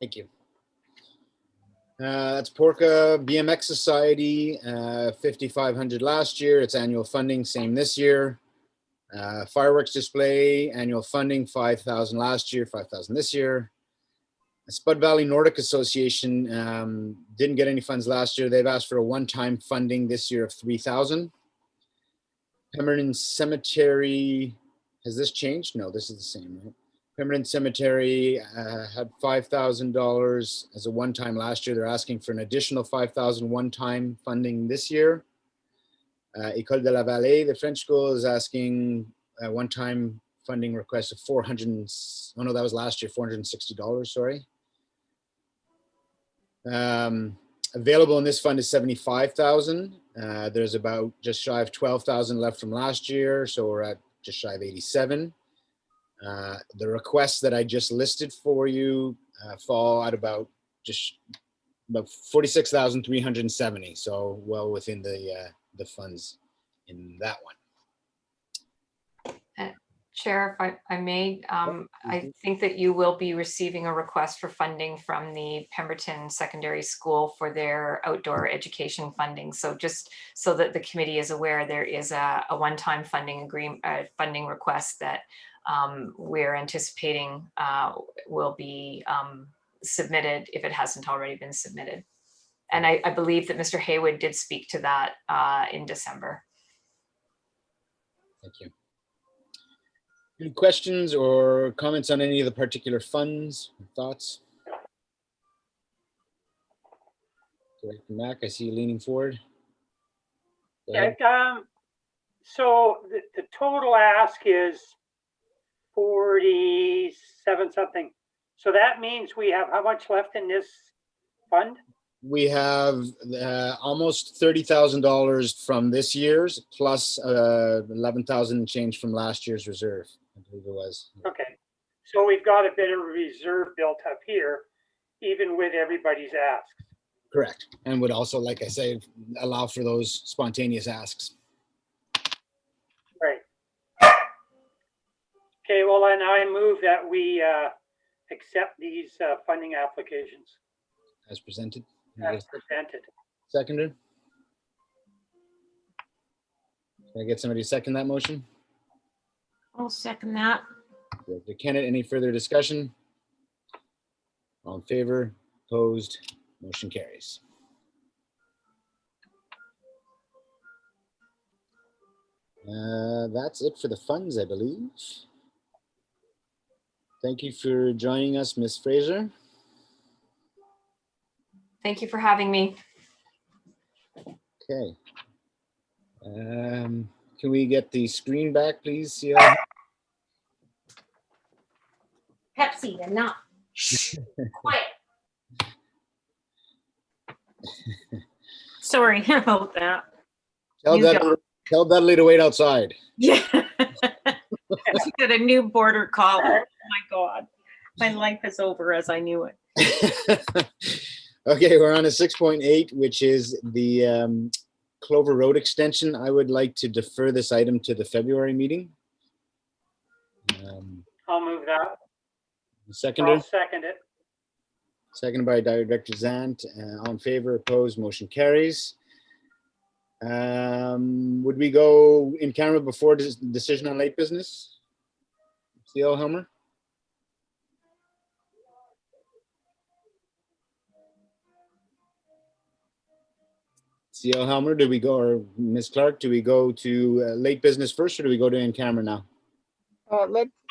Thank you. That's Porca BMX Society, 5,500 last year. It's annual funding, same this year. Fireworks display, annual funding, 5,000 last year, 5,000 this year. Spud Valley Nordic Association didn't get any funds last year. They've asked for a one-time funding this year of 3,000. Pemberton Cemetery, has this changed? No, this is the same, right? Pemberton Cemetery had $5,000 as a one-time last year. They're asking for an additional 5,000 one-time funding this year. École de la Vallée, the French school, is asking a one-time funding request of $400. Oh no, that was last year, $460. Sorry. Available in this fund is 75,000. There's about just shy of 12,000 left from last year, so we're at just shy of 87. The requests that I just listed for you fall at about 46,370. So well within the funds in that one. Chair, if I may, I think that you will be receiving a request for funding from the Pemberton Secondary School for their outdoor education funding. So just so that the committee is aware, there is a one-time funding agreement, funding request that we're anticipating will be submitted if it hasn't already been submitted. And I believe that Mr. Haywood did speak to that in December. Thank you. Any questions or comments on any of the particular funds or thoughts? Director Mack, I see you leaning forward. Yeah, so the total ask is 47 something. So that means we have how much left in this fund? We have almost $30,000 from this year's plus 11,000 change from last year's reserve, I believe it was. Okay, so we've got a bit of a reserve built up here, even with everybody's asks. Correct, and would also, like I say, allow for those spontaneous asks. Right. Okay, well, then I move that we accept these funding applications. As presented. As presented. Seconded. Can I get somebody to second that motion? I'll second that. Director Kennett, any further discussion? All in favor? Opposed? Motion carries. That's it for the funds, I believe. Thank you for joining us, Ms. Fraser. Thank you for having me. Okay. Can we get the screen back, please? CL? Pepsi and not. Shh. Quiet. Sorry about that. Tell Dudley to wait outside. Yeah. She got a new border collie. Oh my God. My life is over as I knew it. Okay, we're on a 6.8, which is the Clover Road extension. I would like to defer this item to the February meeting. I'll move that. Seconder? I'll second it. Seconded by Director Zant. All in favor, opposed, motion carries. Would we go in camera before decision on late business? CL Helmer? CL Helmer, do we go, or Ms. Clark, do we go to late business first, or do we go to in camera now?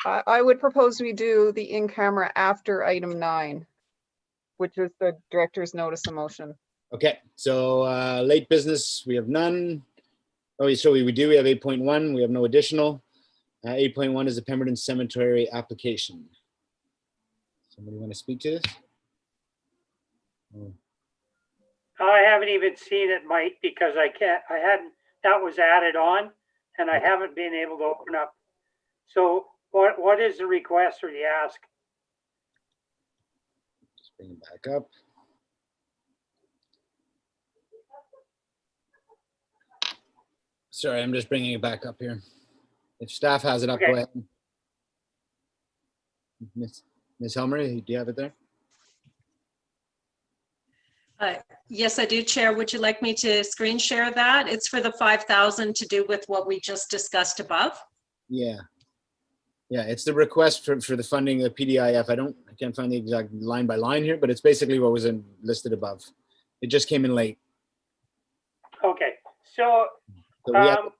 I would propose we do the in-camera after item 9, which is the director's notice of motion. Okay, so late business, we have none. Oh, so we do, we have 8.1, we have no additional. 8.1 is the Pemberton Cemetery application. Somebody want to speak to this? Oh. I haven't even seen it, Mike, because that was added on and I haven't been able to open up. So what is the request or the ask? Let's bring it back up. Sorry, I'm just bringing it back up here. If staff has it up, Okay. Go ahead. Ms. Helmer, do you have it there? Yes, I do, Chair. Would you like me to screen share that? It's for the 5,000 to do with what we just discussed above. Yeah. Yeah, it's the request for the funding of PDIF. I can't find the exact line by line here, but it's basically what was listed above. It just came in late. Okay, so what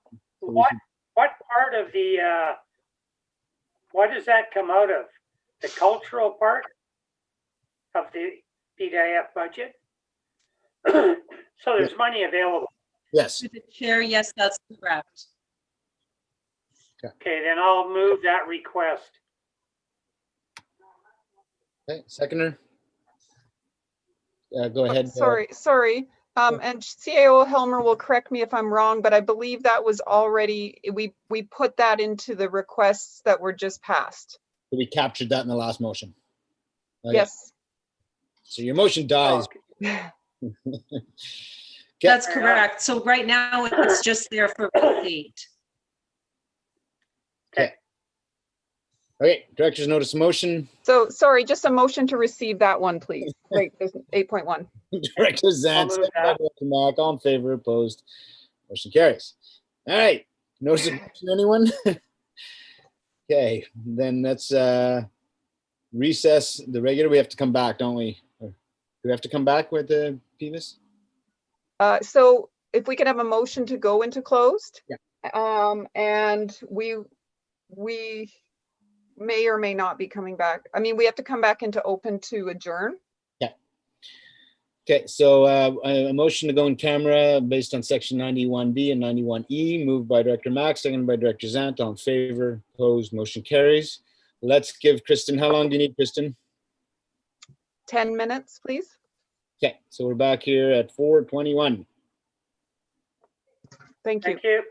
part of the, what does that come out of? The cultural part of the PDIF budget? So there's money available. Yes. To the Chair, yes, that's correct. Okay, then I'll move that request. Okay, seconder. Go ahead. Sorry. And CAO Helmer will correct me if I'm wrong, but I believe that was already, we put that into the requests that were just passed. We captured that in the last motion. Okay. Yes. So your motion dies. That's correct. So right now it's just there for receipt. Okay, director's notice of motion. So sorry, just a motion to receive that one, please. Right, there's 8.1. Director Zant, Mark, all in favor, opposed, motion carries. All right, notice of motion, anyone? Okay, then let's recess the regular. We have to come back, don't we? Or do we have to come back with the PVIS? So if we could have a motion to go into closed. Yeah. And we may or may not be coming back. I mean, we have to come back into open to adjourn. Yeah. Okay, so a motion to go in camera based on section 91B and 91E, moved by Director Mack, seconded by Director Zant. All in favor, opposed, motion carries. Let's give Kristen, how long do you need, Kristen? 10 minutes, please. Okay, so we're back here at 4:21. Thank you. Thank you.